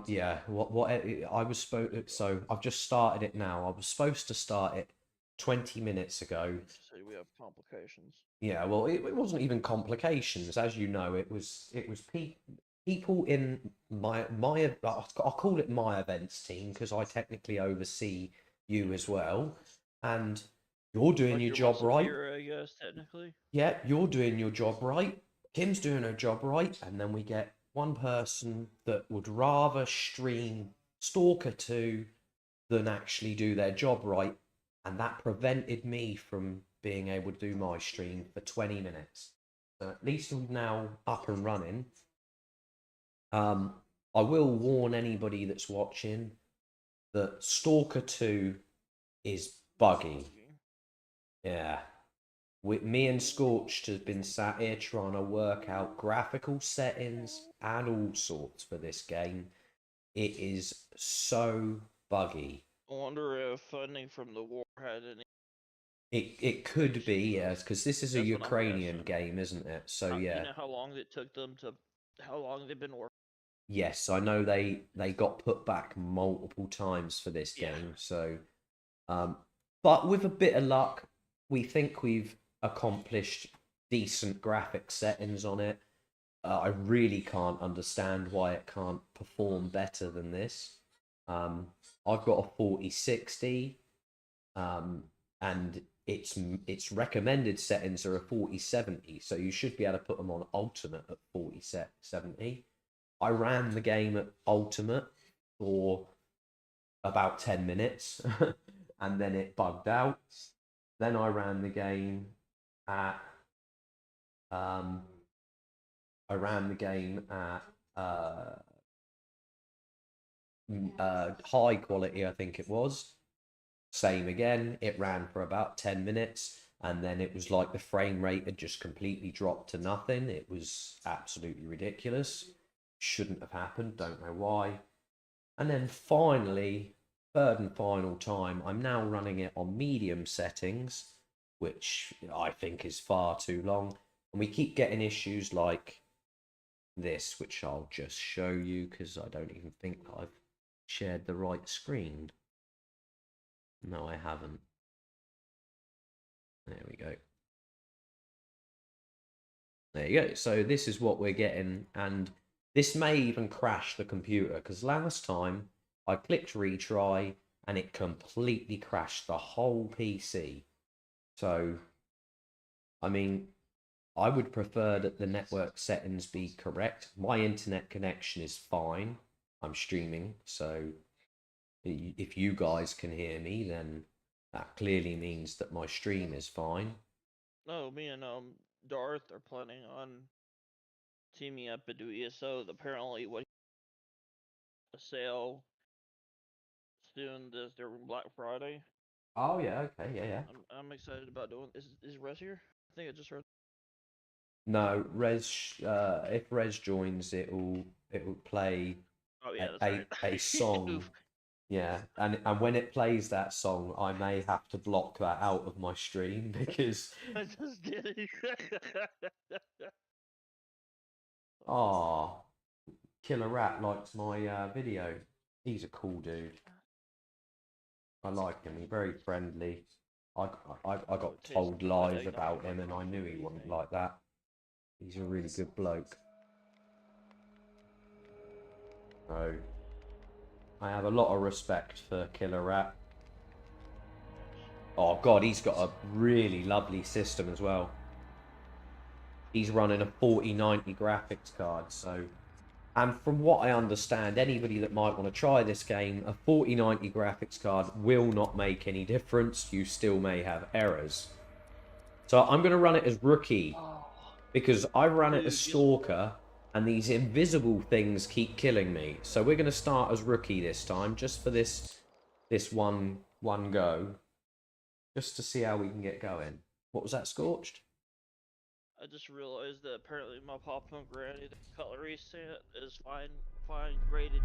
Yeah. What I was supposed. So I've just started it now. I was supposed to start it 20 minutes ago. So we have complications. Yeah. Well, it wasn't even complications, as you know. It was people in I'll call it my events team because I technically oversee you as well, and you're doing Like your you're my job right. superior, I guess, technically. Yeah, you're doing your job right. Kim's doing her job right, and then we get one person that would rather stream Stalker 2 than actually do their job right, and that prevented me from being able to do my stream for 20 minutes. So at least I'm now up and running. I will warn anybody that's watching that Stalker 2 is buggy. Yeah. Me and Scorched has been sat here trying to work out graphical settings and all sorts for this game. It is so buggy. I wonder if funding from the war had any. It could be, yes, because this is a That's what I'm Ukrainian guessing. game, isn't it? So You yeah. know how long it took them to, how long they've been working. Yes, I know they got put back multiple times for this Yeah. game. So, but with a bit of luck, we think we've accomplished decent graphic settings on it. I really can't understand why it can't perform better than this. I've got a 4060, and its recommended settings are a 4070, so you should be able to put them on ultimate at 4070. I ran the game at ultimate for about 10 minutes and then it bugged out. Then I ran the game at I ran the game at high quality, I think it was. Same again, it ran for about 10 minutes and then it was like the frame rate had just completely dropped to nothing. It was absolutely ridiculous. Shouldn't have happened, don't know why. And then finally, third and final time, I'm now running it on medium settings, which I think is far too long. And we keep getting issues like this, which I'll just show you because I don't even think I've shared the right screen. No, I haven't. There we go. There you go. So this is what we're getting, and this may even crash the computer because last time I clicked retry and it completely crashed the whole PC. So, I mean, I would prefer that the network settings be correct. My internet connection is fine. I'm streaming, so if you guys can hear me, then that clearly means that my stream is fine. No, me and Darth are planning on teaming up to do ESO. Apparently, what a sale soon this during Black Friday. Oh yeah, okay, yeah. I'm excited about doing. Is Res here? I think I just heard. No, if Res joins, it will play Oh a, yeah, that's a, a right. song. Oof. Yeah, and when it plays that song, I may have to block that out of my stream because I just kidding. ah, Killer Rat likes my video. He's a cool dude. I like him. He's very friendly. I got Taste told the lies eggnog about him, and I knew he wasn't thing. like that. He's a really good bloke. So I have a lot of respect for Killer Rat. Oh god, he's got a really lovely system as well. He's running a 4090 graphics card, so... And from what I understand, anybody that might want to try this game, a 4090 graphics card will not make any difference. You still may have errors. So I'm going to run it as rookie, because I ran it as stalker, and these invisible things keep killing me. So we're going to start as rookie this time, just for this one go. Just to see how we can get going. What was that, Scorched? I just realized that apparently my Pop Punk Granny cutlery set is fine graded.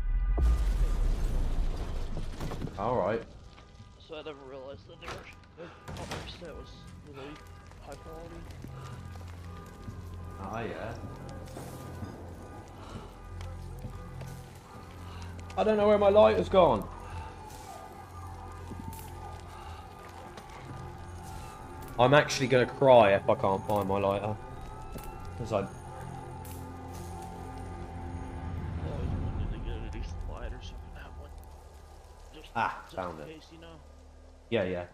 Alright. So I never realized that their Pop Punk set was really high quality. Ah, yeah. I don't know where my lighter's gone. I'm actually going to cry if I can't find my lighter. Because I... I always wanted to get a decent light or something. That one. Just found in it. case, you know. Yeah, yeah.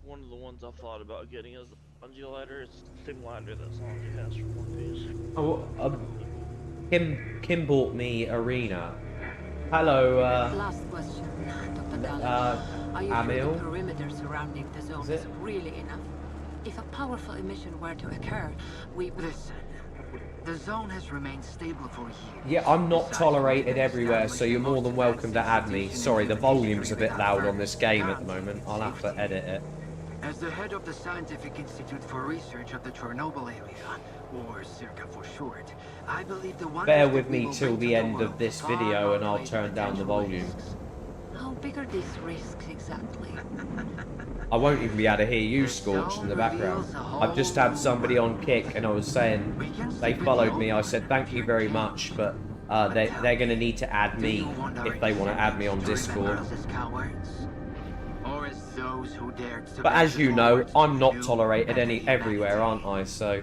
One of the ones I've thought about getting is the bungee lighter. It's the same lighter that Sanji has from One Piece. Oh, Kim bought me Arena. Hello, Last question, Dr. Dallas. Are you sure Amil? the perimeter surrounding the zone is really enough? If a powerful emission were to occur, we would... Listen, the zone has remained stable for years. Yeah, I'm not Besides, tolerated we've everywhere, so you're more than welcome to add me. established Sorry, the volume's a bit loud on however, this game at the guaranteed moment. I'll have to safety. edit it. As the head of the Scientific Institute for Research of the Chernobyl area, or CIRCA for short, I believe the wonders Bear that with we me will till bring to the end world of this far video and I'll outweigh turn down the potential volume. risks. How big are these risks exactly? I won't even be able to hear you, Scorch, in the background. I've just had somebody on Kick and I was saying they followed me. I said thank you very much, but they're going to need to add me if they want to add me on Discord. But as you know, I'm not tolerated everywhere, aren't I? So,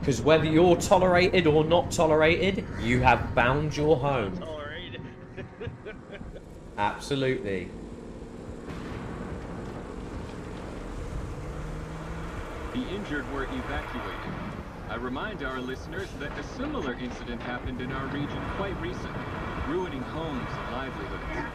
because whether you're tolerated or not tolerated, you have found your home. Tolerated. Absolutely. The injured were evacuated. I remind our listeners that a similar incident happened in our region quite recently, ruining homes and livelihoods.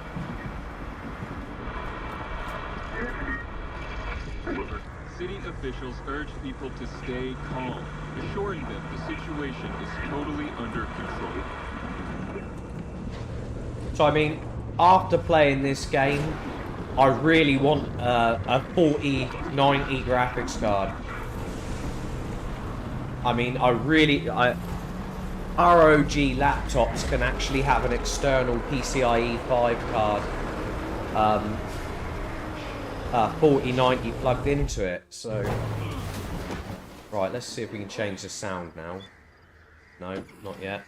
City officials urged people to stay calm, assuring them the situation is totally under control. So I mean, after playing this game, I really want a 4090 graphics card. I mean, ROG laptops can actually have an external PCIe 5 card, 4090 plugged into it. So, right, let's see if we can change the sound now. No, not yet.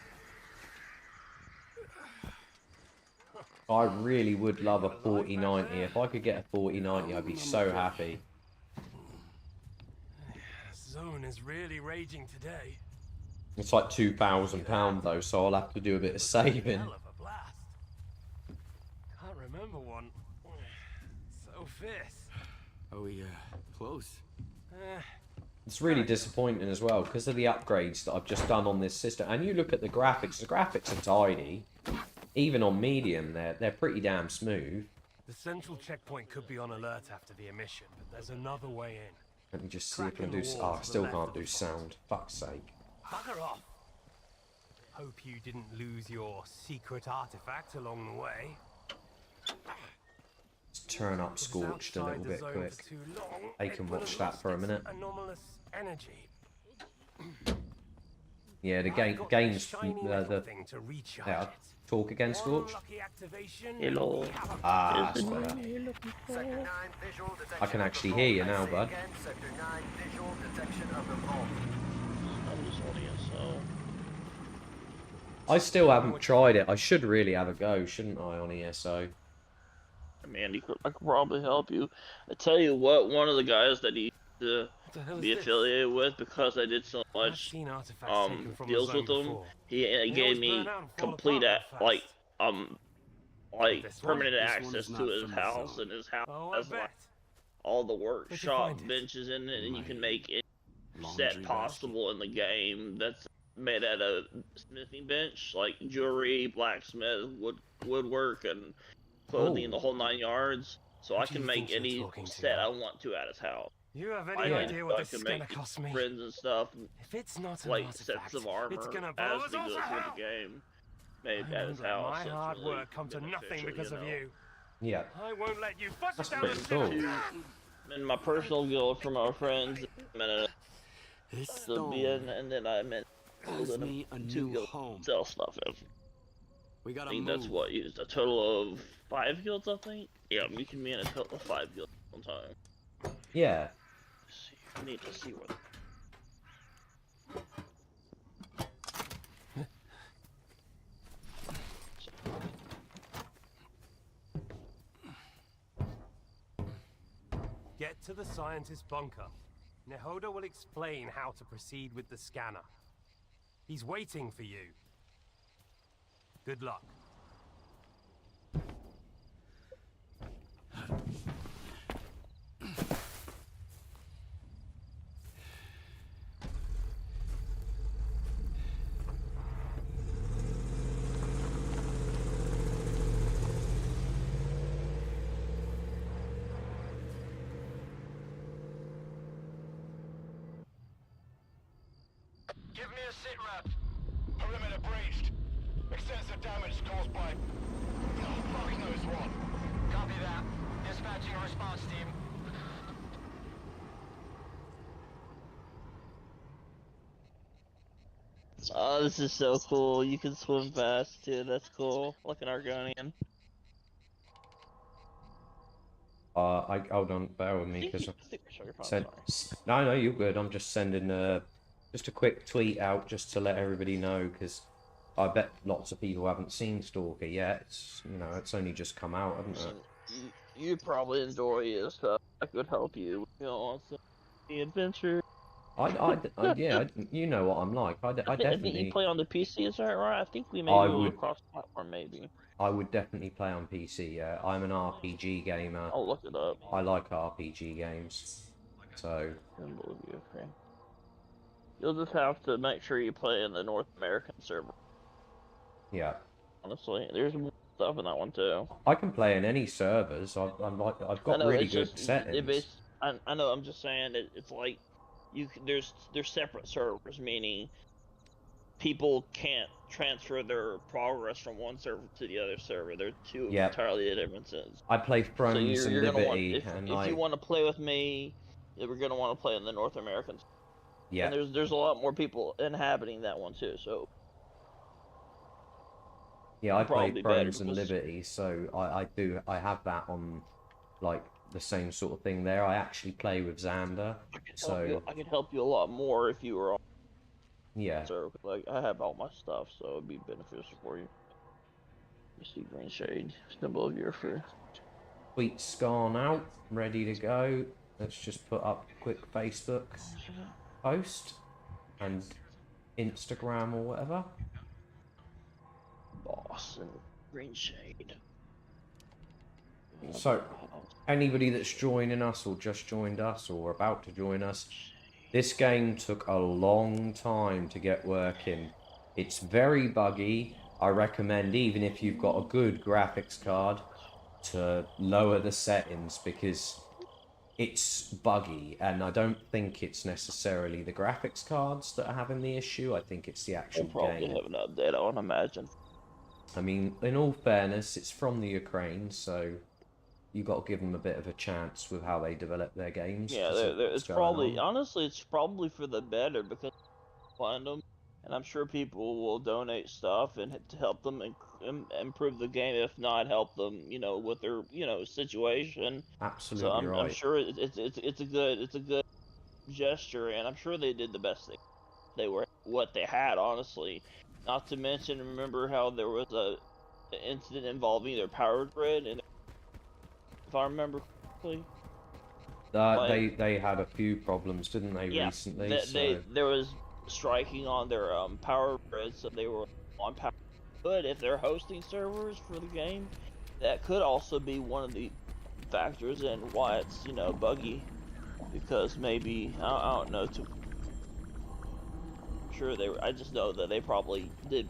I really would love a 4090. If I could get a 4090, I'd be so happy. Zone is really raging today. It's like £2,000 though, so I'll have to do a bit of saving. Hell of a blast. Can't remember one. So fierce. Are we close? It's really disappointing as well because of the upgrades that I've just done on this system. And you look at the graphics are tidy. Even on medium, they're pretty damn smooth. The central checkpoint could be on alert after the emission, but there's another way in. Let me just see if I can do... Oh, I still can't do sound. Fuck's sake. Bugger off. Hope you didn't lose your secret artifact along the way. Let's turn up Scorched a little bit quick. I can watch that for a minute. Anomalous energy. Yeah, the game's... Yeah, talk again, Scorch. Hello. Ah, that's better. I can actually hear you now, bud. I'm just on ESO. I still haven't tried it. I should really have a go, shouldn't I, on ESO? Man, I could probably help you. I tell you what, one of the guys that he used to be affiliated with, because I did so much deals with him, he gave me complete permanent access to his house, and his house has like all the workshop benches in it, and you can make it set possible in the game that's made at a smithing bench, like jewelry, blacksmith, woodwork, and clothing, the whole 9 yards. So I can make any set I want to at his house. You have any idea what this is gonna cost me? Friends and stuff, If it's not like an sets of armor it's gonna as blow he us goes all through to hell. the game. Made I at his won't let house. my so it's hard really work come to nothing beneficial, because of you. Yeah. I won't let you bust That's down pretty the cool. city. In my personal guild from our friends, This the stone and then I meant gives me a new home. sell stuff in. We gotta I think move. that's what used a total of 5 guilds, I think. Yeah, we can be in a total of 5 guilds at one time. Yeah. Let's see, I need to see what. Get to the scientist's bunker. Nehoda will explain how to proceed with the scanner. He's waiting for you. Good luck. Give me a sit rep. Perimeter breached. Extensive damage caused by... Oh, fuck knows what. Copy that. Dispatching a response team. Oh, this is so cool. You can swim fast too. That's cool. Like an Argonian. I hold on, bear with me because no, you're good. I'm just sending just a quick tweet out just to let everybody know, because I bet lots of people haven't seen Stalker yet. It's, you know, it's only just come out, hasn't it? You probably enjoy it, so I could help you. You know, on some the adventure. Yeah, you know what I'm like. I I think definitely. you play on the PC, is that right? I think we may I go would. across platform, maybe. I would definitely play on PC. Yeah, I'm an RPG gamer. I'll look it up. I like RPG games, so. Okay. You'll just have to make sure you play in the North American server. Yeah. Honestly, there's more stuff in that one too. I can play in any servers. I've got really good settings. I know. I'm just saying it's like there's separate servers, meaning people can't transfer their progress from one server to the other server. They're two entirely different things. I play Thrones so and Liberty, if you want to play with me, we're gonna want to play in the North American. Yeah. And there's a lot more people inhabiting that one too. So. Yeah, I play Thrones and Liberty, so I have that on, like, the same sort of thing there. I actually play with Xander, I could help you a lot more if you were on. Yeah. So, like, I have all my stuff, so it'd be beneficial for you. You see green shade, symbol of your fear. Tweet's gone out, ready to go. Let's just put up a quick Facebook post and Instagram or whatever. Boss and green shade. So, anybody that's joining us or just joined us or about to join us, this game took a long time to get working. It's very buggy. I recommend, even if you've got a good graphics card, to lower the settings, because it's buggy, and I don't think it's necessarily the graphics cards that are having the issue. I think it's the actual game. Probably have an update, I would imagine. I mean, in all fairness, it's from the Ukraine, so you got to give them a bit of a chance with how they develop their games. Yeah, it's probably, honestly, it's probably for the better, because find them, and I'm sure people will donate stuff and to help them improve the game, if not help them, you know, with their, you know, situation. Absolutely so right. I'm sure it's a good gesture, and I'm sure they did the best they were what they had, honestly. Not to mention, remember how there was an incident involving their power grid, and if I remember correctly, they had a few problems, didn't they, recently? There was striking on their power grid, so they were on power. But if they're hosting servers for the game, that could also be one of the factors in why it's, you know, buggy, because maybe I don't know. Sure, I just know that they probably did.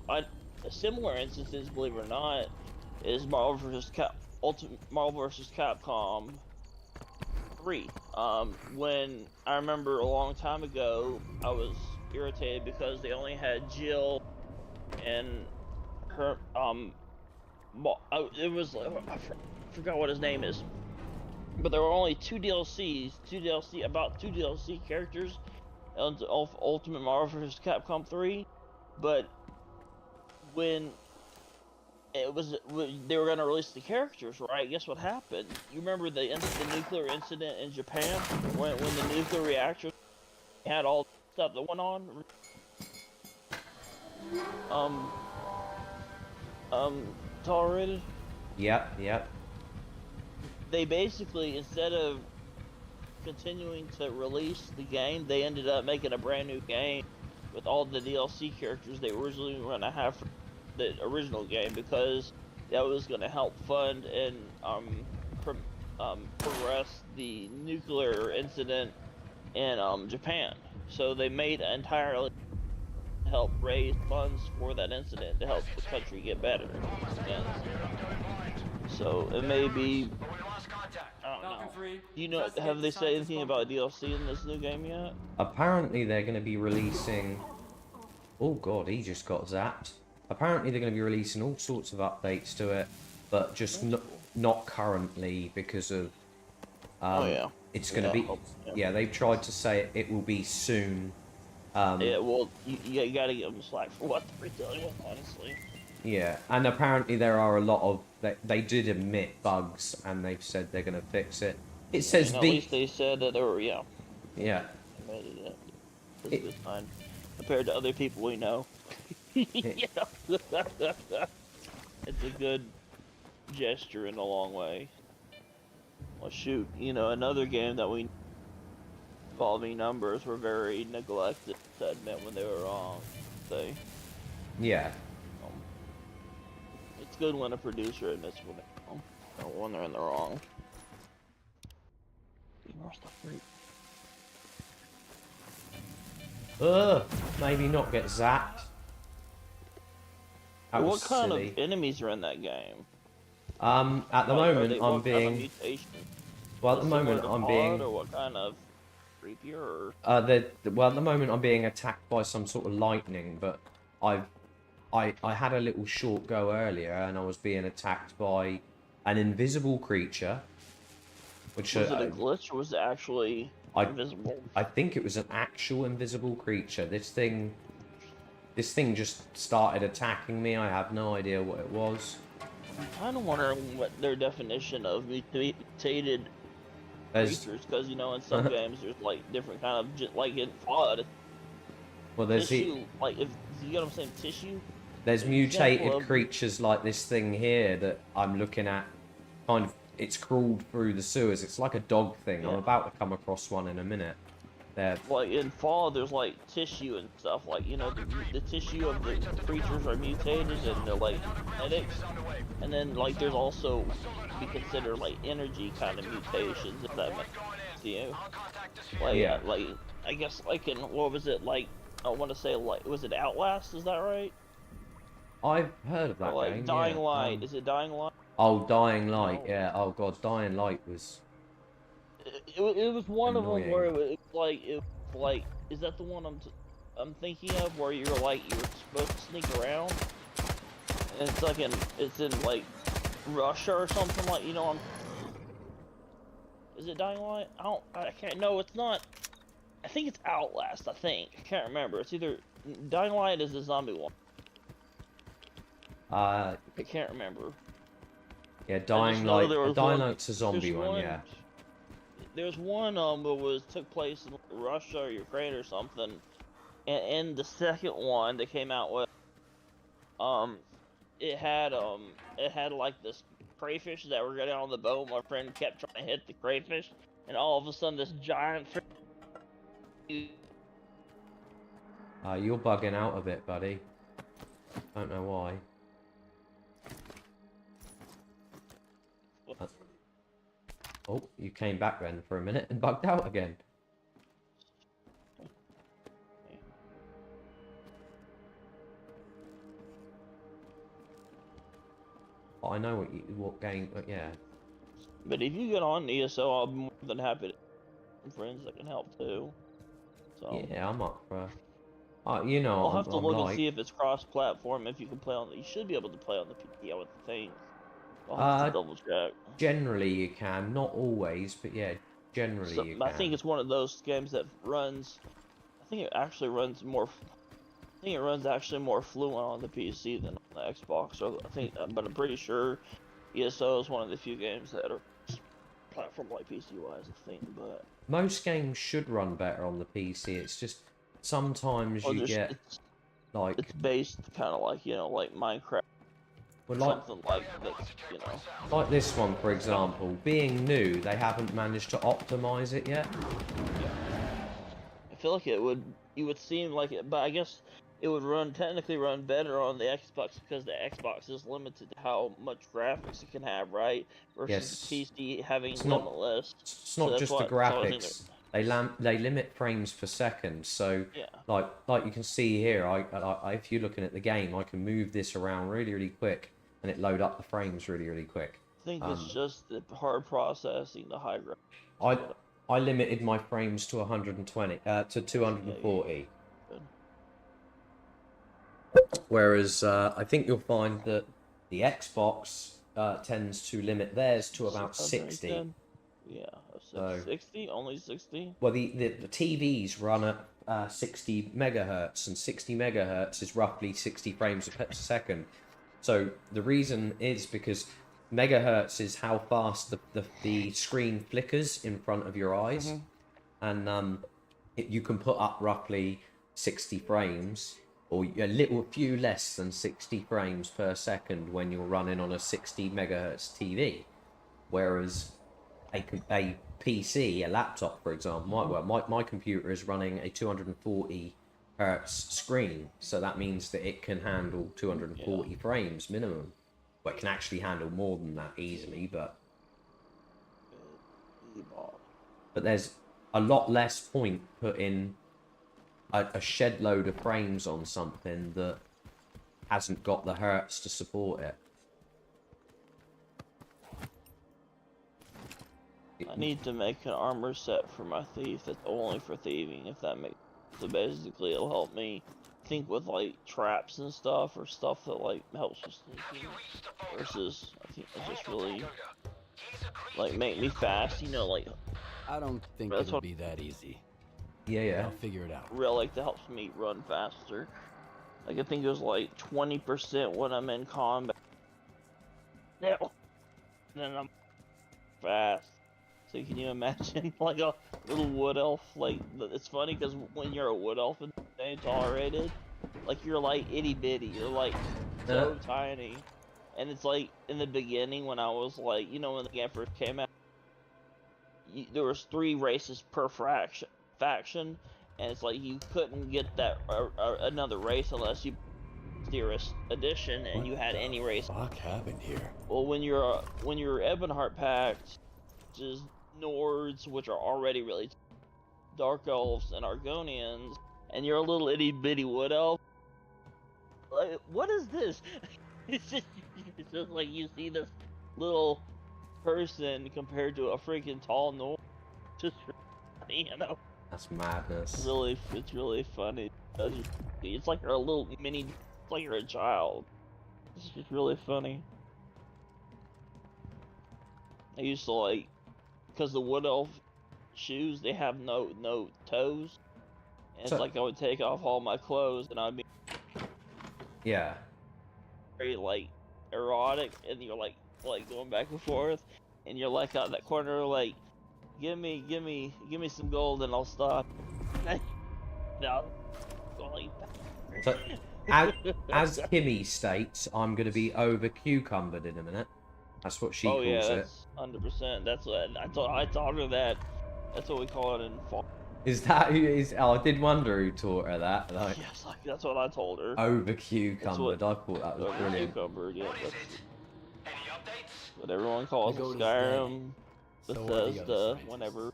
Similar instances, believe it or not, is Marvel vs. Capcom 3. When I remember a long time ago, I was irritated because they only had Jill and her. It was I forgot what his name is, but there were only two DLC characters. Ultimate Marvel vs. Capcom 3, but when they were gonna release the characters, right? Guess what happened? You remember the nuclear incident in Japan when the nuclear reactor had all the stuff that went on? Tolerated? Yep. They basically, instead of continuing to release the game, they ended up making a brand new game with all the DLC characters they were originally going to have for the original game, because that was going to help fund and progress the nuclear incident in Japan. So they made entirely to help raise funds for that incident to help the country get better. And so it may be, I don't know. You know, have they said anything about DLC in this new game yet? Apparently they're going to be releasing... Oh god, he just got zapped. Apparently they're going to be releasing all sorts of updates to it, but just not currently because of... oh yeah. It's going to be... Yeah, they've tried to say it will be soon. Yeah, well, you gotta give them slack for what they're dealing with, honestly. Yeah, and apparently there are a lot of... They did admit bugs, and they've said they're going to fix it. It says at least they said that they were, yeah. Yeah. It's fine. Compared to other people we know. You know? It's a good gesture in a long way. Well, shoot, you know, another game that we involving numbers were very neglected to admit when they were wrong. Yeah. It's good when a producer admits when they're wrong, or when they're in the wrong. Maybe not get zapped. What kind of enemies are in that game? At the moment I'm being... Well, at the moment I'm being... Or what kind of creepier? Or... well, at the moment I'm being attacked by some sort of lightning, but I had a little short go earlier, and I was being attacked by an invisible creature. Which was it a glitch, or was it actually invisible? I think it was an actual invisible creature. This thing just started attacking me. I have no idea what it was. I'm kind of wondering what their definition of mutated creatures, because you know in some games there's like different kind of like in Fallout. Well, there's tissue, like if you know what I'm saying, tissue. There's mutated creatures like this thing here that I'm looking at. Kind of, it's crawled through the sewers. It's like a dog thing. Yeah. I'm about to come across one in a minute. There. Like in Fallout, there's like tissue and stuff. Like you know, the tissue of the creatures are mutated and they're like genetics. And then like there's also we consider like energy kind of mutations, if that makes sense to you. Like yeah. Like I guess like in what was it like? I want to say like was it Outlast? Is that right? I've heard of that or like game. Dying Light. Is it Dying Light? Oh, Dying Light. Oh. Yeah. Oh god, Dying Light was. It was one annoying. Of them where it was like is that the one I'm thinking of where you're supposed to sneak around? And it's like it's in like Russia or something, like you know. Is it Dying Light? I can't. No, it's not. I think it's Outlast. I can't remember. It's either Dying Light is the zombie one. I can't remember. Yeah, Dying Light. Dying Light's a zombie one. Yeah. There's one that took place in Russia or Ukraine or something, and the second one that came out with, it had like this crayfish that were getting on the boat. My friend kept trying to hit the crayfish, and all of a sudden this giant fish. You're bugging out a bit, buddy. Don't know why. Oh, you came back then for a minute and bugged out again. Oh, I know what game, yeah. But if you get on ESO, I'll be more than happy to have friends that can help too. So yeah, I'm up for. You know, I'll have to look and see if it's cross-platform. If you can play on, you should be able to play on the PC. I would think. I'll have to double check. Generally, you can. Not always, but yeah, generally you can. I think it's one of those games that runs. I think it actually runs more. I think it runs actually more fluent on the PC than on the Xbox. So I think, but I'm pretty sure ESO is one of the few games that are platform like PC-wise. I think, but most games should run better on the PC. It's just sometimes you get like it's based kind of like you know like Minecraft. Well, something like that's, you know. like this one, for example, being new, they haven't managed to optimize it yet. I feel like you would seem like it, but I guess it would technically run better on the Xbox because the Xbox is limited to how much graphics it can have, right? Versus Yes. the PC having It's not- limitless. It's not just the graphics. They limit frames per second. So, Yeah. like you can see here, if you're looking at the game, I can move this around really, really quick, and it load up the frames really, really quick. I think it's just the hard processing, the high graphics. I limited my frames to 120, to 240. Good. Whereas I think you'll find that the Xbox tends to limit theirs to about 60. Yeah, So- 60? Only 60? Well, the TVs run at 60 megahertz, and 60 megahertz is roughly 60 frames per second. So the reason is because megahertz is how fast the screen flickers in front of your eyes, and you can put up roughly 60 frames, or a few less than 60 frames per second when you're running on a 60 megahertz TV, whereas a PC, a laptop, for example, my computer is running a 240 hertz screen, so that means that it can handle 240 frames minimum. Well, it can actually handle more than that easily, but there's a lot less point putting a shed load of frames on something that hasn't got the hertz to support it. I need to make an armor set for my thief that's only for thieving, if that makes sense. So basically it'll help me think with like traps and stuff, or stuff that like helps with sneaking, versus I think it's just really like make me fast, you know, like I don't think That's it'll what- be that easy. Yeah. I'll figure it out. relic that helps me run faster. Like I think it was like 20% when I'm in combat. Now, then I'm fast. So can you imagine like a little wood elf? Like it's funny because when you're a wood elf in NoTolerated, like you're like itty bitty. You're like so tiny, and it's like in the beginning when I was like, you know, when the game first came out, there was 3 races per faction, and it's like you couldn't get that another race unless you Dearest edition and you had any race. What happened here? Well, when you're Ebonheart packed, which is Nords, which are already really Dark Elves and Argonians, and you're a little itty bitty wood elf. Like, what is this? It's just like you see this little person compared to a freaking tall Nord. Just, you know. That's madness. It's really funny. It's like you're a little mini. It's like you're a child. It's just really funny. I used to like, because the wood elf shoes, they have no toes, and So- it's like I would take off all my clothes and I'd be Yeah. very like erotic, and you're like going back and forth, and you're like out that corner like, give me some gold and I'll stop. No, going back. So, as Kimmy states, I'm going to be over cucumbered in a minute. That's what she Oh calls yeah, it. that's 100%. That's what I taught her that. That's what we call it in fall. Is that who is? Oh, I did wonder who taught her that. Like, Yes, like that's what I told her. over cucumbered. I thought that was Over brilliant. cucumbered, yeah. That's Any updates? what everyone calls I go to Skyrim, So are the other Bethesda. strangers. Whenever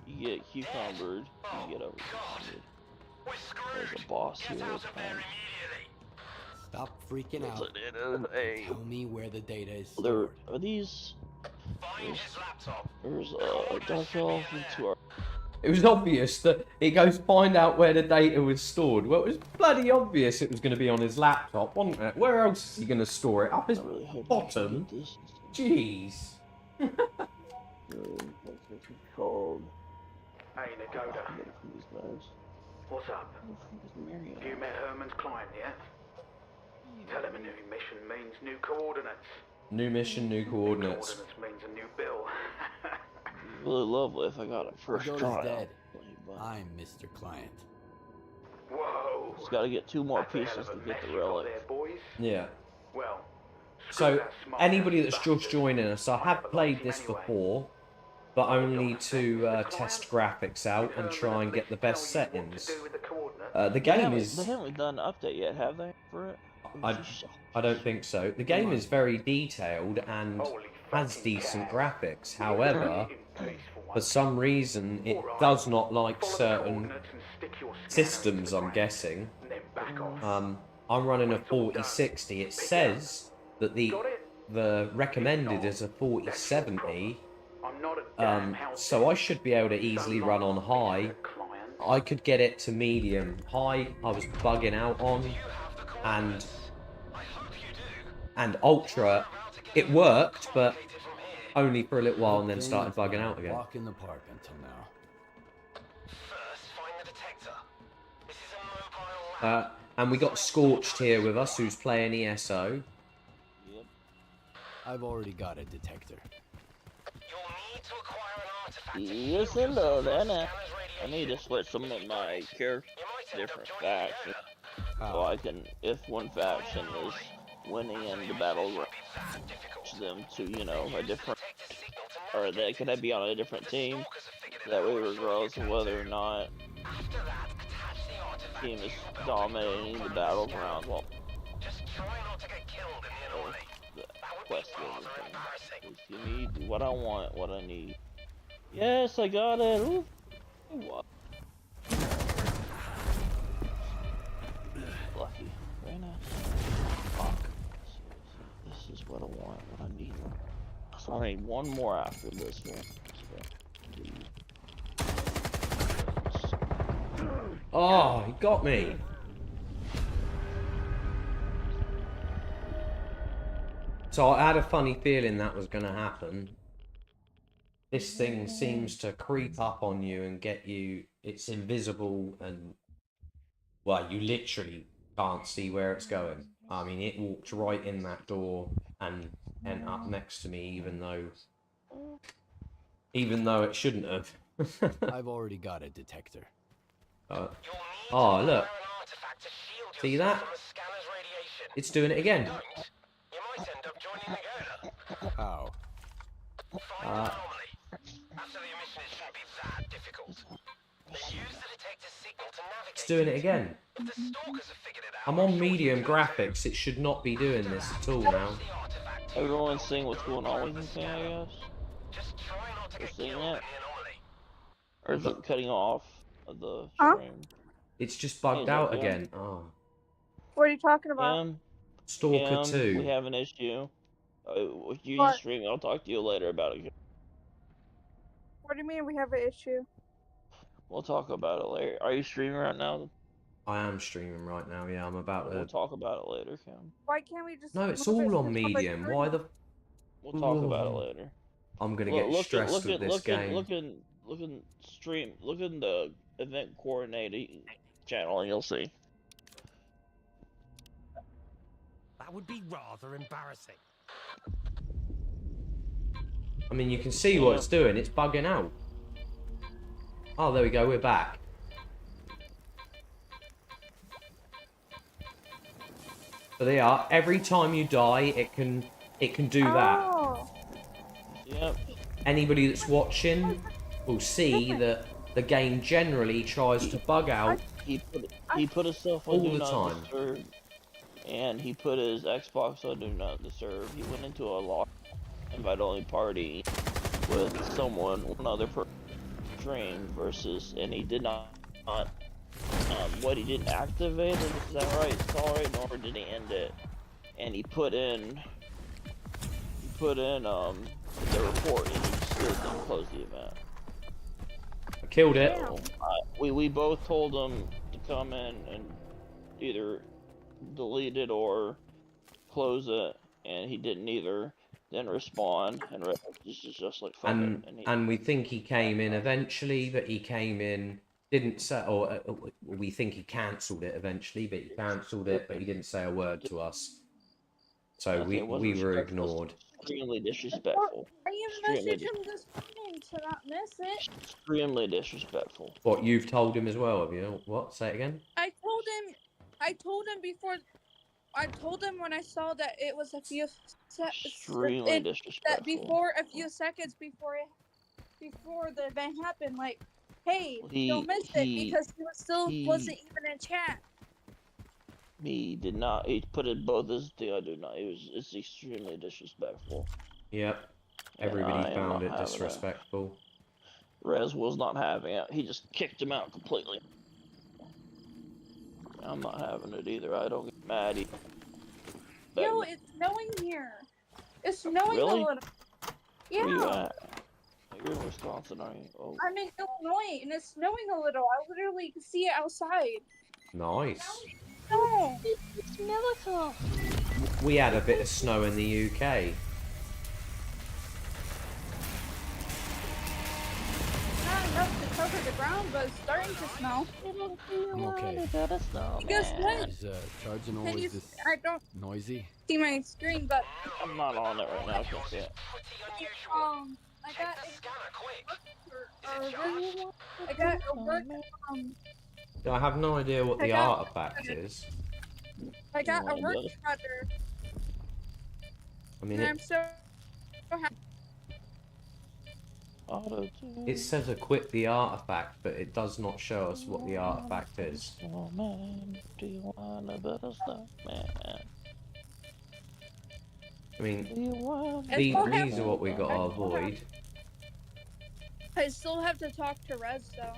you get cucumbered, you get over cucumbered. We're There's screwed. a boss here Get out this of there time. immediately. Stop freaking out. It is a. Tell me where the data is There stored. are these. Find his laptop. There's a dark elf and 2 It was obvious that it goes find out where the data was stored. Well, it was bloody obvious it was going to be on his laptop, wasn't it? Where else is he going to store it? Up his I really hope I can bottom? get this. Jeez. What's it called? Hey, Nagoda. These guys. What's up? Marion. You met Herman's client yet? Tell him a new mission means new coordinates. New mission, new coordinates. Coordinates means a new bill. Really lovely if I got it first Pagoda's try. dead. But I'm Mr. Client. Whoa. just gotta get 2 more That's a hell pieces of to a get mess the you got relic. there, boys. Yeah. Well, So anybody that's just joining us, I have played this before, but only to test graphics out and try and get the best settings. The game They is... haven't done an update yet, have they, for it? I don't think so. The game is very detailed and has decent graphics. However, for some reason, it does not like certain systems, I'm guessing. I'm running a 4060. It says that the recommended is a 4070. So I should be able to easily run on high. I could get it to medium. High, I was bugging out on, and ultra, it worked, but only for a little while, and then started bugging out again. Walk in the park until now. And we got Scorched here with us, who's playing ESO. Yep. I've already got a detector. Yes, hello, then. I need to switch some of my characters to different factions. So I can, if one faction is winning in the battle, them to, you know, a different, or they could be on a different team. That way, regardless of whether or not the team is dominating the battleground, well, the quest and everything. Just give me what I want, what I need. Yes, I got it. Ooh. What? Lucky. Very nice. Fuck. This is what I want, what I need. So I need one more after this one. Oh, he got me. So I had a funny feeling that was going to happen. This thing seems to creep up on you and get you... It's invisible and... Well, you literally can't see where it's going. I mean, it walked right in that door and up next to me, even though it shouldn't have. I've already got a detector. Oh, look. See that? It's doing it again. How? It's doing it again. I'm on medium graphics. It should not be doing this at all now. Everyone's seeing what's going on with this, I guess. They're seeing it. Or is it cutting off of the stream? It's just bugged out again. Oh. What are you talking about? Stalker 2. We have an issue. You just stream. I'll talk to you later about it. What do you mean we have an issue? We'll talk about it later. Are you streaming right now? I am streaming right now, yeah. I'm about to... We'll talk about it later, Cam. Why can't we just... No, it's all on medium. Why the... We'll talk about it later. I'm gonna get stressed with this game. Look in stream. Look in the event coordinating channel and you'll see. That would be rather embarrassing. I mean, you can see what it's doing. It's bugging out. Oh, there we go. We're back. So they are. Every time you die, it can do that. Yep. Anybody that's watching will see that the game generally tries to bug out. He put himself on all do the not time. disturb, and he put his Xbox on do not disturb. He went into a lock invite only party with someone, one other person stream versus, and he did not what he didn't activate it, is that right? Tolerate, nor did he end it. And he put in the report and he still didn't close the event. I killed it. So, we both told him to come in and either delete it or close it, and he didn't either. Then respond, and this is just like fucking. And we think he came in eventually, but he came in, didn't say, or we think he cancelled it eventually, but he cancelled it, but he didn't say a word to us. So we were ignored. Extremely disrespectful. I even messaged him this morning to not miss it. Extremely disrespectful. What, you've told him as well, have you? What? Say it again? I told him before I told him when I saw that it was a few Extremely disrespectful. that before a few seconds before the event happened, like, hey, don't miss it, because he wasn't even in chat. He did not. He put it both as thing. I do not. It's extremely disrespectful. Yep. Everybody found it disrespectful. Rez was not having it. He just kicked him out completely. I'm not having it either. I don't get mad either. Yo, it's snowing here. It's snowing Really? a little. Yeah. Where you at? You're in Wisconsin, aren't you? Oh. I'm in Illinois, and it's snowing a little. I literally can see it outside. Nice. No. It's miracle. We had a bit of snow in the UK. Not enough to cover the ground, but it's starting to snow. I'm okay. Guess what? Is charging Can always you? this I don't noisy? see my screen, but I'm not on it right now. I can't see it. I got a work. I have no idea what the artifact is. I got a work cutter. I mean, And I'm so happy. it says equip the artifact, but it does not show us what the artifact is. Oh man, do you want a better stuff, man? I mean, these are what we gotta avoid. I still have to talk to Rez though.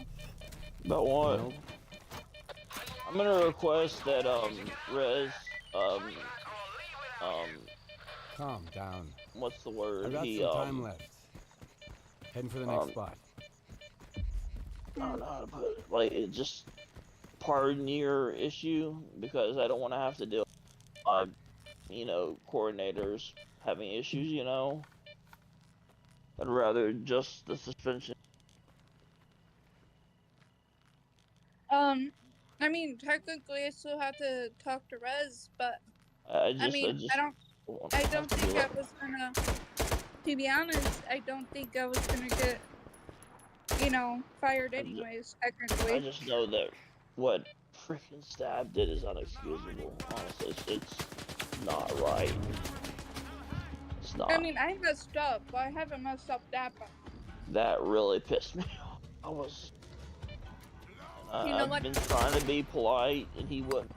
About what? Nope. I'm gonna request that Rez Calm down. what's the word? I got some time left. Heading for the next spot. I don't know how to put it. Like, it just pardon your issue, because I don't want to have to deal with, you know, coordinators having issues, you know. I'd rather just the suspension. I mean, technically, I still have to talk to Rez, but I don't think I was gonna. To be honest, I don't think I was gonna get, you know, fired anyways. Technically, I just know that what freaking Stab did is unexcusable. Honestly, it's not right. It's not. I mean, I messed up, but I haven't messed up that much. That really pissed me off. I was. You know I've been trying to be polite, and he wouldn't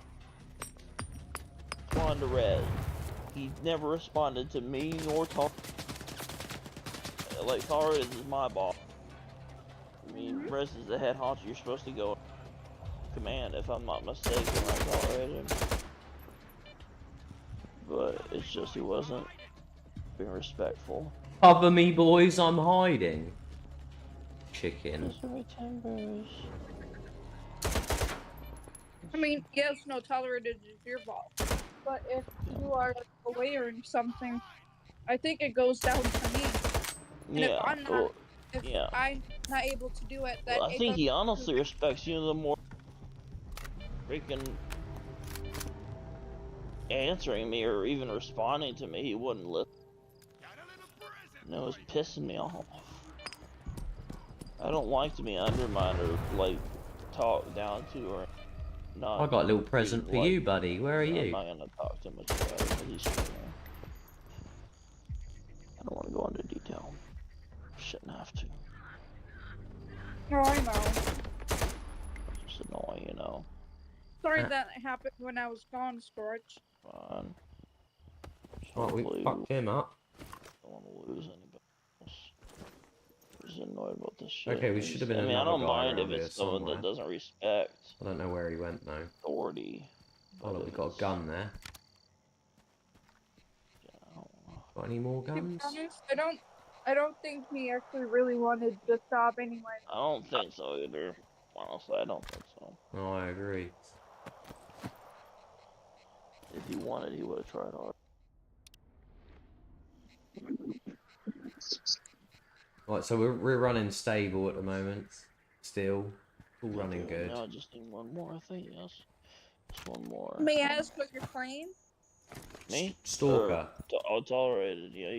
respond to Red. He never responded to me nor talk. Like, Tolerated is my boss. I mean, Rez is the head honcho. You're supposed to go command, if I'm not mistaken, right, Tolerated. But it's just he wasn't being respectful. Cover me, boys, I'm hiding. Chicken. I mean, yes, NoTolerated is your fault, but if you are away or something, I think it goes down to me. And Yeah, if I'm not able to do it, then I think he honestly respects you the more freaking answering me or even responding to me. He wouldn't listen. And it was pissing me off. I don't like to be undermined or like talked down to or not. I got a little present for you, buddy. Where are you? I'm not gonna talk too much about it. I don't want to go into detail. Shouldn't have to. No, I know. It's just annoying, you know. Sorry that happened when I was gone, Scorch. Fine. Well, we fucked him up. Don't want to lose anybody else. I'm just annoyed about this shit. Okay, we should have been. I mean, I don't another guy mind if around it's here someone that somewhere. doesn't respect I don't know where he went though. authority. Oh, look, we got a gun there. Got any more To be guns? honest, I don't think he actually really wanted the job anyway. I don't think so either. Honestly, I don't think so. No, I agree. If he wanted, he would have tried hard. Right, so we're running stable at the moment. Still, all running good. Now I just need one more, I think, yes. Just one more. May I ask what you're playing? Me? Stalker. Tolerated, yeah,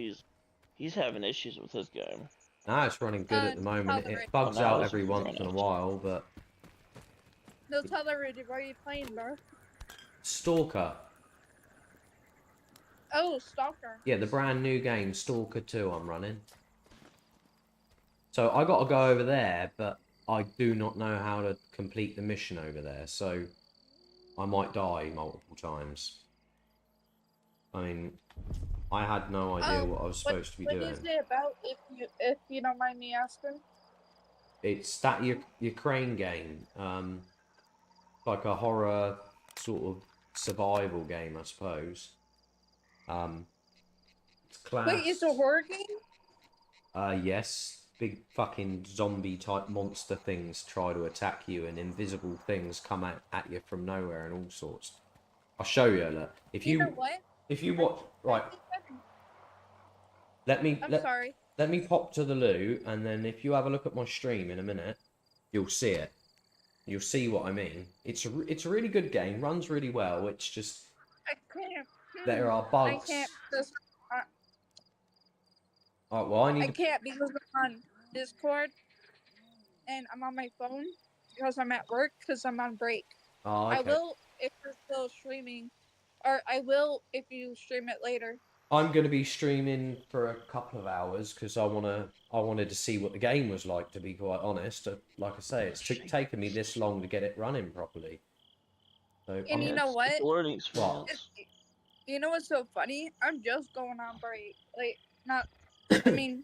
he's having issues with his game. Nah, it's running good at the moment. It bugs now out it's every once in a while, but... NoTolerated, what are you playing, bro? Stalker. Oh, Stalker. Yeah, the brand new game, Stalker 2, I'm running. So I got to go over there, but I do not know how to complete the mission over there, so I might die multiple times. I mean, I had no idea what I was supposed to be doing. What is it about, if you don't mind me asking? It's that Ukraine game, like a horror sort of survival game, I suppose. It's classed... Wait, it's a horror game? Yes. Big fucking zombie type monster things try to attack you, and invisible things come at you from nowhere and all sorts. I'll show you. Look, if you know what? If you watch, right? Let me pop to the loo, and then if you have a look at my stream in a minute, you'll see it. You'll see what I mean. It's a really good game. Runs really well. It's just there are bugs. I can't. Oh, well, I can't because I'm on Discord and I'm on my phone because I'm at work because I'm on break. Oh, okay. I will if you're still streaming, or I will if you stream it later. I'm going to be streaming for a couple of hours because I wanted to see what the game was like, to be quite honest. Like I say, it's taken me this long to get it running properly. So, and you know what? What? You know what's so funny? I'm just going on break. Like, not... I mean,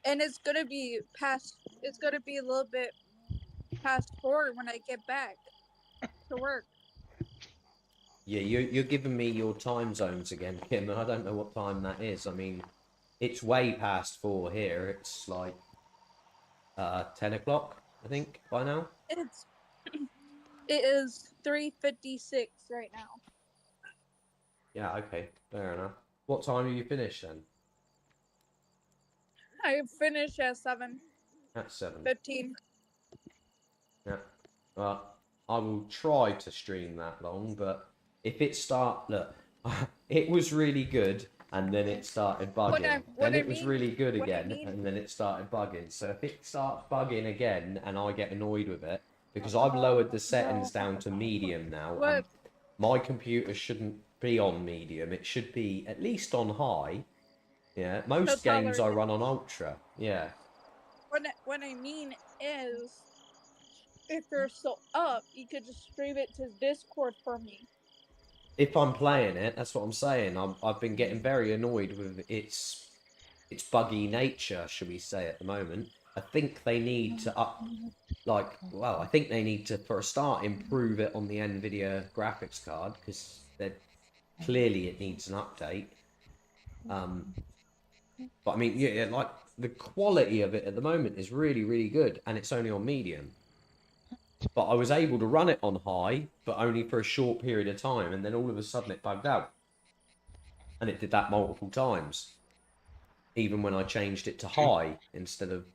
and it's gonna be a little bit past 4 when I get back to work. Yeah, you're giving me your time zones again, Kim, and I don't know what time that is. I mean, it's way past 4 here. It's like 10 o'clock, I think, by now. It is 3:56 right now. Yeah, okay, fair enough. What time are you finished then? I finish at 7. At 7:15. Yeah. Well, I will try to stream that long, but if it look, it was really good, and then it started bugging. Then it was really good again, and then it started bugging. So if it starts bugging again, and I get annoyed with it, because I've lowered the settings down to medium now, and my computer shouldn't be on medium. It should be at least on high. Yeah, most games I run on ultra. Yeah. What I mean is, if you're still up, you could just stream it to Discord for me. If I'm playing it, that's what I'm saying. I've been getting very annoyed with its buggy nature, shall we say, at the moment. I think they need to I think they need to, for a start, improve it on the NVIDIA graphics card, because clearly it needs an update. But I mean, yeah, like the quality of it at the moment is really, really good, and it's only on medium. But I was able to run it on high, but only for a short period of time, and then all of a sudden it bugged out. And it did that multiple times. Even when I changed it to high instead of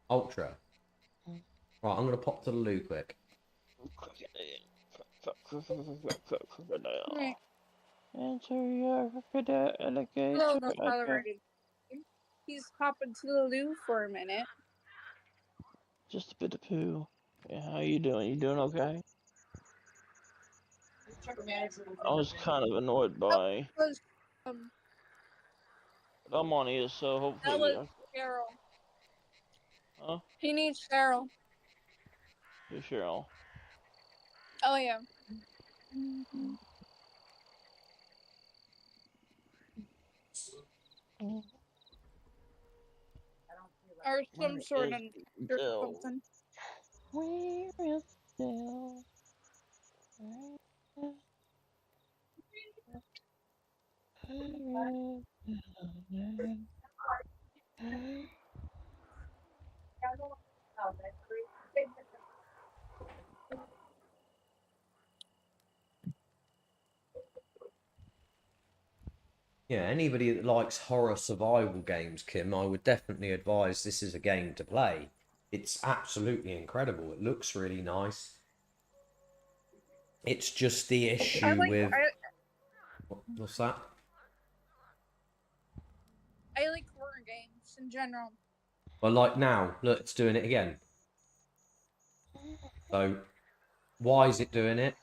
ultra. Right, I'm going to pop to the loo quick. Hello, NoTolerated. He's hopping to the loo for a minute. Just a bit of poo. Yeah, how you doing? You doing okay? I was kind of annoyed by... I'm on here, so hopefully... That was Cheryl. Huh? He needs Cheryl. Who's Cheryl? Oh, yeah. Or some sort of something. Where is Bill? Yeah, anybody that likes horror survival games, Kim, I would definitely advise this is a game to play. It's absolutely incredible. It looks really nice. It's just the issue with... What's that? I like horror games in general. Well, like now, look, it's doing it again. So, why is it doing it?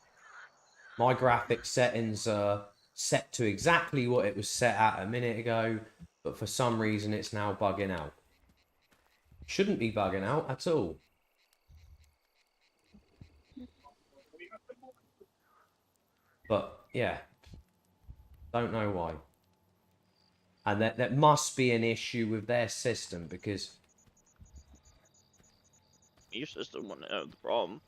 My graphics settings are set to exactly what it was set at a minute ago, but for some reason it's now bugging out. Shouldn't be bugging out at all. But yeah, don't know why. And that must be an issue with their system, because your system wouldn't have the problem.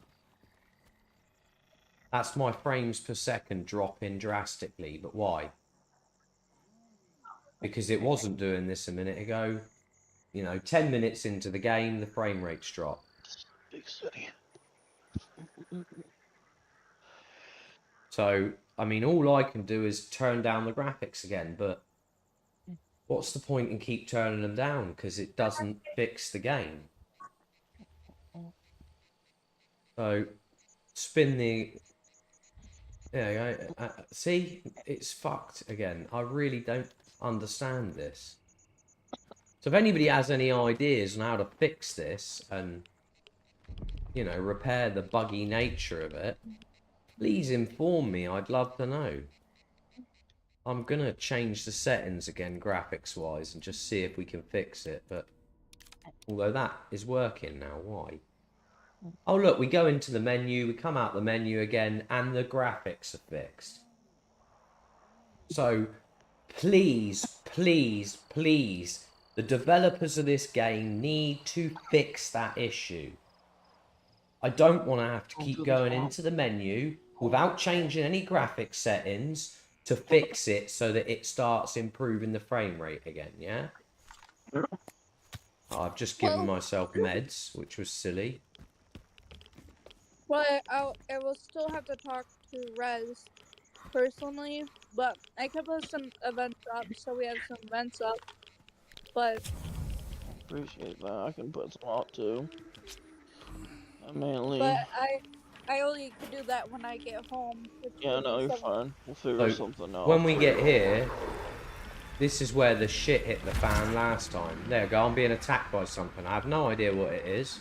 that's my frames per second dropping drastically. But why? Because it wasn't doing this a minute ago. You know, 10 minutes into the game, the frame rates drop. Big city. So, I mean, all I can do is turn down the graphics again, but what's the point in keep turning them down? Because it doesn't fix the game. So, spin the... There you go. See? It's fucked again. I really don't understand this. So if anybody has any ideas on how to fix this and, you know, repair the buggy nature of it, please inform me. I'd love to know. I'm going to change the settings again, graphics-wise, and just see if we can fix it. But although that is working now, why? Oh, look, we go into the menu, we come out the menu again, and the graphics are fixed. So, please, please, please, the developers of this game need to fix that issue. I don't want to have to keep going into the menu without changing any graphics settings to fix it so that it starts improving the frame rate again, yeah? I've just given myself meds, which was silly. Well, I will still have to talk to Rez personally, but I can put some events up, so we have some events up. But Appreciate that. I can put some up too. I mainly. But I only can do that when I get home. Yeah, no, you're fine. We'll figure something out. When we get here, this is where the shit hit the fan last time. There we go. I'm being attacked by something. I have no idea what it is.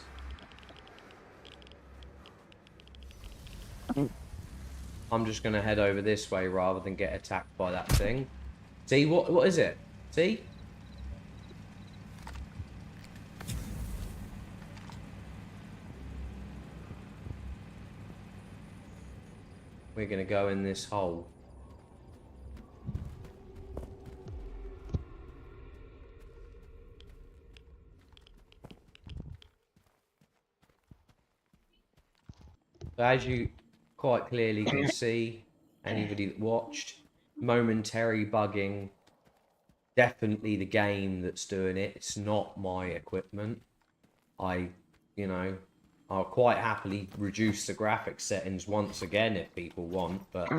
I'm just going to head over this way rather than get attacked by that thing. See, what is it? See? We're going to go in this hole. So as you quite clearly can see, anybody that watched, momentary bugging, definitely the game that's doing it. It's not my equipment. I'll quite happily reduce the graphics settings once again if people want, but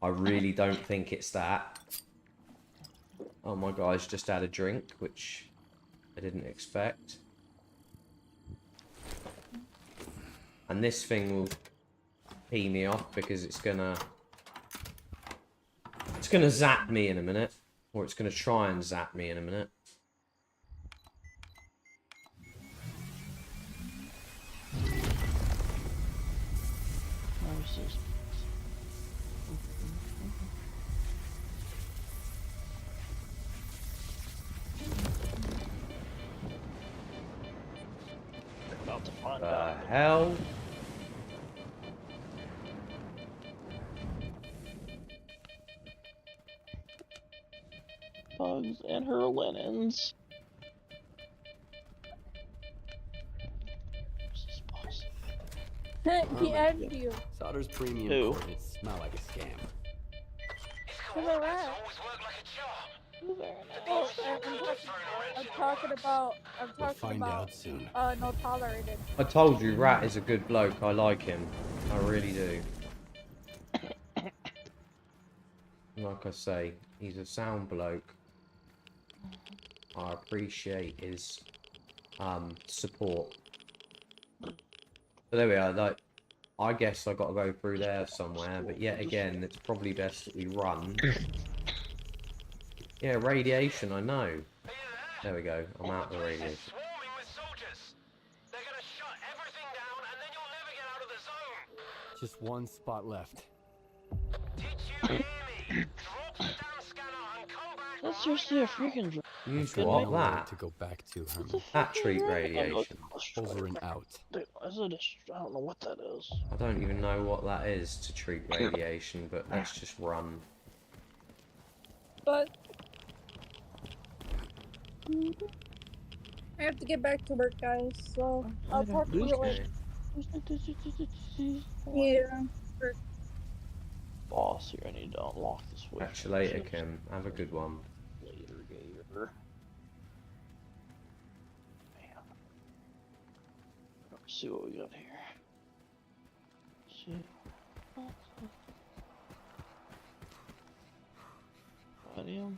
I really don't think it's that. Oh, my guy's just had a drink, which I didn't expect. And this thing will pee me off because it's gonna zap me in a minute, or it's gonna try and zap me in a minute. About to find The out. hell? Bugs and her linens. He added you. Solder's premium Who? coordinates smell like a scam. Who's that? Oh, I'm talking about Find out soon. NoTolerated. I told you, Rat is a good bloke. I like him. I really do. Like I say, he's a sound bloke. I appreciate his support. So there we are. Like, I guess I got to go through there somewhere, but yet again, it's probably best that we run. Yeah, radiation, I know. There we go. I'm out of the radiation. Just one spot left. Did you hear me? Drop That's seriously a freaking drug. Use what? That? To go back to Herman. That treat radiation. Over and out. Dude, I don't know what that is. I don't even know what that is to treat radiation, but let's just run. But I have to get back to work, guys. So I'll talk to you later. Yeah. Boss, here I need to unlock the switch. Catch you later, Kim. Have a good one. Later, gator. Man. Let's see what we got here. See. Radium.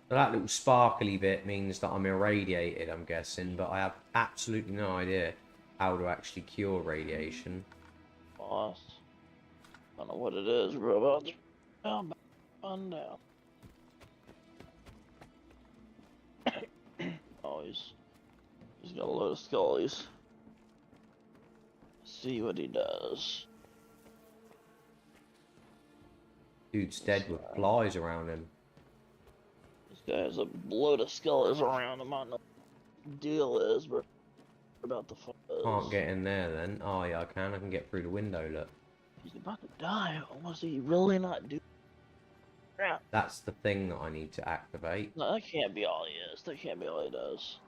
That little sparkly bit means that I'm irradiated, I'm guessing, but I have absolutely no idea how to actually cure radiation. Boss. I don't know what it is, bro. Down, on down. Oh, he's got a load of scullies. See what he does. Dude's dead with flies around him. This guy has a load of skulls around him. I don't know what the deal is, but about the fuzz. Can't get in there then. Oh yeah, I can. I can get through the window, look. He's about to die. Was he really not doing? Crap. That's the thing that I need to activate. No, that can't be all he is. That can't be all he does.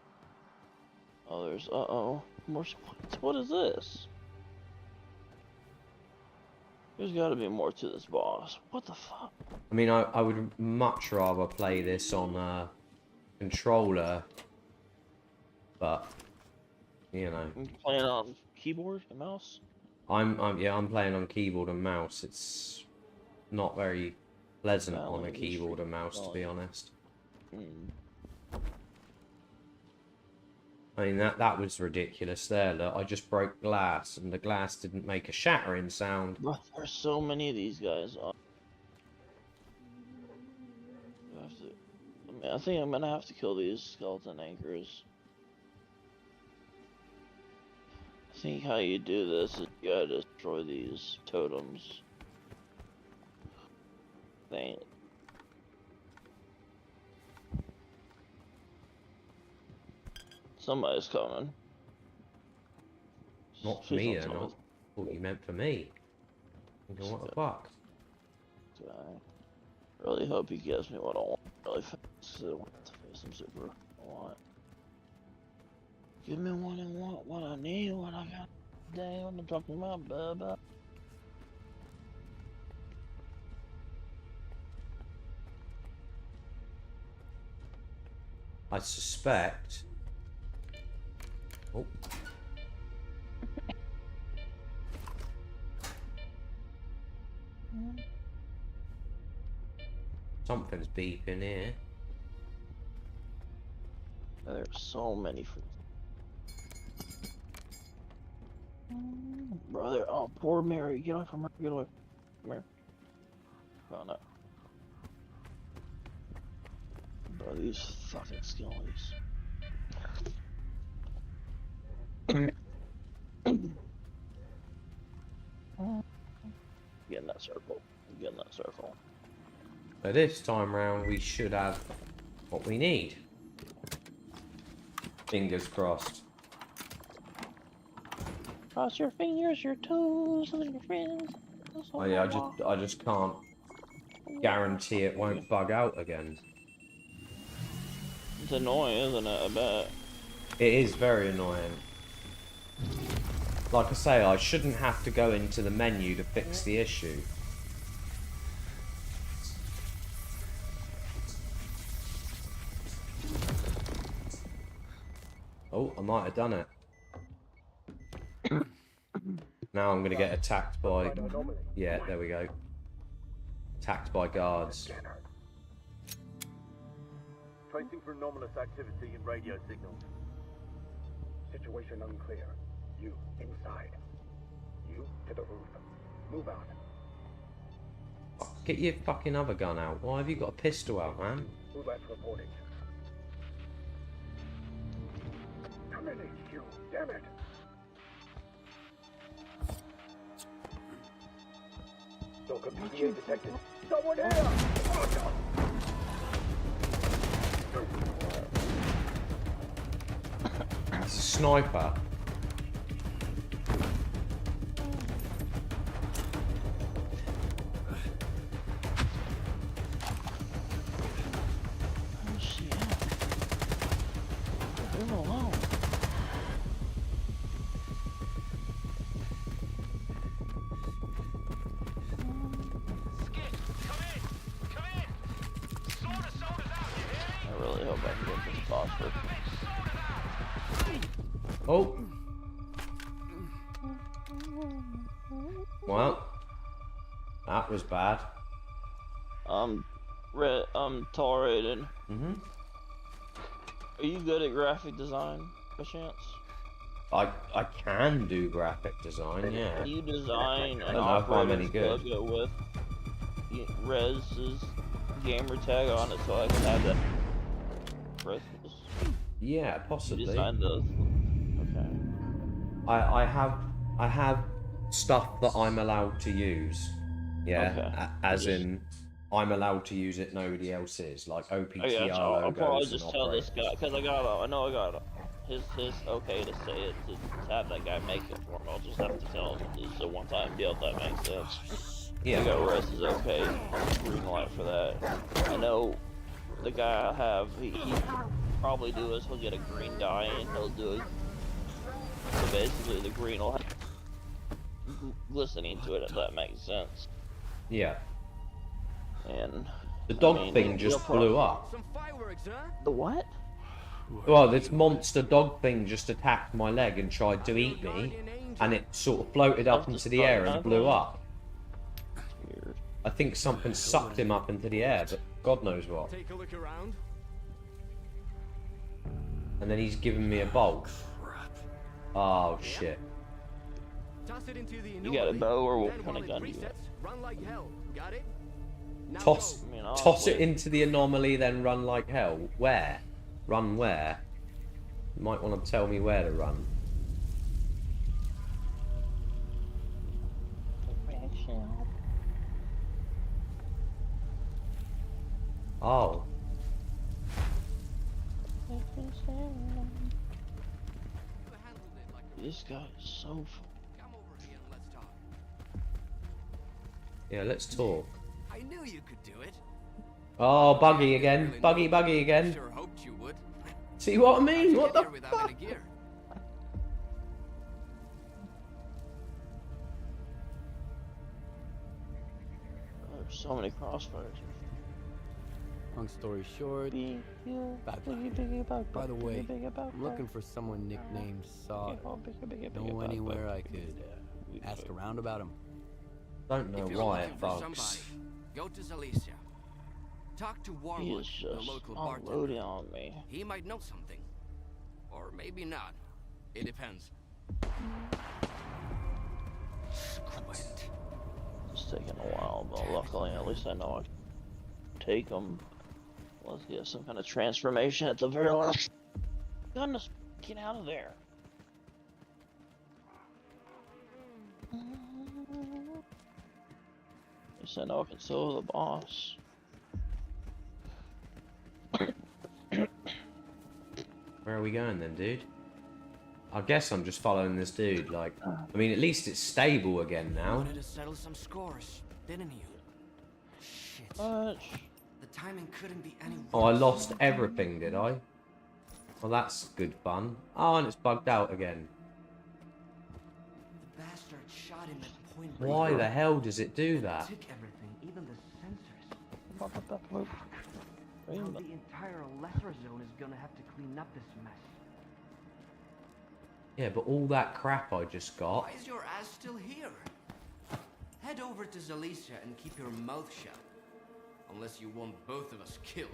Oh, there's... Uh-oh. More... What is this? There's gotta be more to this boss. What the fuck? I mean, I would much rather play this on a controller, but, you know. You playing on keyboard and mouse? I'm playing on keyboard and mouse. It's not very pleasant on a keyboard and mouse, to be honest. I mean, that was ridiculous there. Look, I just broke glass, and the glass didn't make a shattering sound. Bro, there's so many of these guys. I think I'm gonna have to kill these skeleton anchors. I think how you do this is you gotta destroy these totems. Dang it. Somebody's coming. Not for me, though. Not what you meant for me. Thinking, what the fuck? I really hope he gives me what I want really fast. So I don't have to face him super a lot. Give me what I want, what I need, what I got today. What I'm talking about, bubba. I suspect. Oh. Something's beeping here. There's so many for brother. Oh, poor Mary. Get away from her. Get away. Come here. Oh no. Bro, these fucking skellies. Get in that circle. Get in that circle. But this time round, we should have what we need. Fingers crossed. Cross your fingers, your toes, and your friends. Oh yeah, I just can't guarantee it won't bug out again. It's annoying, isn't it? I bet. It is very annoying. Like I say, I shouldn't have to go into the menu to fix the issue. Oh, I might have done it. Now I'm gonna get attacked by... Yeah, there we go. Attacked by guards. Tracing for anomalous activity in radio signals. Situation unclear. You, inside. You, to the roof. Move out. Get your fucking other gun out. Why have you got a pistol out, man? Roulette reporting. Come in, HQ. Damn it. Stalker PDA detected. Someone here! sniper. Oh shit. Leave him alone. I really hope I can get this boss first. Oh. Well, that was bad. Tolerated. Mm-hmm. Are you good at graphic design, by chance? I can do graphic design, yeah. Can you design I an don't know if I'm any operator's good. logo with Rez's gamer tag on it so I can have that? Yeah, possibly. You designed those. Okay. I have stuff that I'm allowed to use. Yeah, Okay. as in I'm allowed to use it. Nobody else is. Like OPTR I'll probably logos and just tell this operators. guy because I know I got his okay to say it to have that guy make it for me. I'll just have to tell him it's a one-time deal if that makes sense. Yeah. I got Rez is okay. Green light for that. I know the guy I have. He probably do is he'll get a green dye and he'll do it. So basically, the green will have listening to it if that makes sense. Yeah. And the dog thing just blew up. Some fireworks, huh? The what? Well, this monster dog thing just attacked my leg and tried to eat me, and it sort of floated up into the air and blew up. Weird. I think something sucked him up into the air, but God knows what. Take a look around. And then he's giving me a bolt. Oh shit. You got a bow or what kind of gun do you have? Run like hell. Got it? Toss it into the anomaly, then run like hell. Where? Run where? You might want to tell me where to run. Oh. This guy is so full. Yeah, let's talk. I knew you could do it. Oh, buggy again. Buggy again. Sure hoped you would. See what I mean? What the fuck? There's so many crossfires. Long story short, by the way, I'm looking for someone nicknamed Saw. Know anywhere I could ask around about him? Don't know why, folks. Go to Zalicia. Talk to He Warwood, is the just local unloading bartender. on me. He might know something. Or maybe not. It depends. Squint. It's taking a while, but luckily at least I know I can take them. Let's get some kind of transformation at the very last. Goodness, get out of there. At least I know I can solo the boss. Where are we going then, dude? I guess I'm just following this dude. Like, I mean, at least it's stable again now. Wanted to settle some scores, didn't you? Shit. Much. The timing couldn't be any worse. Oh, I lost everything, did I? Well, that's good fun. Oh, and it's bugged out again. The bastard shot him at point blank. Why the hell does it do that? Took everything, even the sensors. Now the entire lesser zone is gonna have to clean up this mess. Yeah, but all that crap I just got. Why is your ass still here? Head over to Zalicia and keep your mouth shut. Unless you want both of us killed.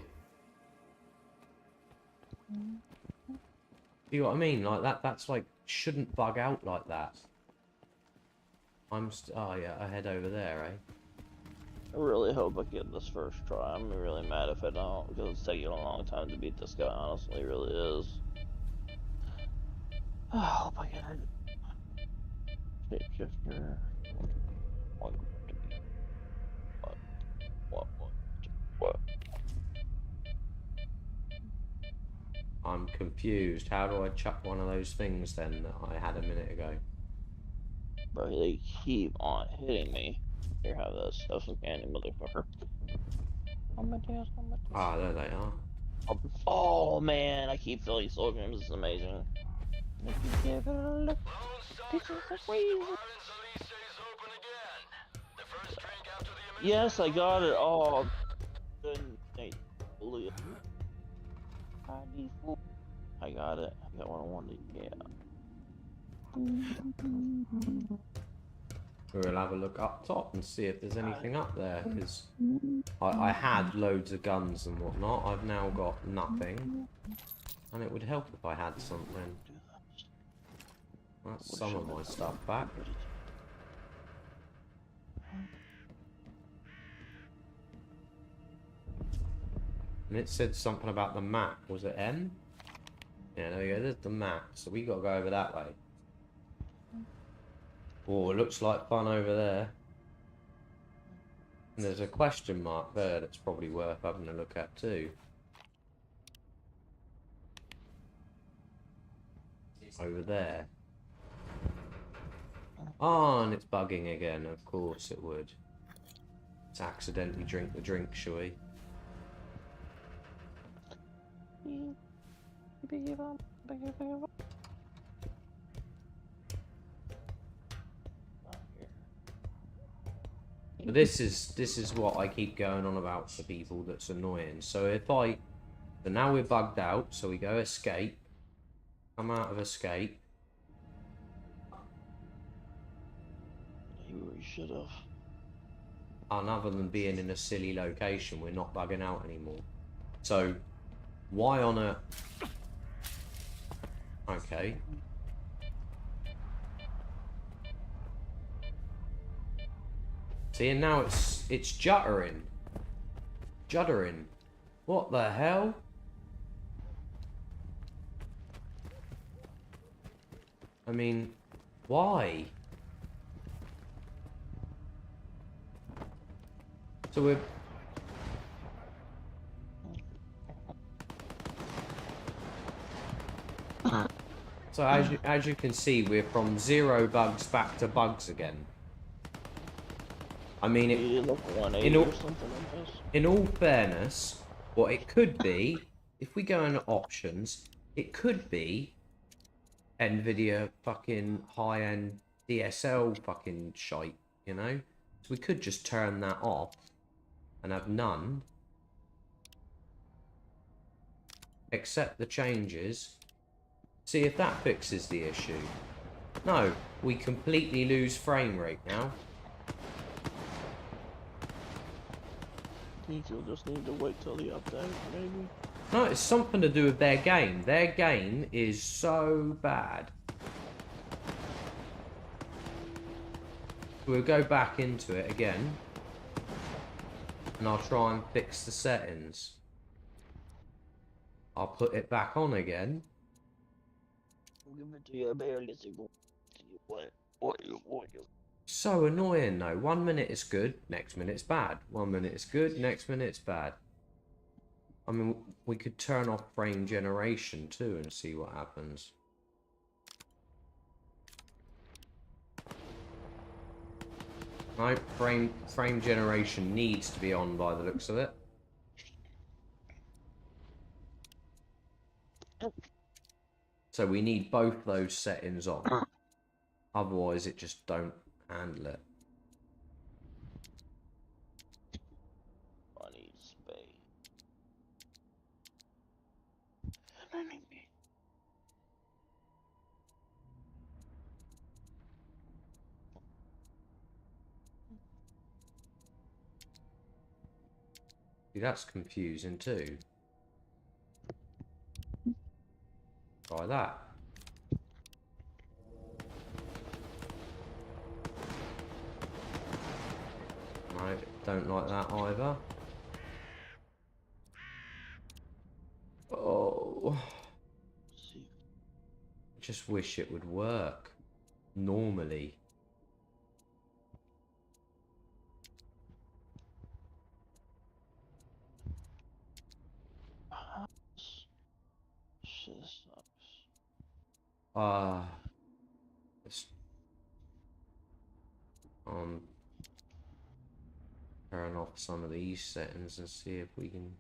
See what I mean? Like that's like, shouldn't bug out like that. Oh yeah, I head over there, eh? I really hope I get this first try. I'm really mad if I don't, because it's taking a long time to beat this guy, honestly, it really is. I hope I get it. Shapeshifter. What? I'm confused. How do I chuck one of those things then that I had a minute ago? Bro, they keep on hitting me. Here, have that stuff some candy, motherfucker. Ah, there they are. Oh man, I keep filling soul dreams. This is amazing. Give it a look. This is crazy. Yes, I got it. Oh, goodness. I got it. I got what I wanted. Yeah. We'll have a look up top and see if there's anything up there, because I had loads of guns and whatnot. I've now got nothing, and it would help if I had something. That's some of my stuff back. And it said something about the map. Was it M? Yeah, there we go. There's the map. So we got to go over that way. Oh, it looks like fun over there. And there's a question mark there that's probably worth having a look at too. Over there. Oh, and it's bugging again. Of course it would. Let's accidentally drink the drink, shall we? But this is what I keep going on about for people that's annoying. So if so now we're bugged out, so we go escape, come out of escape. Maybe we should have. And other than being in a silly location, we're not bugging out anymore. So why on a... Okay. See, and now it's juddering. Juddering. What the hell? I mean, why? So we're... So as you can see, we're from 0 bugs back to bugs again. I mean, in all fairness, what it could be, if we go into options, it could be NVIDIA fucking high-end DSL fucking shite, you know? So we could just turn that off and have none. Accept the changes. See if that fixes the issue. No, we completely lose frame rate now. I think you'll just need to wait till the update, maybe. No, it's something to do with their game. Their game is so bad. We'll go back into it again. And I'll try and fix the settings. I'll put it back on again. I'll give it to you, I barely see what. So annoying though. 1 minute it's good, next minute it's bad. 1 minute it's good, next minute it's bad. I mean, we could turn off frame generation too and see what happens. No, frame generation needs to be on by the looks of it. So we need both those settings on. Otherwise it just don't handle it. Funny space. See, that's confusing too. Try that. No, don't like that either. Oh. Just wish it would work normally. Let's turn off some of these settings and see if we can.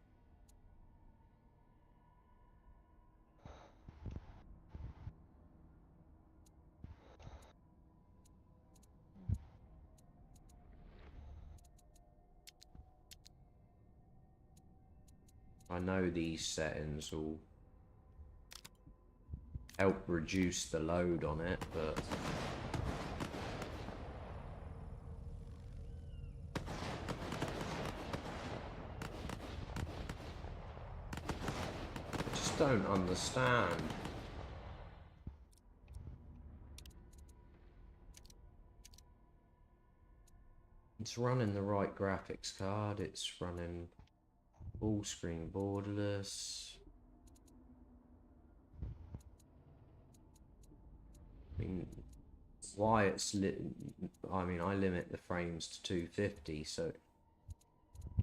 I know these settings will help reduce the load on it, but I just don't understand. It's running the right graphics card, it's running full screen borderless. I mean, why it's I mean, I limit the frames to 250, so I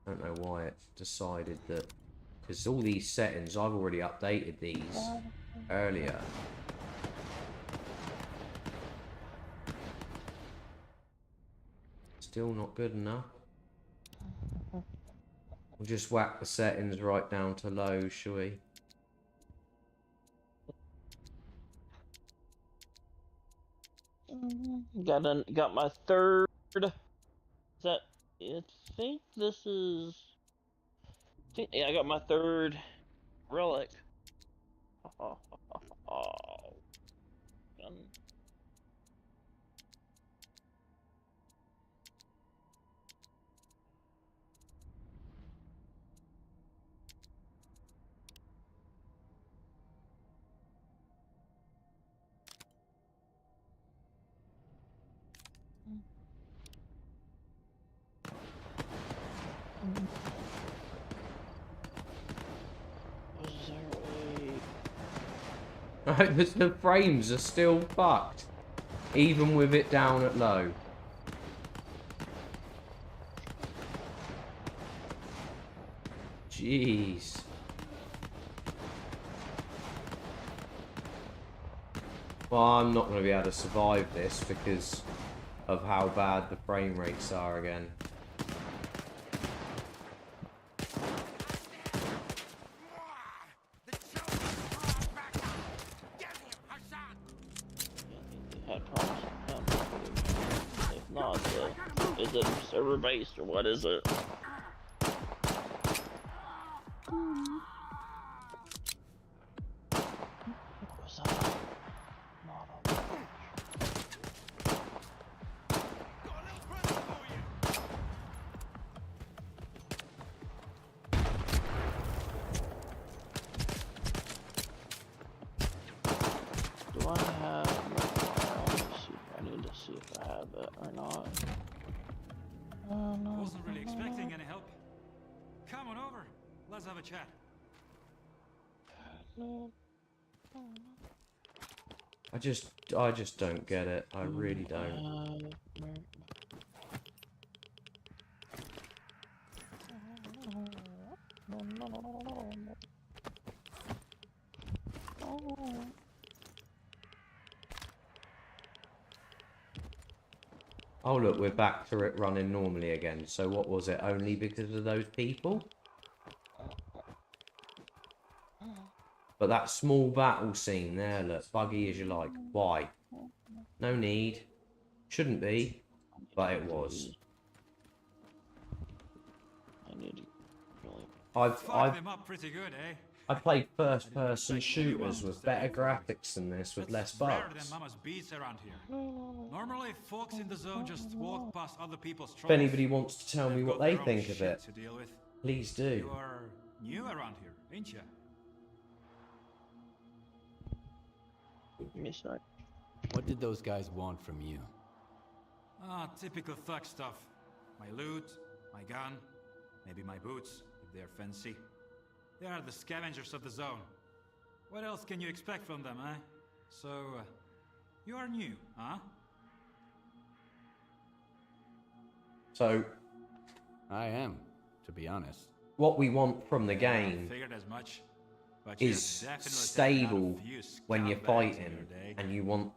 don't know why it decided that, because all these settings, I've already updated these earlier. Still not good enough. We'll just whack the settings right down to low, shall we? Got my third. Is that? I think this is. Yeah, I got my third relic. Oh. The frames are still fucked, even with it down at low. Jeez. Well, I'm not going to be able to survive this because of how bad the frame rates are again. Is it server based or what is it? Do I have? I need to see if I have it or not. Wasn't really expecting any help. Come on over. Let's have a chat. I just don't get it. I really don't. Oh look, we're back to it running normally again. So what was it? Only because of those people? But that small battle scene there, look, buggy as you like. Why? No need. Shouldn't be, but it was. I need to really. Fucked them up pretty good, eh? I played first-person shooters with better graphics than this, with less Rarer than bugs. Mama's beats around here. Normally, folks in the zone just walk past other people's If anybody wants to tell me what they think of it, please do. You are new around here, ain't you? What did those guys want from you? Ah, typical thug stuff. My loot, my gun, maybe my boots, if they're fancy. They are the scavengers of the zone. What else can you expect from them, eh? So, you are new, huh? So, I am, to be honest. What we want from the game I figured as much. is stable when you're fighting and you want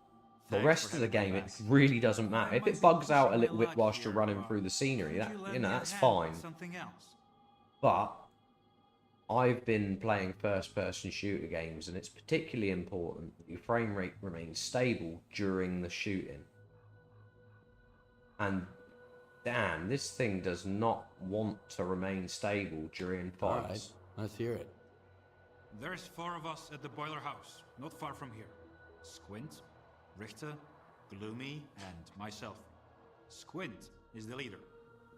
the rest of the game, it really doesn't matter. If it bugs out a little bit whilst you're running through the scenery, that, you know, that's fine. But I've been playing first-person shooter games, and it's particularly important that your frame rate remains stable during the shooting. And damn, this thing does not want to remain stable during fights. All right, let's hear it. There's 4 of us at the boiler house, not far from here. Squint, Richter, Gloomy, and myself. Squint is the leader.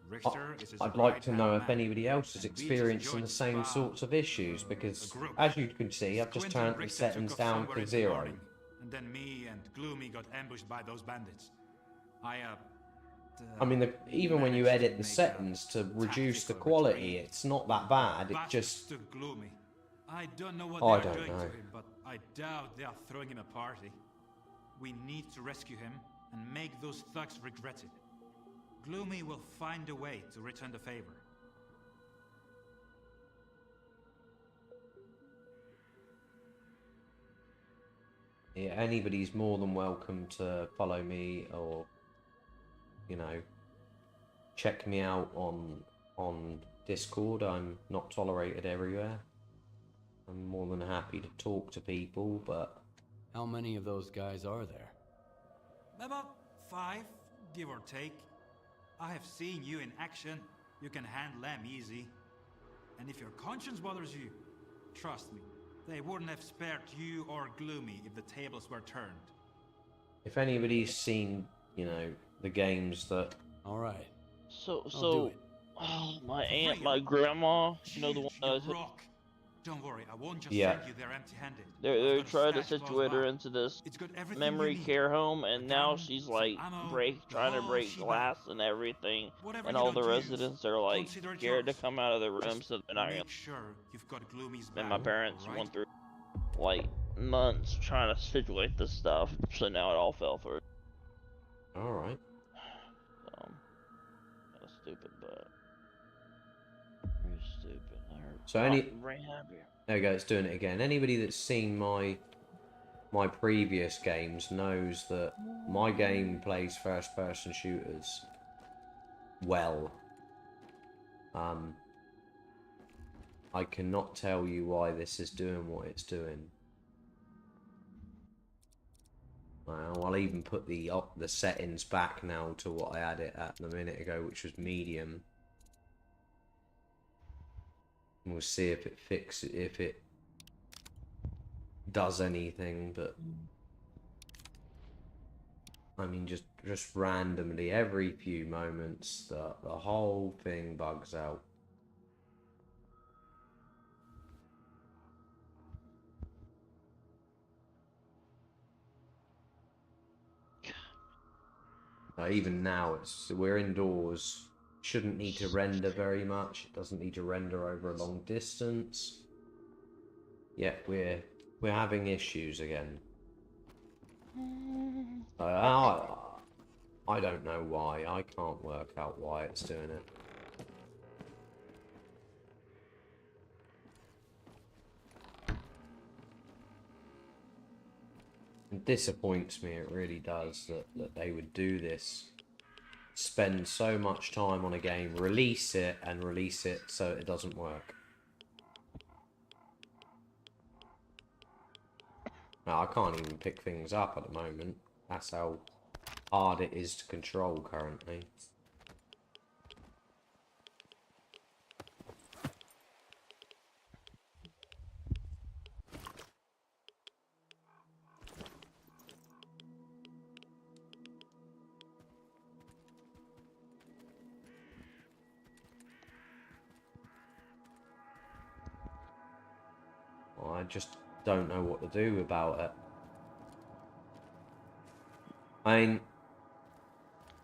Richter is his I'd like to know right-hand if man, anybody else is and Beach experiencing the joined same bar, sorts of issues, because group. as you can see, I've just Squint turned and the Richter settings took off down somewhere to in the 0. morning, and then me and Gloomy got ambushed by those bandits. I mean, even when you edit the settings to reduce the quality, it's not that bad. It just... Gloomy. I don't know what I they're don't doing know. to him, but I doubt they are throwing him a party. We need to rescue him and make those thugs regret it. Gloomy will find a way to return the favor. Yeah, anybody's more than welcome to follow me or, you know, check me out on Discord. I'm not tolerated everywhere. I'm more than happy to talk to people, but... How many of those guys are there? About 5, give or take. I have seen you in action. You can handle them easy. And if your conscience bothers you, trust me, they wouldn't have spared you or Gloomy if the tables were turned. If anybody's seen, you know, the games that... All right. So, oh, my aunt, my grandma, you know, the one that I said, don't worry, I won't just yeah. send you there empty-handed. They're trying to situate her into this memory care home, and now she's like trying to break glass and everything, and all the residents are like scared to come out of the room, so they're not gonna. And my parents went through like months trying to situate this stuff, so now it all fell through. All right. Kind of stupid, but very stupid. So there we go, it's doing it again. Anybody that's seen my previous games knows that my game plays first-person shooters well. I cannot tell you why this is doing what it's doing. Well, I'll even put the settings back now to what I had it at a minute ago, which was medium. We'll see if it if it does anything, but I mean, just randomly every few moments, the whole thing bugs out. Even now, we're indoors. Shouldn't need to render very much. It doesn't need to render over a long distance. Yet we're having issues again. I don't know why. I can't work out why it's doing it. It disappoints me, it really does, that they would do this. Spend so much time on a game, release it so it doesn't work. Now, I can't even pick things up at the moment. That's how hard it is to control currently. I just don't know what to do about it. I mean,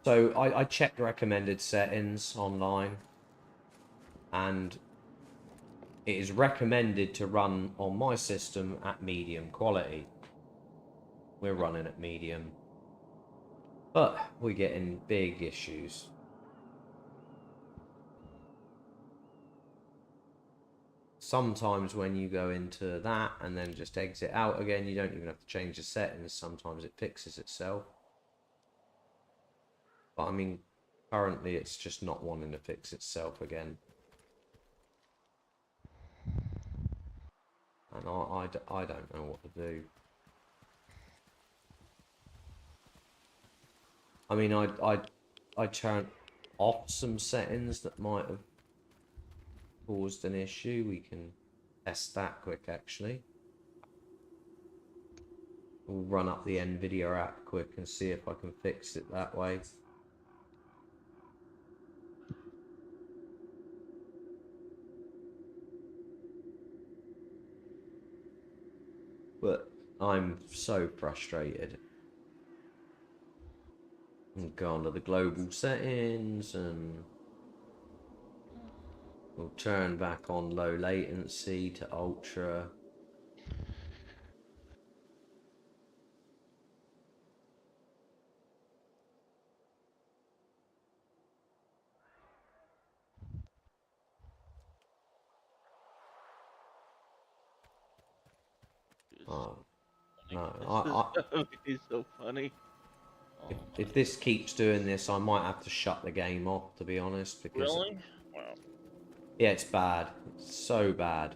so I checked recommended settings online, and it is recommended to run on my system at medium quality. We're running at medium, but we're getting big issues. sometimes when you go into that and then just exit out again, you don't even have to change the settings. Sometimes it fixes itself. But I mean, currently it's just not wanting to fix itself again. And I don't know what to do. I mean, I turned off some settings that might have caused an issue. We can test that quick, actually. We'll run up the NVIDIA app quick and see if I can fix it that way. But I'm so frustrated. And go on to the global settings and we'll turn back on low latency to ultra. Oh, no, It's so funny. If this keeps doing this, I might have to shut the game off, to be honest. Because really? Wow. Yeah, it's bad. It's so bad.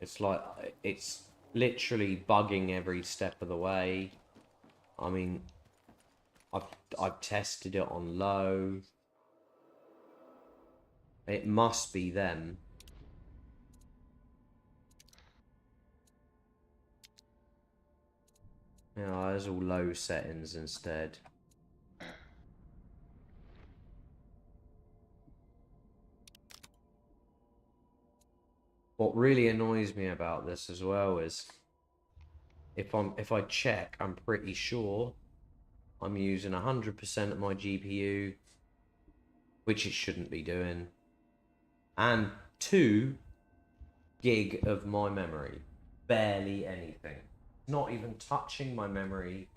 It's like, it's literally bugging every step of the way. I mean, I've tested it on low. It must be them. Yeah, there's all low settings instead. What really annoys me about this as well is if I check, I'm pretty sure I'm using 100% of my GPU, which it shouldn't be doing, and 2 gig of my memory. Barely anything. Not even touching my memory,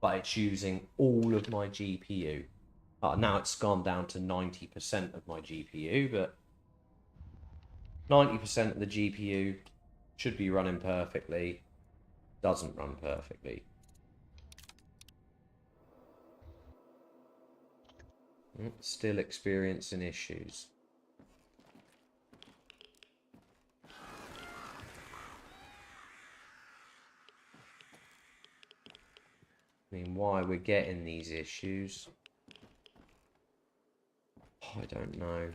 but it's using all of my GPU. Now it's gone down to 90% of my GPU, but 90% of the GPU should be running perfectly. Doesn't run perfectly. Still experiencing issues. I mean, why we're getting these issues, I don't know.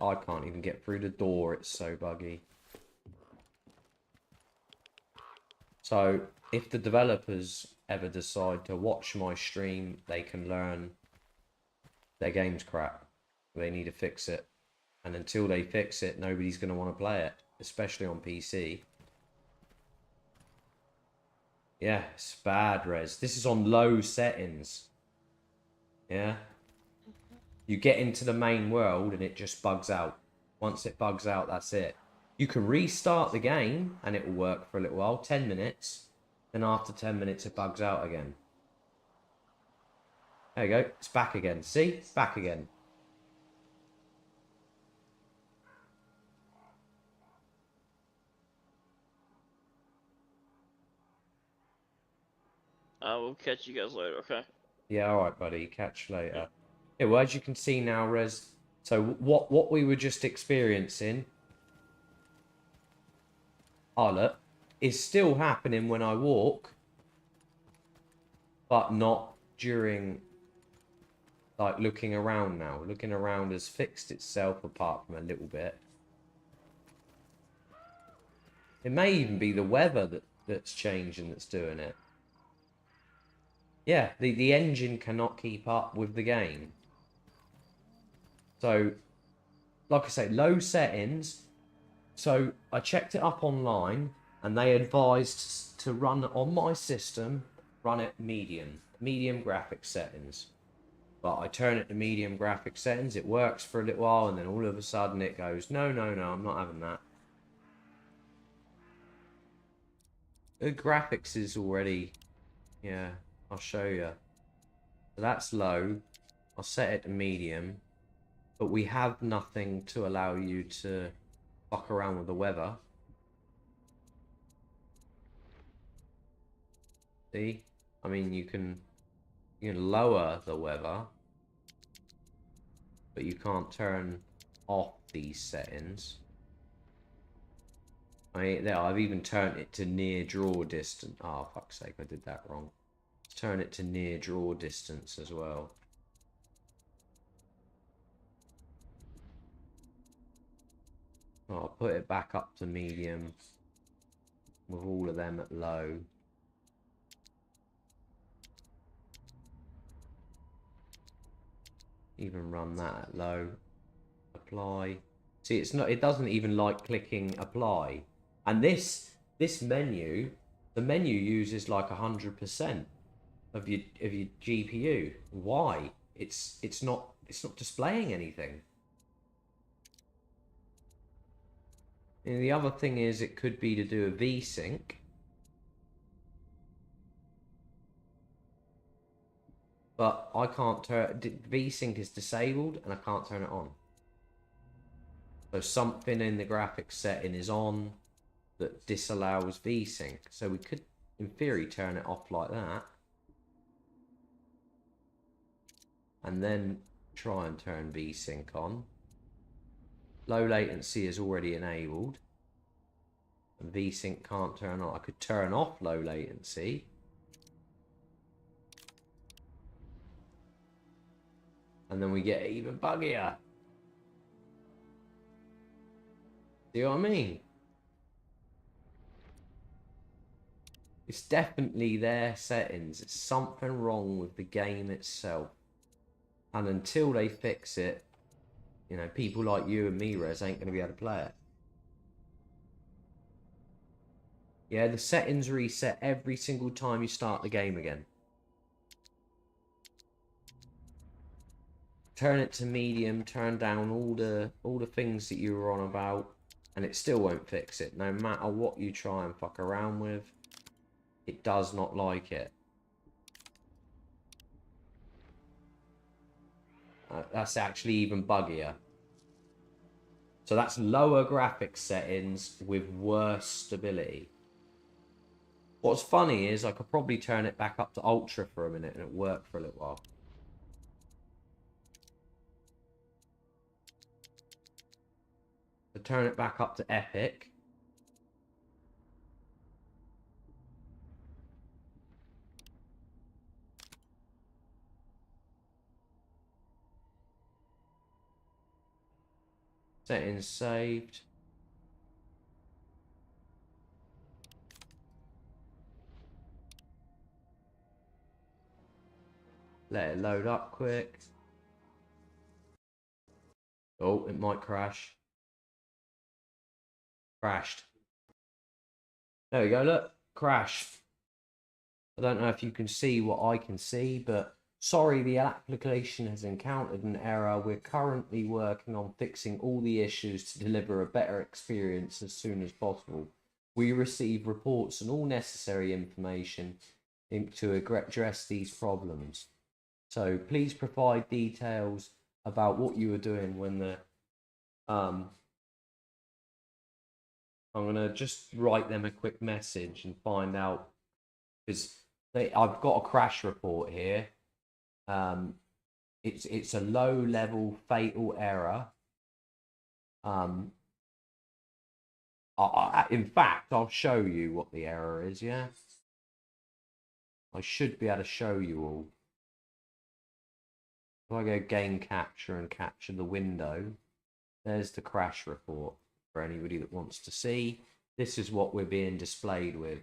I can't even get through the door, it's so buggy. So, if the developers ever decide to watch my stream, they can learn their game's crap. They need to fix it. And until they fix it, nobody's going to want to play it, especially on PC. Yeah, it's bad, Res. This is on low settings. Yeah. You get into the main world and it just bugs out. Once it bugs out, that's it. You can restart the game and it will work for a little while, 10 minutes. Then after 10 minutes, it bugs out again. There you go. It's back again. See? It's back again. I will catch you guys later, okay? Yeah, alright, buddy. Catch you later. Yeah, well, as you can see now, Res, so what we were just experiencing, look, is still happening when I walk, but not during, like, looking around now. Looking around has fixed itself apart from a little bit. It may even be the weather that's changing that's doing it. Yeah, the engine cannot keep up with the game. So, like I say, low settings. So, I checked it up online, and they advised to run on my system, run it medium graphic settings. But I turn it to medium graphic settings, it works for a little while, and then all of a sudden it goes, no, I'm not having that. The graphics is already, yeah, I'll show you. So that's low. I'll set it to medium. But we have nothing to allow you to fuck around with the weather. See? I mean, you can lower the weather, but you can't turn off these settings. I've even turned it to near draw distance. Oh, fuck's sake, I did that wrong. Turn it to near draw distance as well. I'll put it back up to medium with all of them at low. Even run that at low. Apply. See, it doesn't even like clicking apply. And this menu, the menu uses like 100% of your GPU. Why? It's not displaying anything. And the other thing is, it could be to do a VSync. But I can't turn... VSync is disabled and I can't turn it on. So something in the graphics setting is on that disallows VSync. So we could, in theory, turn it off like that. And then try and turn VSync on. Low latency is already enabled. And VSync can't turn on. I could turn off low latency. And then we get even buggier. See what I mean? It's definitely their settings. It's something wrong with the game itself. And until they fix it, you know, people like you and me, Rez, ain't going to be able to play it. Yeah, the settings reset every single time you start the game again. Turn it to medium, turn down all the things that you were on about, and it still won't fix it. No matter what you try and fuck around with, it does not like it. That's actually even buggier. So that's lower graphics settings with worse stability. What's funny is I could probably turn it back up to ultra for a minute and it worked for a little while. So turn it back up to epic. Settings saved. Let it load up quick. Oh, it might crash. Crashed. There we go, look. Crashed. I don't know if you can see what I can see, but sorry, the application has encountered an error. We're currently working on fixing all the issues to deliver a better experience as soon as possible. We receive reports and all necessary information to address these problems. So please provide details about what you were doing when the... I'm going to just write them a quick message and find out, because I've got a crash report here. It's a low-level fatal error. In fact, I'll show you what the error is, yeah? I should be able to show you all. If I go game capture and capture the window, there's the crash report for anybody that wants to see. This is what we're being displayed with.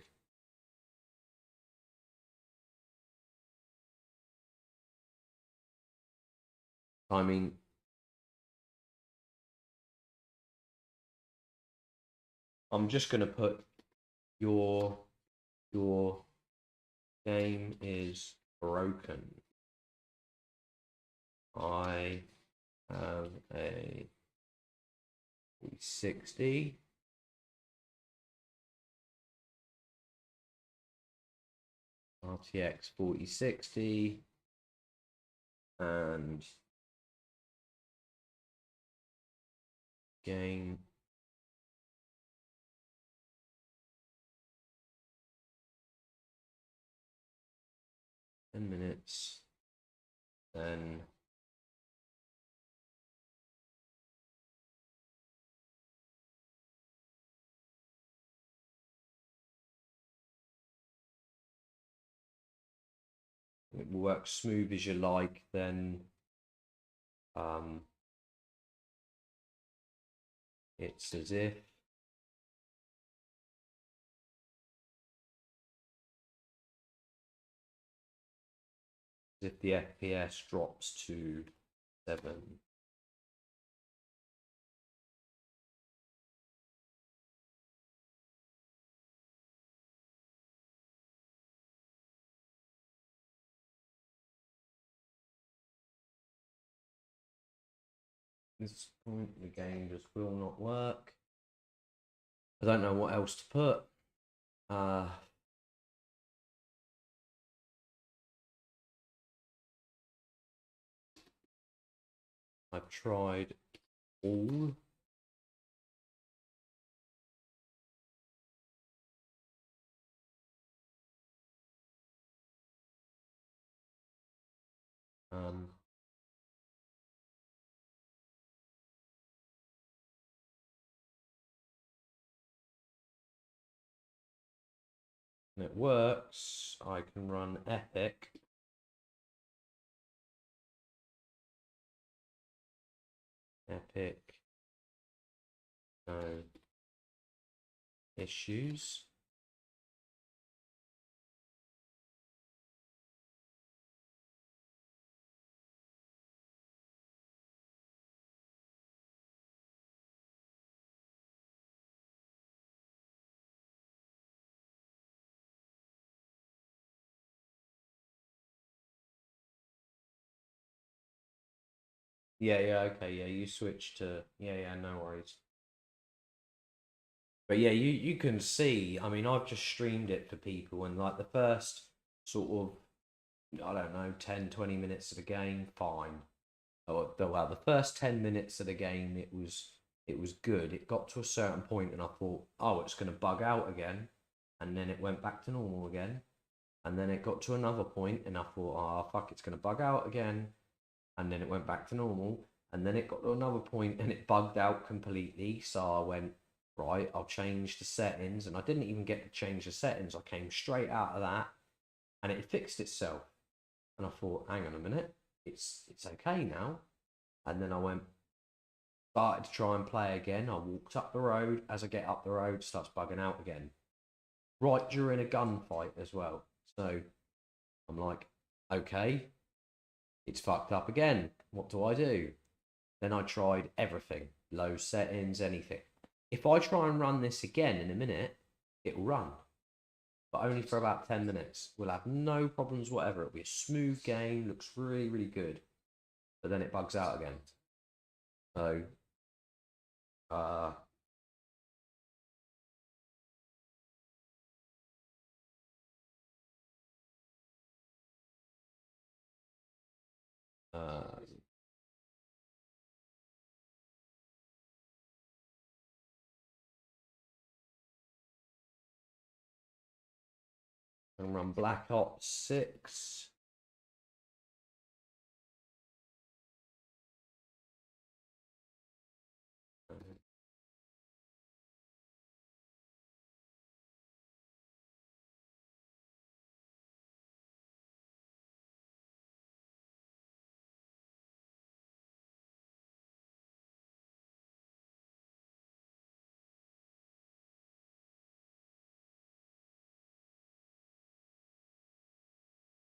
I mean, I'm just going to put your game is broken. I have a 60. RTX 4060. and game. Ten minutes, then it will work smooth as you like. Then it's as if the FPS drops to 7. At this point, the game just will not work. I don't know what else to put. I've tried all. And it works. I can run Epic. Epic. No issues. Yeah, okay, yeah, you switch to, yeah, no worries. But yeah, you can see, I mean, I've just streamed it for people, and like the first sort of, I don't know, 10, 20 minutes of the game, fine. Well, the first 10 minutes of the game, it was good. It got to a certain point, and I thought, oh, it's going to bug out again, and then it went back to normal again, and then it got to another point, and I thought, oh, fuck, it's going to bug out again, and then it went back to normal, and then it got to another point, and it bugged out completely. So I went, right, I'll change the settings, and I didn't even get to change the settings. I came straight out of that, and it fixed itself. And I thought, hang on a minute, it's okay now. And then I went, started to try and play again. I walked up the road. As I get up the road, it starts bugging out again. Right during a gunfight as well. So I'm like, okay, it's fucked up again. What do I do? Then I tried everything. Low settings, anything. If I try and run this again in a minute, it'll run. But only for about 10 minutes. We'll have no problems whatever. It'll be a smooth game. Looks really, really good. But then it bugs out again. So, and run Black Ops 6.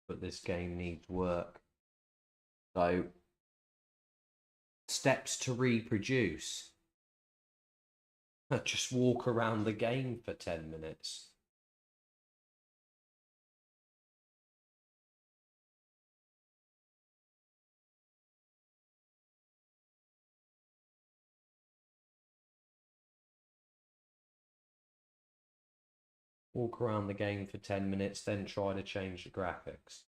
But this game needs work. So, steps to reproduce. Just walk around the game for 10 minutes. Walk around the game for 10 minutes, then try to change the graphics.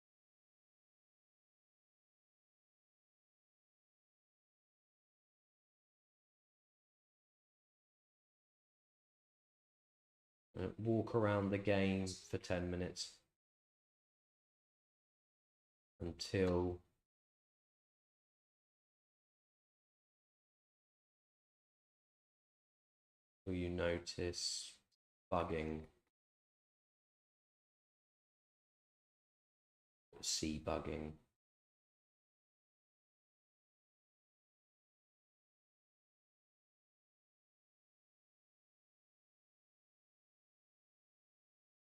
Walk around the game for 10 minutes until you notice bugging, or see bugging.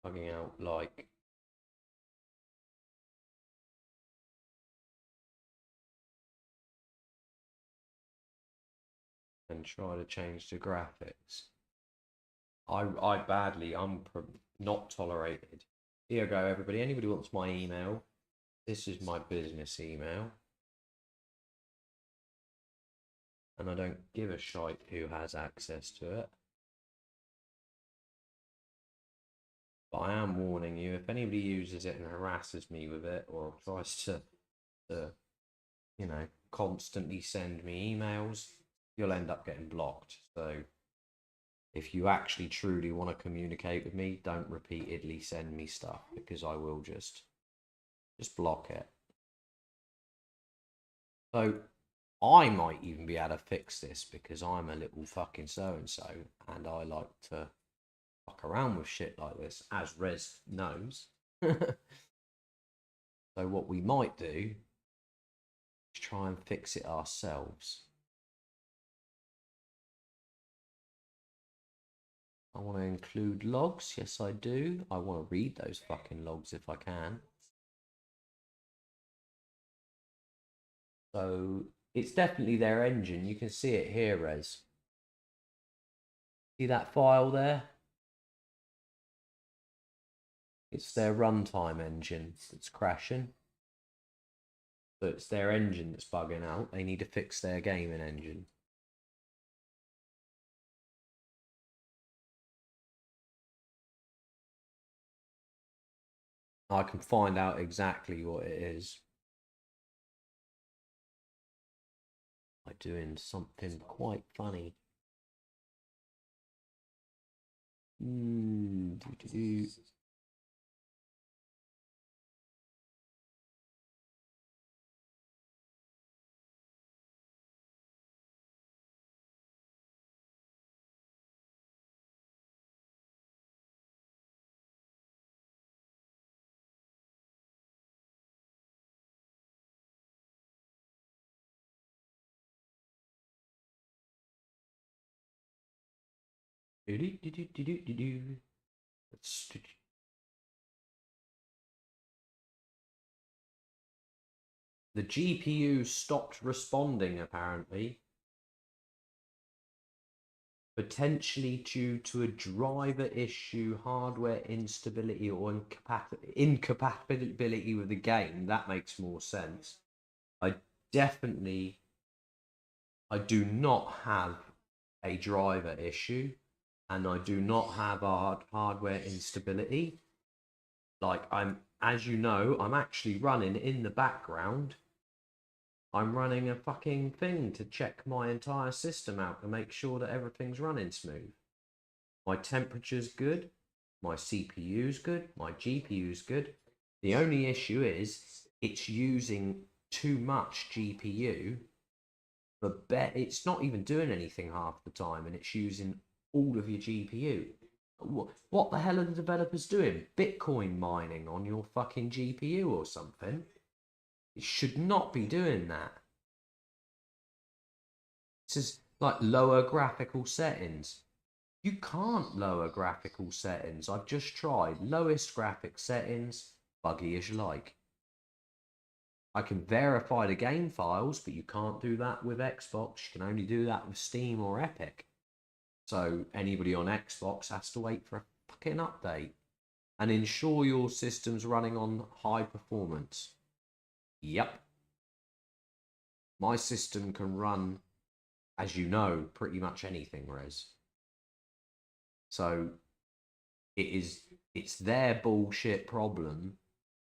Bugging out like and try to change the graphics. I'm not tolerated. Here you go, everybody. Anybody wants my email? This is my business email. And I don't give a shite who has access to it. But I am warning you, if anybody uses it and harasses me with it, or tries to you know, constantly send me emails, you'll end up getting blocked. So if you actually truly want to communicate with me, don't repeatedly send me stuff, because I will just block it. So I might even be able to fix this, because I'm a little fucking so-and-so, and I like to fuck around with shit like this, as Rez knows. So what we might do is try and fix it ourselves. I want to include logs. Yes, I do. I want to read those fucking logs if I can. So it's definitely their engine. You can see it here, Rez. See that file there? It's their runtime engine that's crashing. So it's their engine that's bugging out. They need to fix their gaming engine. I can find out exactly what it is by doing something quite funny. The GPU stopped responding, apparently. Potentially due to a driver issue, hardware instability, or incompatibility with the game. That makes more sense. I do not have a driver issue, and I do not have a hardware instability. Like, as you know, I'm actually running in the background. I'm running a fucking thing to check my entire system out to make sure that everything's running smooth. My temperature's good, my CPU's good, my GPU's good. The only issue is it's using too much GPU, but it's not even doing anything half the time, and it's using all of your GPU. What the hell are the developers doing? Bitcoin mining on your fucking GPU or something? It should not be doing that. This is like lower graphical settings. You can't lower graphical settings. I've just tried. Lowest graphic settings, buggy as you like. I can verify the game files, but you can't do that with Xbox. You can only do that with Steam or Epic. So anybody on Xbox has to wait for a fucking update. And ensure your system's running on high performance. Yep. My system can run, as you know, pretty much anything, Rez. So it's their bullshit problem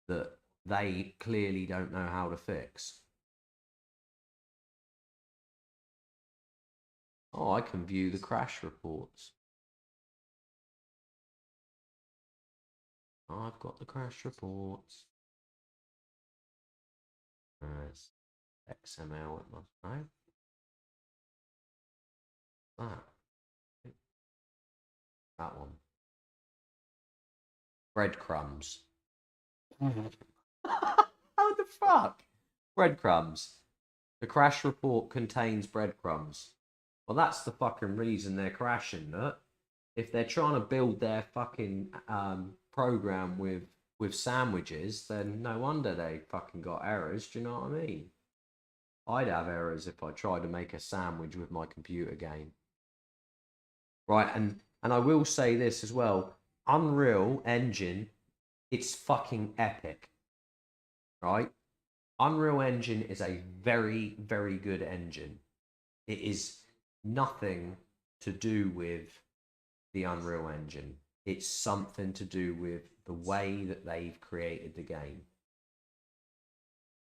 that they clearly don't know how to fix. Oh, I can view the crash reports. I've got the crash reports. There's XML, it must know. That one. Breadcrumbs. How the fuck? Breadcrumbs. The crash report contains breadcrumbs. Well, that's the fucking reason they're crashing, look. If they're trying to build their fucking program with sandwiches, then no wonder they fucking got errors. Do you know what I mean? I'd have errors if I tried to make a sandwich with my computer game. Right, and I will say this as well. Unreal Engine, it's fucking epic. Right? Unreal Engine is a very, very good engine. It is nothing to do with the Unreal Engine. It's something to do with the way that they've created the game.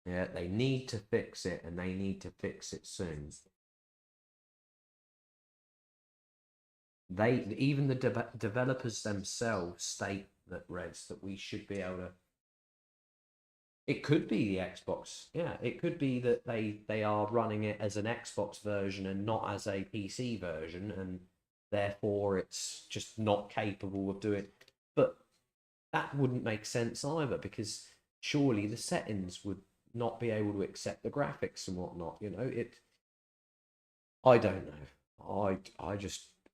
Yeah, they need to fix it, and they need to fix it soon. Even the developers themselves state that, Reds, that we should be able to. It could be the Xbox. Yeah, it could be that they are running it as an Xbox version and not as a PC version, and therefore it's just not capable of doing. But that wouldn't make sense either, because surely the settings would not be able to accept the graphics and whatnot. You know, I don't know.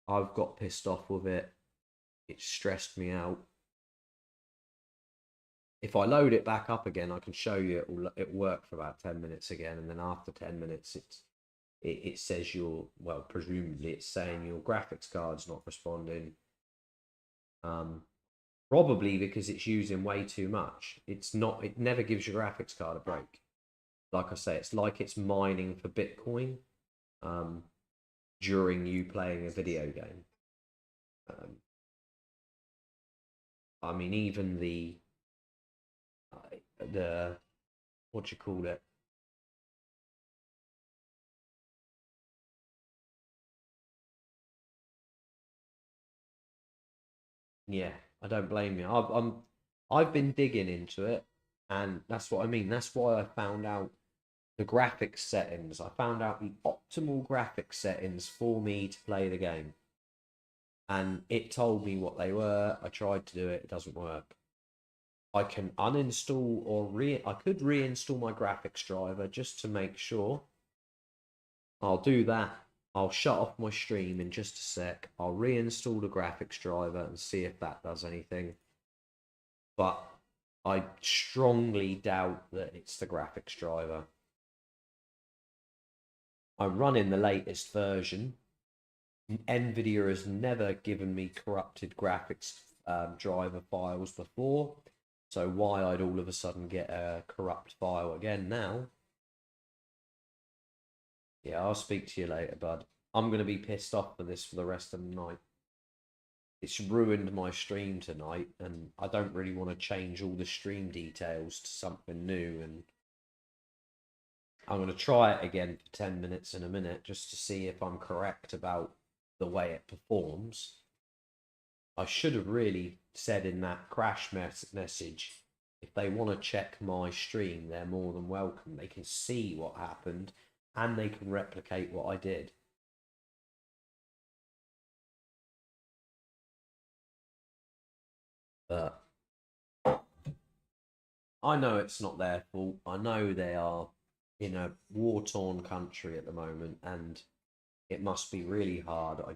I've got pissed off with it. It stressed me out. If I load it back up again, I can show you it worked for about 10 minutes again, and then after 10 minutes, it says presumably it's saying your graphics card's not responding. Probably because it's using way too much. It never gives your graphics card a break. Like I say, it's like it's mining for Bitcoin during you playing a video game. I mean, even the what do you call it? Yeah, I don't blame you. I've been digging into it, and that's what I mean. That's why I found out the graphics settings. I found out the optimal graphics settings for me to play the game, and it told me what they were. I tried to do it; it doesn't work. I can uninstall or I could reinstall my graphics driver just to make sure. I'll do that. I'll shut off my stream in just a sec. I'll reinstall the graphics driver and see if that does anything. But I strongly doubt that it's the graphics driver. I'm running the latest version. NVIDIA has never given me corrupted graphics driver files before. So why I'd all of a sudden get a corrupt file again now? Yeah, I'll speak to you later, bud. I'm going to be pissed off for this for the rest of the night. It's ruined my stream tonight, and I don't really want to change all the stream details to something new. And I'm going to try it again for 10 minutes in a minute just to see if I'm correct about the way it performs. I should have really said in that crash message, if they want to check my stream, they're more than welcome. They can see what happened, and they can replicate what I did. But I know it's not their fault. I know they are in a war-torn country at the moment, and it must be really hard. I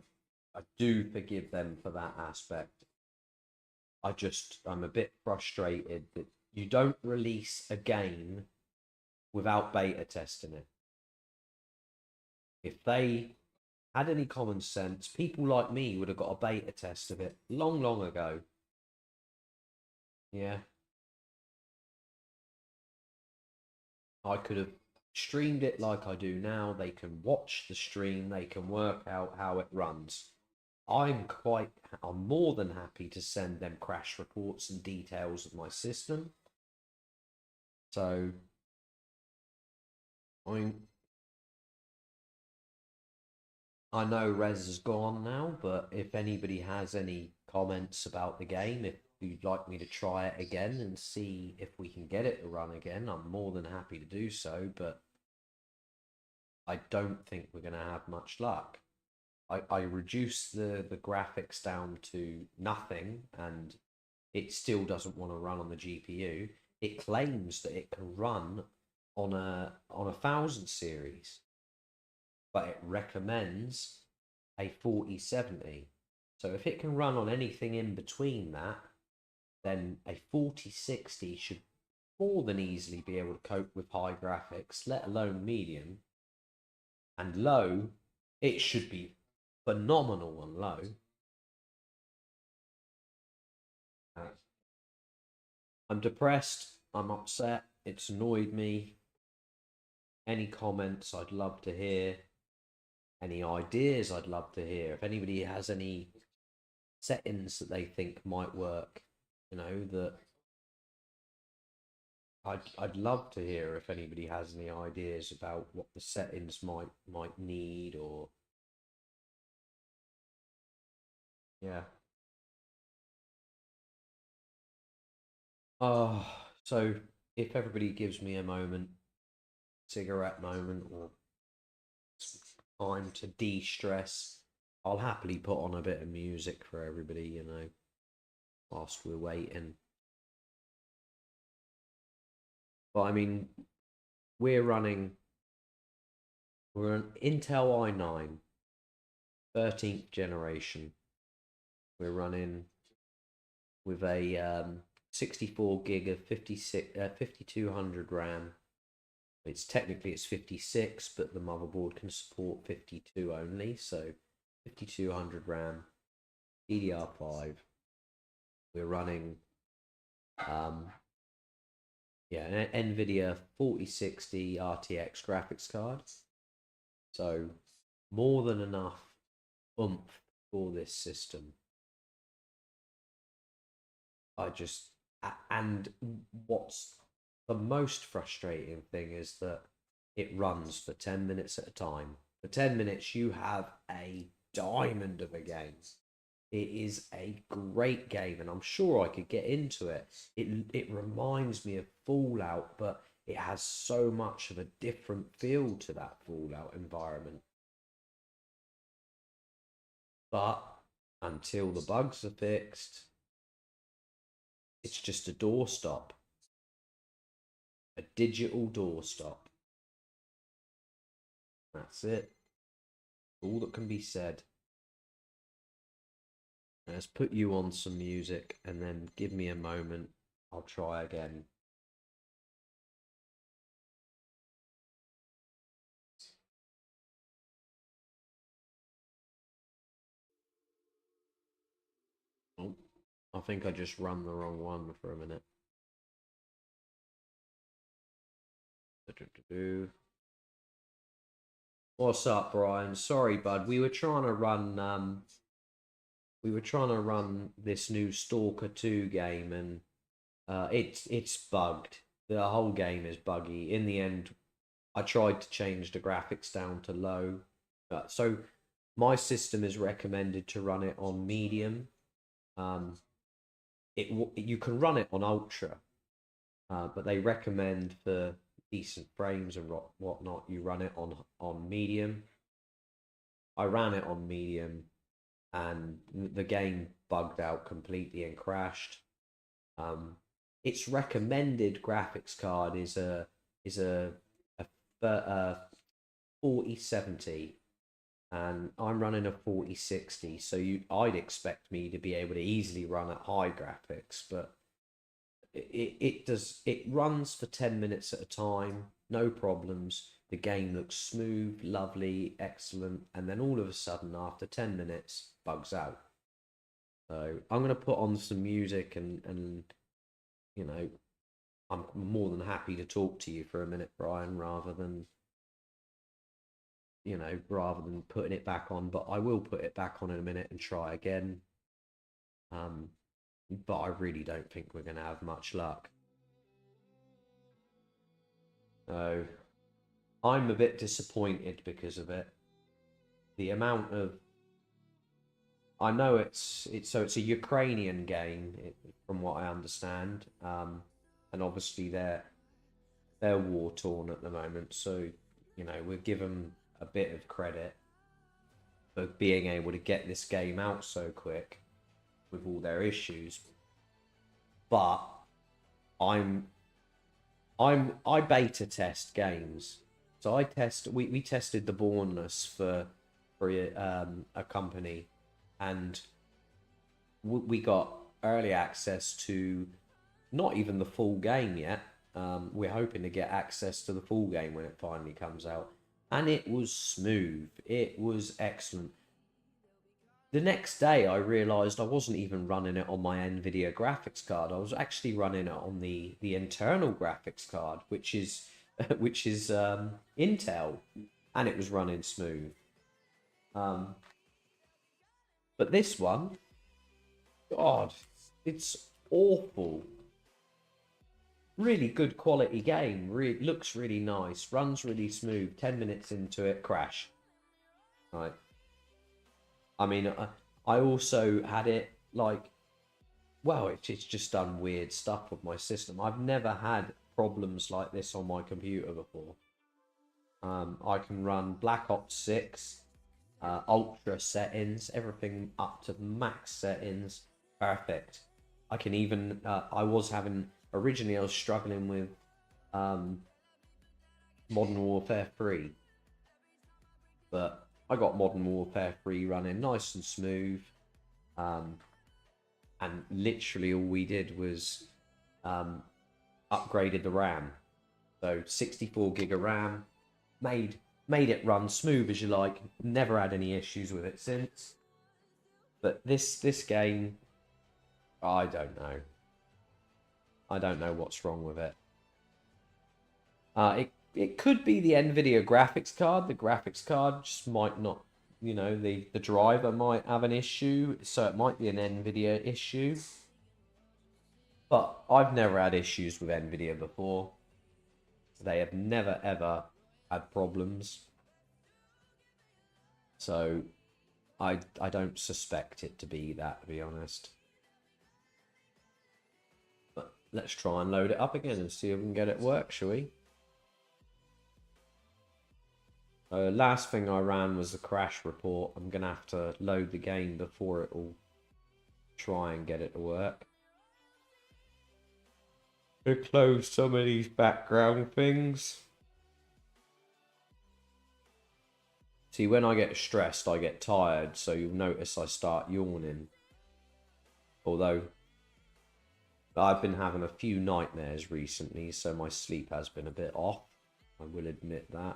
do forgive them for that aspect. I'm a bit frustrated that you don't release a game without beta testing it. If they had any common sense, people like me would have got a beta test of it long, long ago. Yeah. I could have streamed it like I do now. They can watch the stream. They can work out how it runs. I'm more than happy to send them crash reports and details of my system. So, I know Rez is gone now, but if anybody has any comments about the game, you'd like me to try it again and see if we can get it to run again, I'm more than happy to do so, but I don't think we're going to have much luck. I reduced the graphics down to nothing, and it still doesn't want to run on the GPU. It claims that it can run on a 1000 series, but it recommends a 4070. So if it can run on anything in between that, then a 4060 should more than easily be able to cope with high graphics, let alone medium. And low, it should be phenomenal on low. I'm depressed, I'm upset, it's annoyed me. Any comments I'd love to hear. Any ideas I'd love to hear. If anybody has any settings that they think might work, you know, that I'd love to hear if anybody has any ideas about what the settings might need, or yeah. So if everybody gives me a moment, cigarette moment, or time to de-stress, I'll happily put on a bit of music for everybody, you know, whilst we're waiting. But I mean, we're an Intel i9, 13th generation. We're running with a 64 gig of 5200 RAM. It's 56, but the motherboard can support 52 only, so 5200 RAM, DDR5. We're running an NVIDIA 4060 RTX graphics card. So more than enough oomph for this system. And what's the most frustrating thing is that it runs for 10 minutes at a time. For 10 minutes, you have a diamond of a game. It is a great game, and I'm sure I could get into it. It reminds me of Fallout, but it has so much of a different feel to that Fallout environment. But until the bugs are fixed, it's just a doorstop. A digital doorstop. That's it. All that can be said. Let's put you on some music and then give me a moment. I'll try again. Oh, I think I just run the wrong one for a minute. What's up, Brian? Sorry, bud. We were trying to run this new Stalker 2 game, and it's bugged. The whole game is buggy. In the end, I tried to change the graphics down to low. So my system is recommended to run it on medium. You can run it on ultra, but they recommend for decent frames and whatnot, you run it on medium. I ran it on medium, and the game bugged out completely and crashed. Its recommended graphics card is a 4070, and I'm running a 4060, so I'd expect me to be able to easily run at high graphics, but it runs for 10 minutes at a time, no problems. The game looks smooth, lovely, excellent, and then all of a sudden after 10 minutes bugs out. So I'm going to put on some music, and you know, I'm more than happy to talk to you for a minute, Brian, rather than putting it back on. But I will put it back on in a minute and try again. But I really don't think we're going to have much luck. So I'm a bit disappointed because of it. The amount of I know it's a Ukrainian game, from what I understand, and obviously they're war torn at the moment, so we'll give them a bit of credit for being able to get this game out so quick with all their issues. But I beta test games, so we tested the Bornness for a company, and we got early access to not even the full game yet. We're hoping to get access to the full game when it finally comes out, and it was smooth. It was excellent. The next day, I realized I wasn't even running it on my NVIDIA graphics card. I was actually running it on the internal graphics card, which is Intel, and it was running smooth. But this one, God, it's awful. Really good quality game. Looks really nice. Runs really smooth. 10 minutes into it, crash. Right. I mean, I also had it it's just done weird stuff with my system. I've never had problems like this on my computer before. I can run Black Ops 6, ultra settings, everything up to max settings, perfect. I can even, originally I was struggling with Modern Warfare 3, but I got Modern Warfare 3 running nice and smooth, and literally all we did was upgraded the RAM. So 64 gig of RAM, made it run smooth as you like. Never had any issues with it since. But this game, I don't know. I don't know what's wrong with it. It could be the NVIDIA graphics card. The graphics card just might not, the driver might have an issue, so it might be an NVIDIA issue. But I've never had issues with NVIDIA before. They have never, ever had problems. So I don't suspect it to be that, to be honest. But let's try and load it up again and see if we can get it work, shall we? Last thing I ran was the crash report. I'm going to have to load the game before it will try and get it to work. To close some of these background things. See, when I get stressed, I get tired, so you'll notice I start yawning. Although, I've been having a few nightmares recently, so my sleep has been a bit off. I will admit that.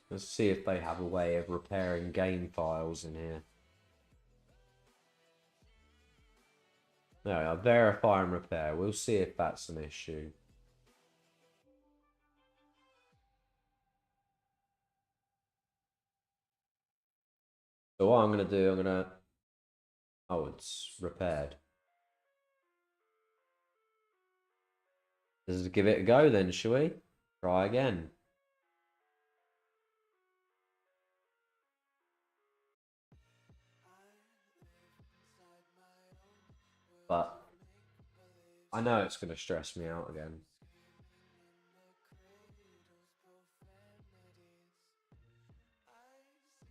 Let's see if they have a way of repairing game files in here. There we are, verify and repair. We'll see if that's an issue. So what I'm going to do, oh, it's repaired. Let's give it a go then, shall we? Try again. But I know it's going to stress me out again.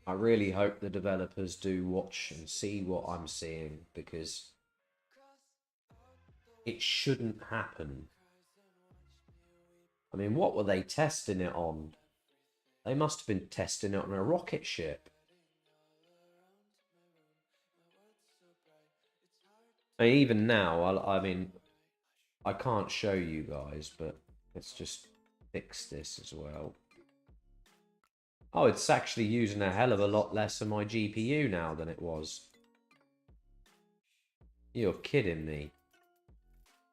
I really hope the developers do watch and see what I'm seeing, because it shouldn't happen. I mean, what were they testing it on? They must have been testing it on a rocket ship. And even now, I mean, I can't show you guys, but let's just fix this as well. Oh, it's actually using a hell of a lot less of my GPU now than it was. You're kidding me.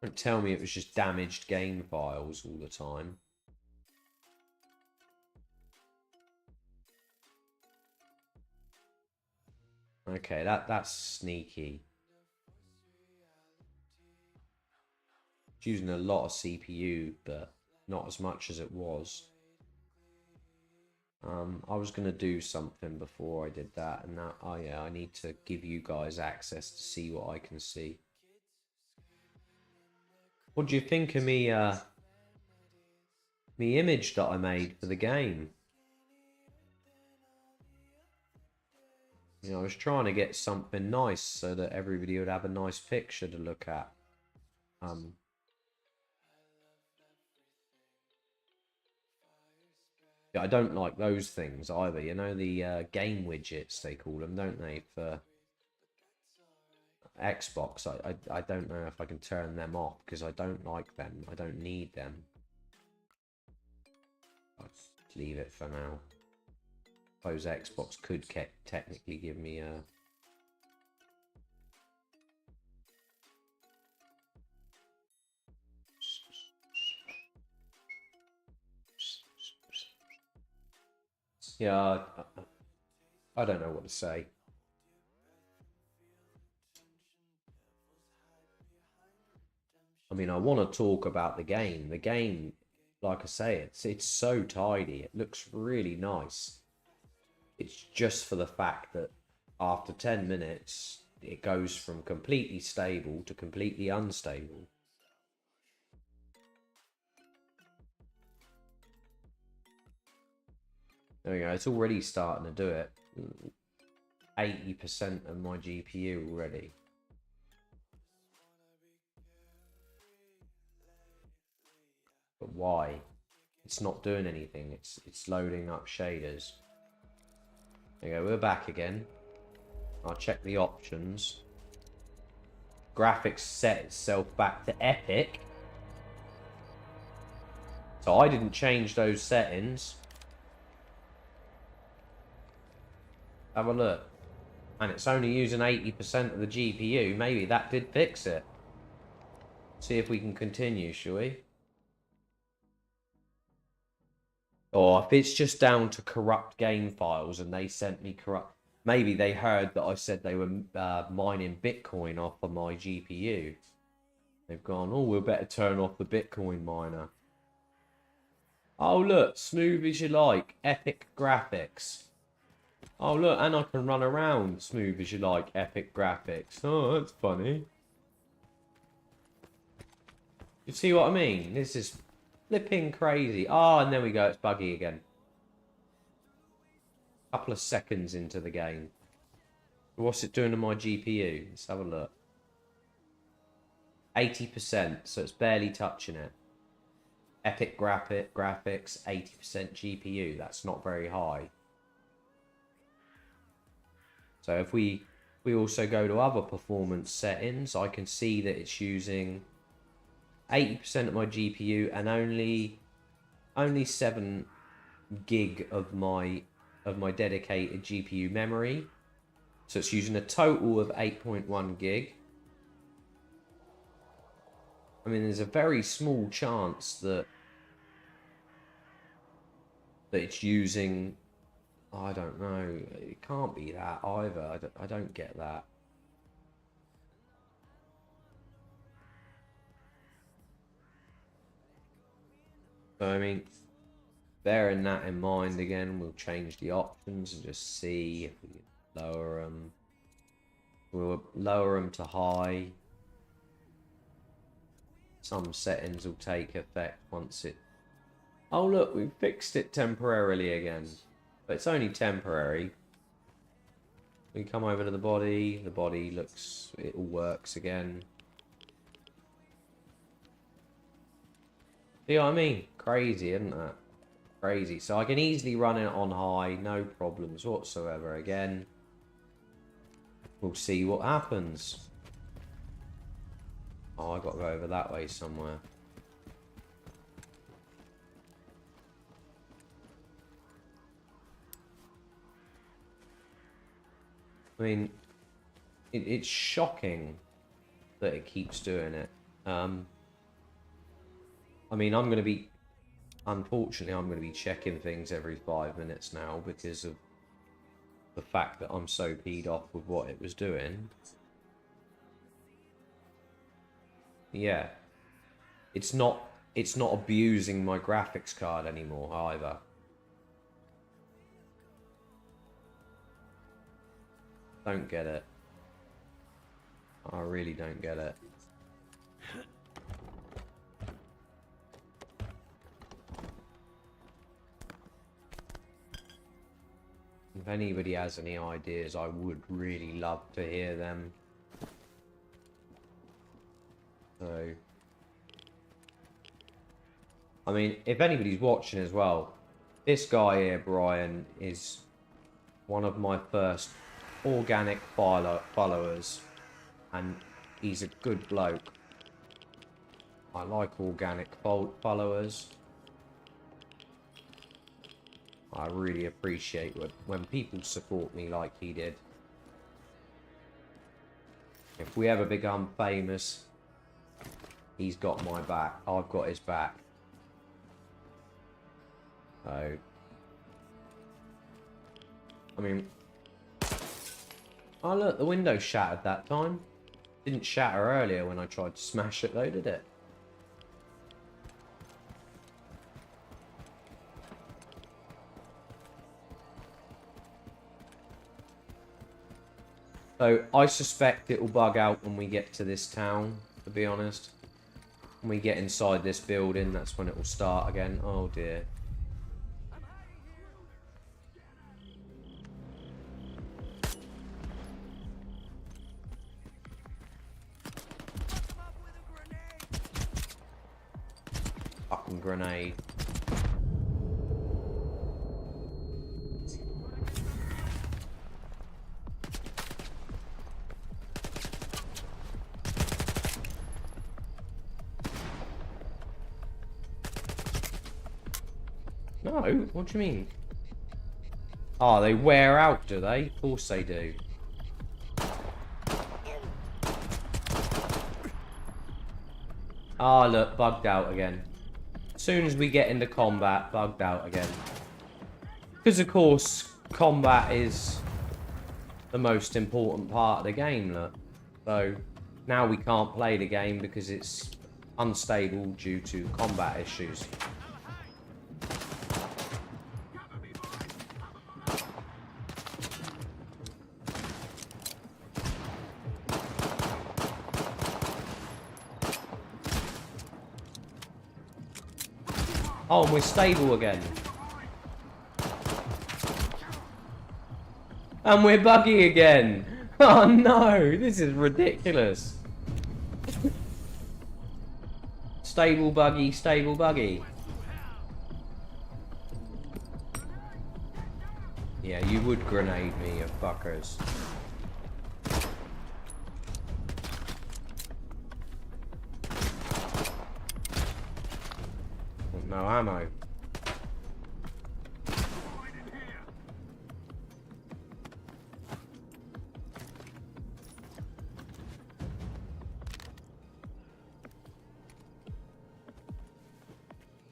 Don't tell me it was just damaged game files all the time. Okay, that's sneaky. It's using a lot of CPU, but not as much as it was. I was going to do something before I did that, and now, oh yeah, I need to give you guys access to see what I can see. What do you think of me, me image that I made for the game? You know, I was trying to get something nice so that everybody would have a nice picture to look at. Yeah, I don't like those things either. You know, the game widgets, they call them, don't they, for Xbox. I don't know if I can turn them off because I don't like them. I don't need them. I'll just leave it for now. I suppose Xbox could technically give me a... Yeah, I don't know what to say. I mean, I want to talk about the game. The game, like I say, it's so tidy. It looks really nice. It's just for the fact that after 10 minutes, it goes from completely stable to completely unstable. There we go. It's already starting to do it. 80% of my GPU already. But why? It's not doing anything. It's loading up shaders. There you go. We're back again. I'll check the options. Graphics set itself back to epic. So I didn't change those settings. Have a look. And it's only using 80% of the GPU. Maybe that did fix it. See if we can continue, shall we? Or if it's just down to corrupt game files and they sent me corrupt... Maybe they heard that I said they were mining Bitcoin off of my GPU. They've gone, oh, we'll better turn off the Bitcoin miner. Oh, look, smooth as you like. Epic graphics. Oh, look, and I can run around. Smooth as you like. Epic graphics. Oh, that's funny. You see what I mean? This is flipping crazy. Oh, and there we go. It's buggy again. Couple of seconds into the game. What's it doing to my GPU? Let's have a look. 80%, so it's barely touching it. Epic graphics, 80% GPU. That's not very high. So if we also go to other performance settings, I can see that it's using 80% of my GPU and only 7 gig of my dedicated GPU memory. So it's using a total of 8.1 gig. I mean, there's a very small chance that it's using... I don't know. It can't be that either. I don't get that. So, I mean, bearing that in mind again, we'll change the options and just see if we can lower them. We'll lower them to high. Some settings will take effect once it... Oh, look, we fixed it temporarily again. But it's only temporary. We come over to the body looks, it all works again. See what I mean? Crazy, isn't that? Crazy. So I can easily run it on high, no problems whatsoever. Again, we'll see what happens. Oh, I got to go over that way somewhere. I mean, it's shocking that it keeps doing it. I mean, unfortunately, I'm going to be checking things every 5 minutes now because of the fact that I'm so peed off with what it was doing. Yeah. It's not abusing my graphics card anymore either. Don't get it. I really don't get it. If anybody has any ideas, I would really love to hear them. So, I mean, if anybody's watching as well, this guy here, Brian, is one of my first organic followers, and he's a good bloke. I like organic followers. I really appreciate when people support me like he did. If we ever become famous, he's got my back. I've got his back. So, I mean, oh look, the window shattered that time. Didn't shatter earlier when I tried to smash it though, did it? So, I suspect it will bug out when we get to this town, to be honest. When we get inside this building, that's when it will start again. Oh dear. Fucking grenade. No, what do you mean? Oh, they wear out, do they? Of course they do. Ah, look, bugged out again. As soon as we get into combat, bugged out again. Because, of course, combat is the most important part of the game, look. So, now we can't play the game because it's unstable due to combat issues. Oh, and we're stable again. And we're buggy again. Oh no, this is ridiculous. Stable buggy, stable buggy. Yeah, you would grenade me, you fuckers. No ammo.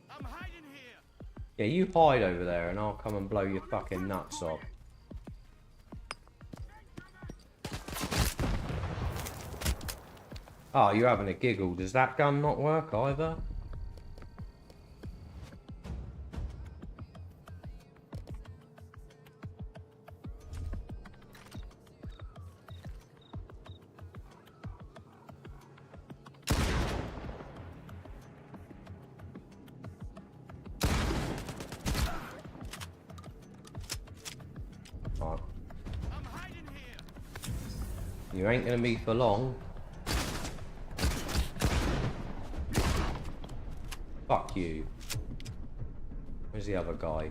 I'm hiding here. Yeah, you hide over there and I'll come and blow your fucking nuts off. Oh, you're having a giggle. Does that gun not work either? You ain't gonna be for long. Fuck you. Where's the other guy?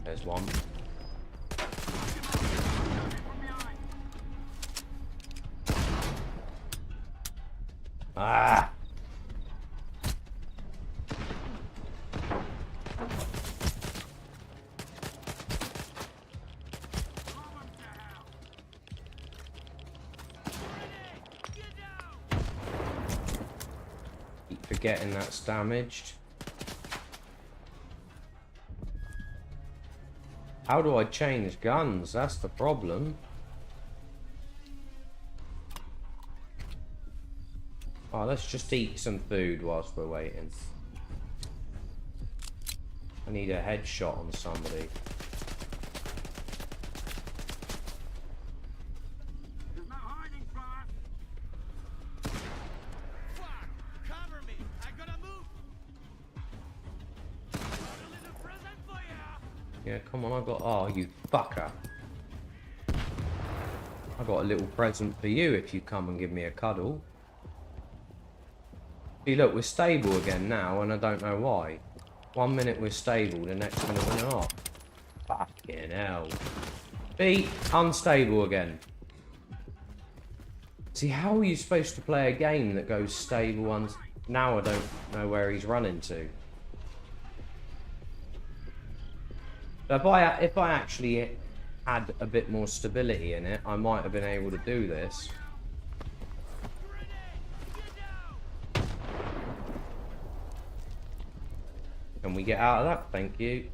There's one. Ah! Forgetting that's damaged. How do I change guns? That's the problem. Oh, let's just eat some food whilst we're waiting. I need a headshot on somebody. Yeah, come on, I got... Oh, you fucker. I got a little present for you if you come and give me a cuddle. See, look, we're stable again now, and I don't know why. 1 minute we're stable, the next minute we're not. Fucking hell. See, unstable again. See, how are you supposed to play a game that goes stable? Now I don't know where he's running to. So if I actually had a bit more stability in it, I might have been able to do this. Can we get out of that? Thank you.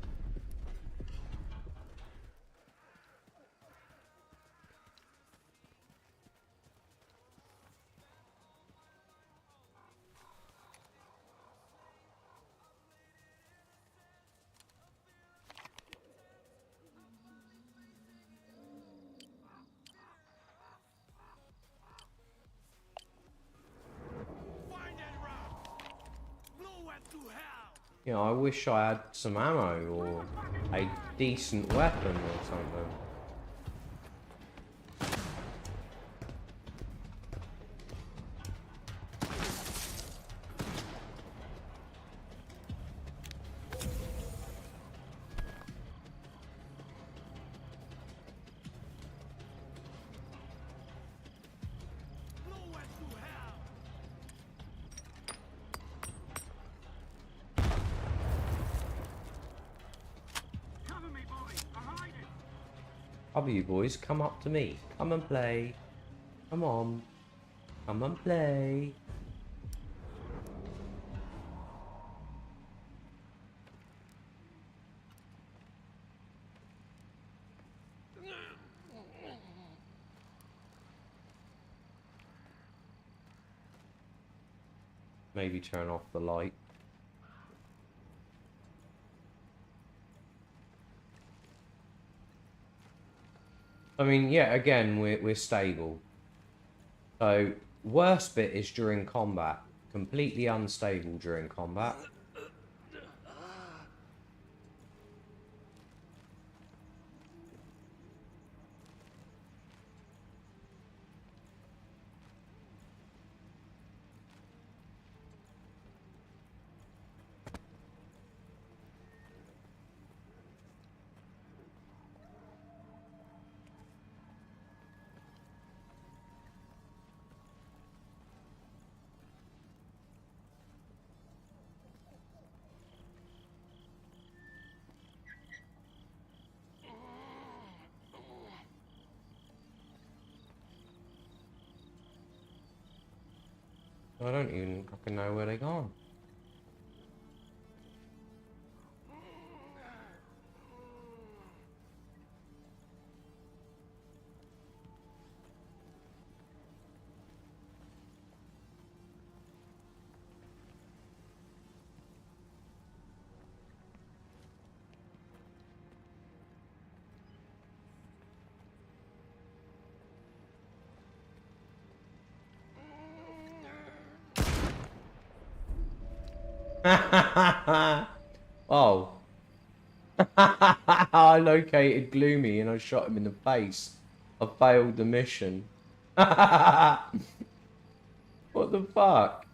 You know, I wish I had some ammo or a decent weapon or something. Cover you boys, come up to me. Come and play. Come on. Come and play. Maybe turn off the light. I mean, yeah, again, we're stable. So, worst bit is during combat. Completely unstable during combat. I don't even fucking know where they're gone. Oh. I located Gloomy and I shot him in the face. I failed the mission. What the fuck?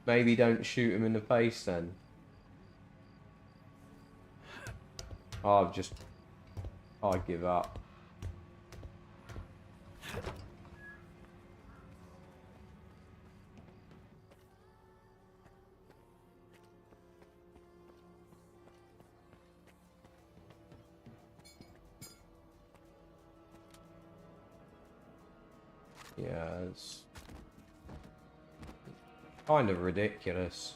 Maybe don't shoot him in the face then. Oh, I give up. Yeah, it's kind of ridiculous.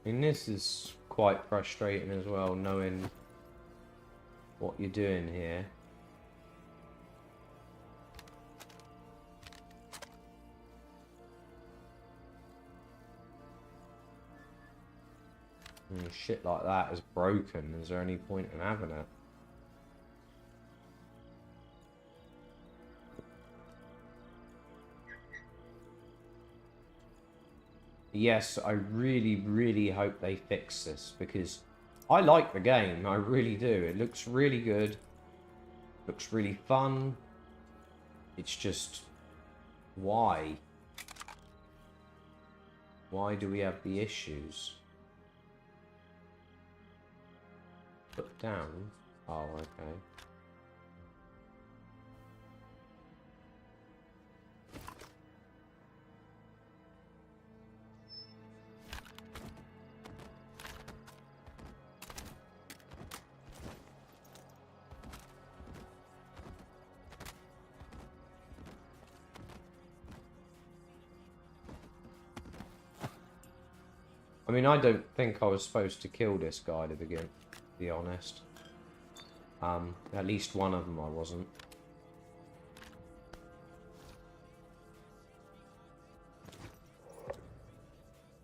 I mean, this is quite frustrating as well, knowing what you're doing here. Shit like that is broken. Is there any point in having it? Yes, I really, really hope they fix this, because I like the game. I really do. It looks really good. Looks really fun. It's just... why? Why do we have the issues? Put down? Oh, okay. I mean, I don't think I was supposed to kill this guy to begin, to be honest. At least one of them I wasn't.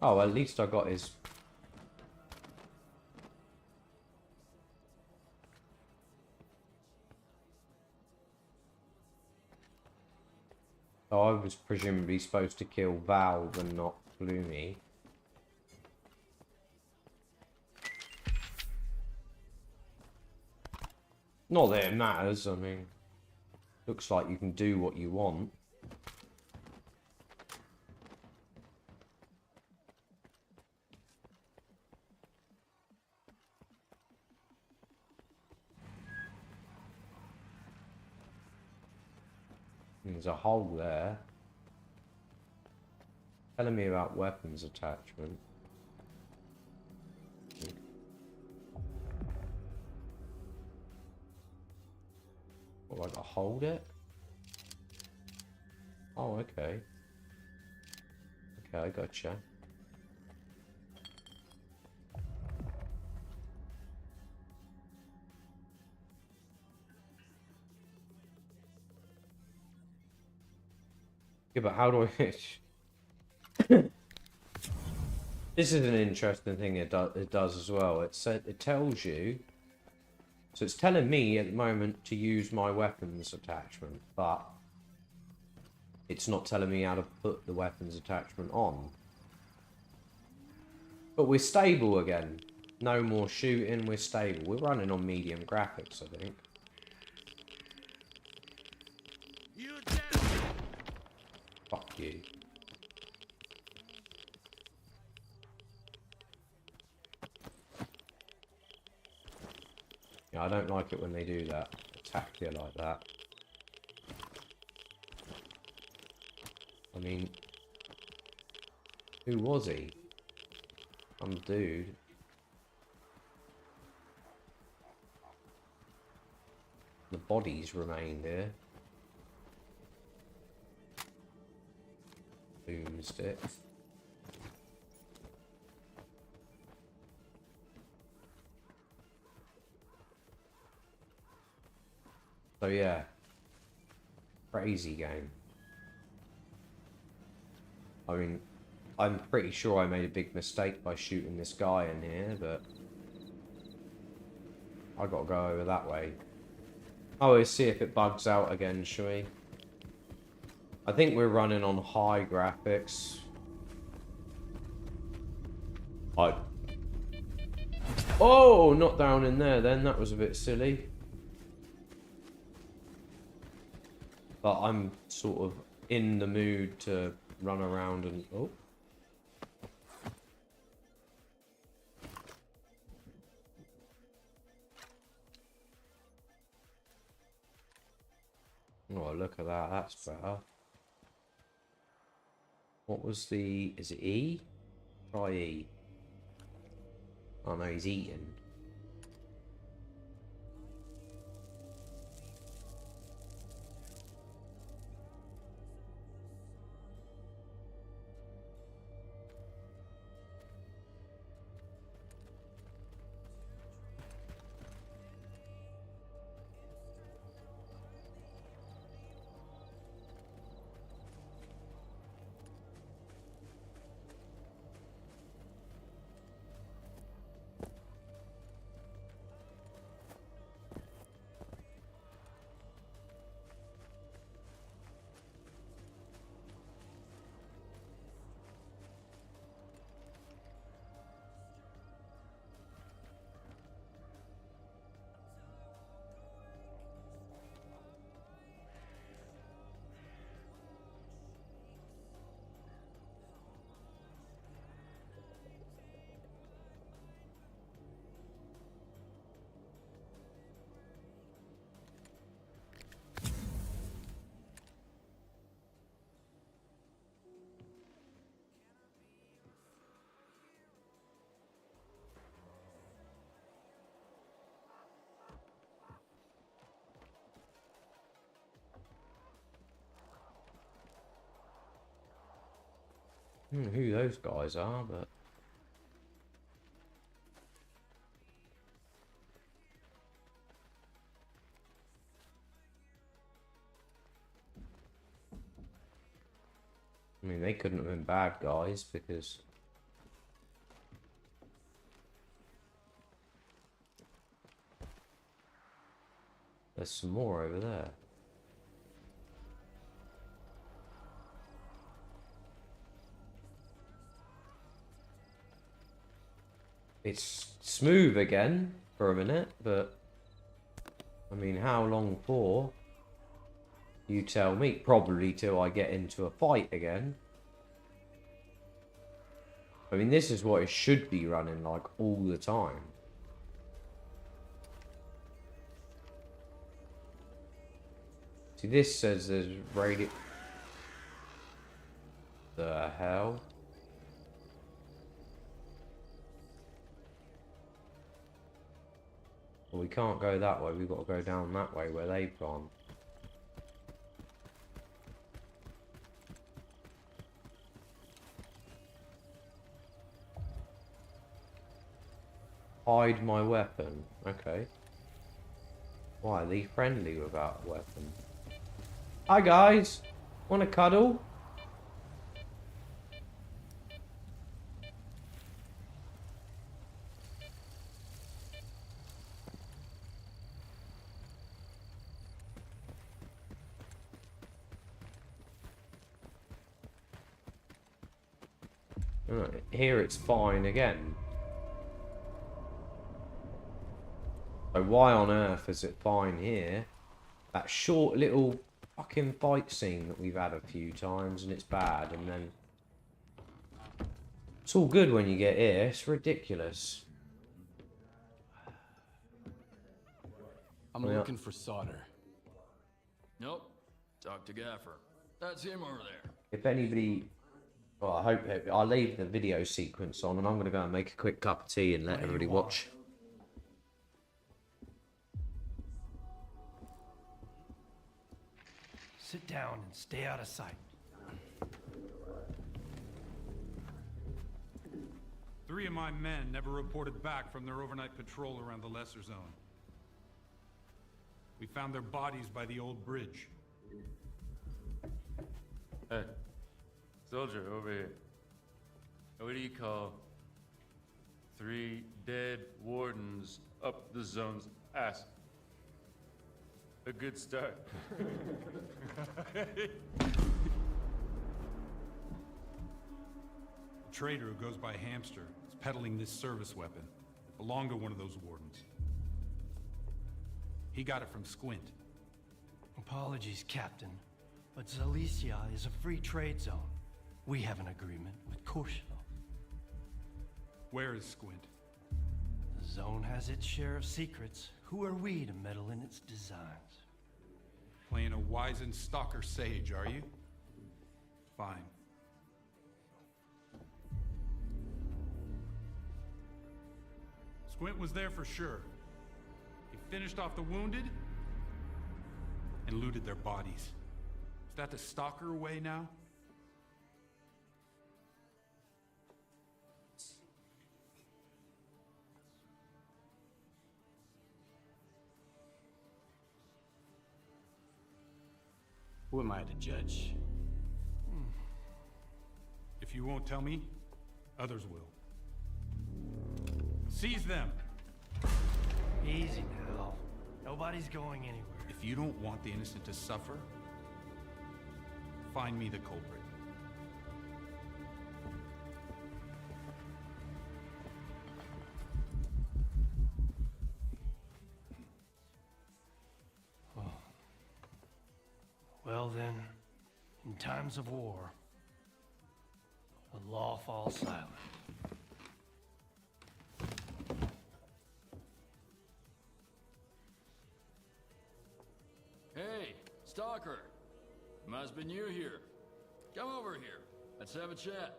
Oh, at least I got his... Oh, I was presumably supposed to kill Valve and not Gloomy. Not that it matters, I mean, looks like you can do what you want. There's a hole there. Telling me about weapons attachment. Oh, I gotta hold it? Oh, okay. Okay, I gotcha. Yeah, but how do I... This is an interesting thing it does as well. It tells you... So it's telling me at the moment to use my weapons attachment, but it's not telling me how to put the weapons attachment on. But we're stable again. No more shooting, we're stable. We're running on medium graphics, I think. Fuck you. Yeah, I don't like it when they do that. Attack you like that. I mean... Who was he? Some dude. The bodies remained here. Boomstick. So yeah. Crazy game. I mean, I'm pretty sure I made a big mistake by shooting this guy in here, but I gotta go over that way. Oh, let's see if it bugs out again, shall we? I think we're running on high graphics. Oh, not down in there then. That was a bit silly. But I'm sort of in the mood to run around and... Oh. Oh, look at that. That's better. What was the... Is it E? Try E. Oh no, he's eating. I don't know who those guys are, but... I mean, they couldn't have been bad guys, because... There's some more over there. It's smooth again for a minute, but... I mean, how long for? You tell me. Probably till I get into a fight again. I mean, this is what it should be running like all the time. See, this says there's radio... The hell? Well, we can't go that way. We've got to go down that way where they've gone. Hide my weapon. Okay. Why are they friendly without a weapon? Hi guys! Wanna cuddle? Here it's fine again. So why on earth is it fine here? That short little fucking fight scene that we've had a few times and it's bad, and then it's all good when you get here. It's ridiculous. I'm looking for Solder. Nope. Talk to Gaffer. That's him over there. If anybody... Well, I hope... I'll leave the video sequence on and I'm going to go and make a quick cup of tea and let everybody watch. Sit down and stay out of sight. 3 of my men never reported back from their overnight patrol around the Lesser Zone. We found their bodies by the old bridge. Hey, soldier, over here. What do you call 3 dead wardens up the zone's ass? A good start. A trader who goes by Hamster is peddling this service weapon. It belonged to one of those wardens. He got it from Squint. Apologies, Captain, but Zalicia is a free trade zone. We have an agreement with Koshel. Where is Squint? The zone has its share of secrets. Who are we to meddle in its designs? Playing a wizened stalker sage, are you? Fine. Squint was there for sure. He finished off the wounded and looted their bodies. Is that the stalker way now? Who am I to judge? If you won't tell me, others will. Seize them! Easy now. Nobody's going anywhere. If you don't want the innocent to suffer, find me the culprit. Well then, in times of war, the law falls silent. Hey, Stalker. Must be new here. Come over here. Let's have a chat.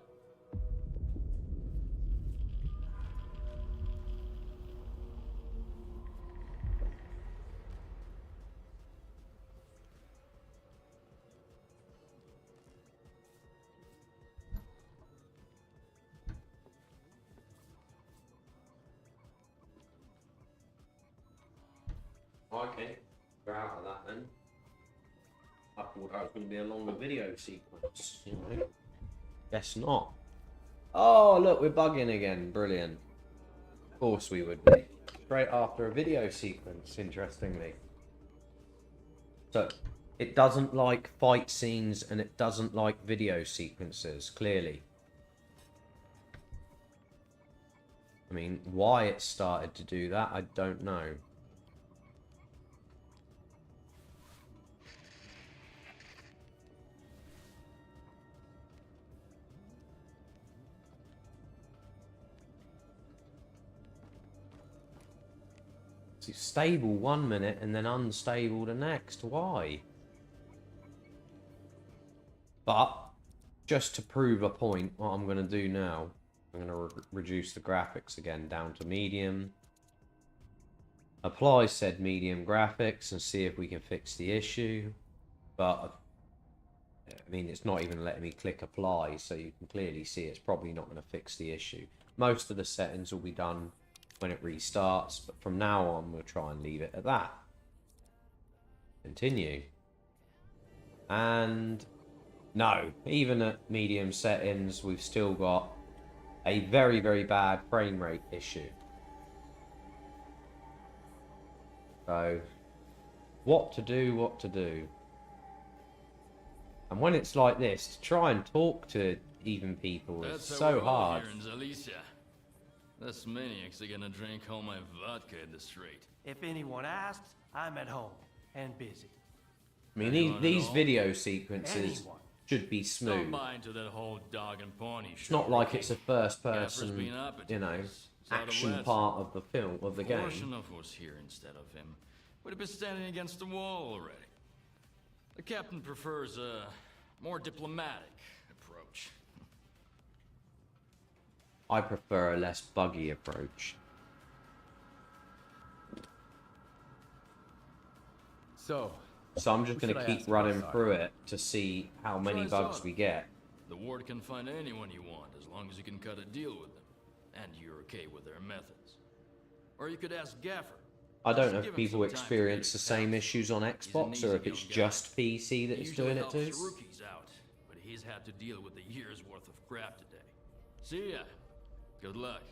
Okay, we're out of that then. I thought that was going to be a longer video sequence, you know. Guess not. Oh, look, we're bugging again. Brilliant. Of course we would be. Straight after a video sequence, interestingly. So, it doesn't like fight scenes and it doesn't like video sequences, clearly. I mean, why it started to do that, I don't know. It's stable 1 minute and then unstable the next. Why? But, just to prove a point, what I'm going to do now, I'm going to reduce the graphics again down to medium. Apply said medium graphics and see if we can fix the issue. But, I mean, it's not even letting me click apply, so you can clearly see it's probably not going to fix the issue. Most of the settings will be done when it restarts, but from now on we'll try and leave it at that. Continue. And no, even at medium settings we've still got a very, very bad frame rate issue. So, what to do? And when it's like this, to try and talk to even people is so hard. This maniac's gonna drink all my vodka in the street. If anyone asks, I'm at home and busy. I mean, these video sequences should be smooth. Don't buy into that whole dog and pony It's not like it's a first-person, you know, action part of the film, of the game. Portion of us here instead of him would have been standing against the wall already. The captain prefers a more diplomatic approach. I prefer a less buggy approach. So I'm just going to keep running through it to see how many bugs we get. The ward can find anyone you want as long as you can cut a deal with them, and you're okay with their methods. Or you could ask Gaffer. I don't know if people experience the same issues on Xbox or if it's just PC that it's doing it to. Saruki's out, but he's had to deal with a year's worth of crap today. See ya. Good luck.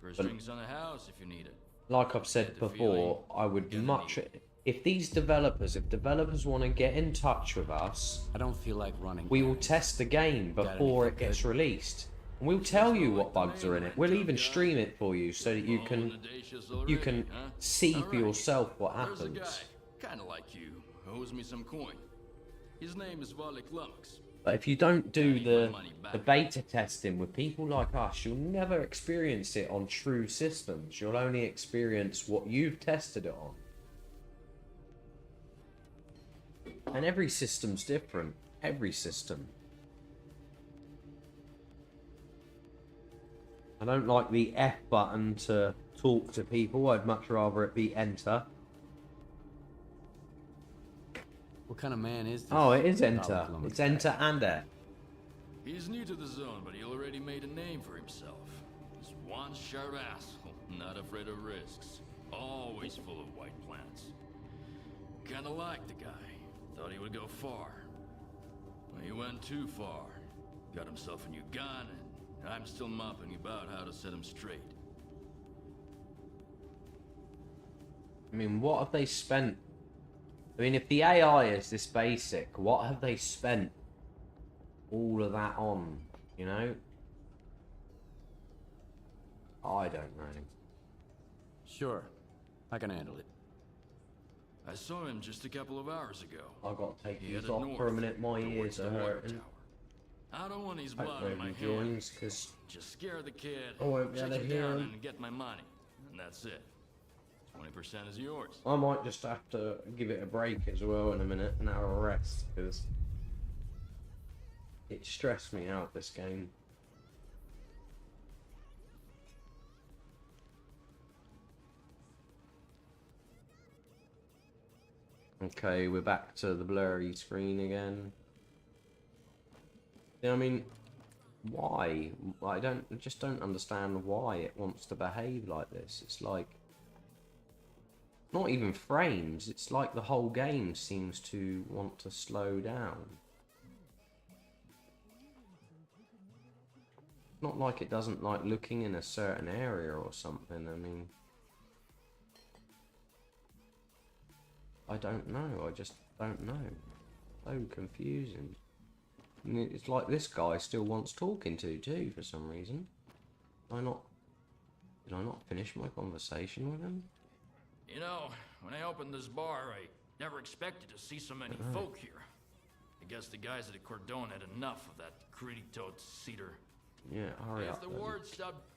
First drinks on the house if you need it. Like I've said before, I would much... If developers want to get in touch with us, I don't feel like running. We will test the game before it gets released. And we'll tell you what bugs are in it. We'll even stream it for you so that you can see for yourself what happens. Kinda like you, owes me some coin. His name is Valik Lummox. But if you don't do the beta testing with people like us, you'll never experience it on true systems. You'll only experience what you've tested it on. And every system's different. Every system. I don't like the F button to talk to people. I'd much rather it be enter. What kind of man is this? Oh, it is enter. It's enter and F. He's new to the zone, but he already made a name for himself. He's one sharp asshole, not afraid of risks. Always full of white plants. Kinda liked the guy. Thought he would go far. Well, he went too far. Got himself a new gun, and I'm still mopping about how to set him straight. I mean, what have they spent? I mean, if the AI is this basic, what have they spent all of that on, you know? I don't know. Sure, I can handle it. I saw him just a couple of hours ago. I got to take these off for a minute. My ears are hurting. I don't want his blood on my hands. Cause just scare the kid. I won't be able to hear him. And get my money, and that's it. 20% is yours. I might just have to give it a break as well in a minute, an hour rest, because it stressed me out, this game. Okay, we're back to the blurry screen again. Yeah, I mean, why? I just don't understand why it wants to behave like this. It's like, Not even frames, it's like the whole game seems to want to slow down. Not like it doesn't like looking in a certain area or something, I mean... I don't know, I just don't know. So confusing. And it's like this guy still wants talking to too, for some reason. Did I not finish my conversation with him? You know, when I opened this bar, I never expected to see so many folk here. I guess the guys at the Cordon had enough of that gritty-toed cedar. Yeah, hurry If up the then. word stopped...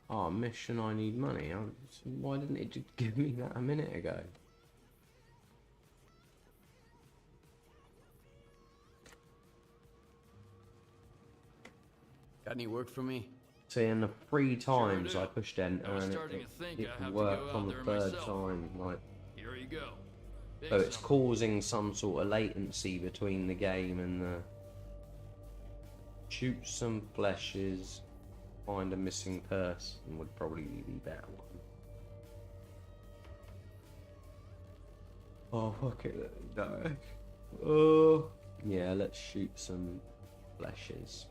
Oh, mission, I need money. Why didn't it just give me that a minute ago? Got any work for me? See, in the 3 times I pushed enter and starting to think I have to worked go on out the there 3rd myself. time. Like, Here you go. so it's causing some sort of latency between the game and the... Shoot some fleshes, find a missing person would probably be the better one. Oh, fuck it, let me die. Oh, yeah, let's shoot some fleshes.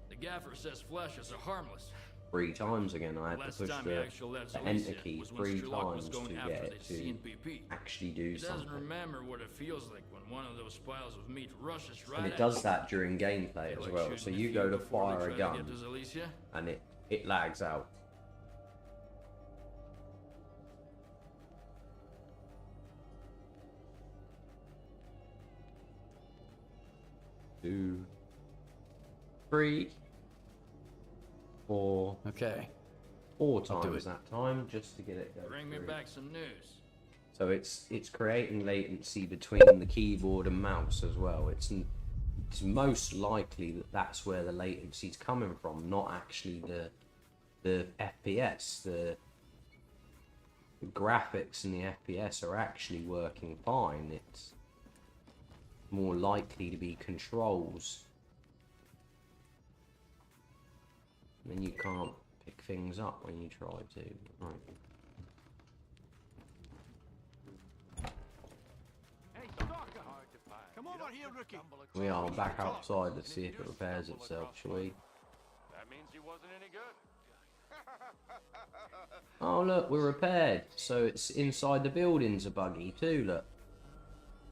The gaffer says flashes are harmless. 3 times again, I had Last to push time the he actually left enter Zalicia key was when 3 Strelok was times going to after get it the to CNPP. actually do He doesn't something. remember what it feels like when one of those piles of meat rushes right And it at does you. that during gameplay as Like well. So shooting you a go few to before we fire a try to get gun to Zalicia. and it lags out. Two, 3, 4. Okay. 4 I'll do times it. that time just to get it going. Bring me back some news. So it's creating latency between the keyboard and mouse as well. It's most likely that that's where the latency's coming from, not actually the FPS. The graphics and the FPS are actually working fine. It's more likely to be controls. Then you can't pick things up when you try to. Right. Come over here, rookie. We are back outside to see if it repairs itself, shall we? That means he wasn't any good. Oh look, we're repaired. So it's inside the buildings are buggy too, look.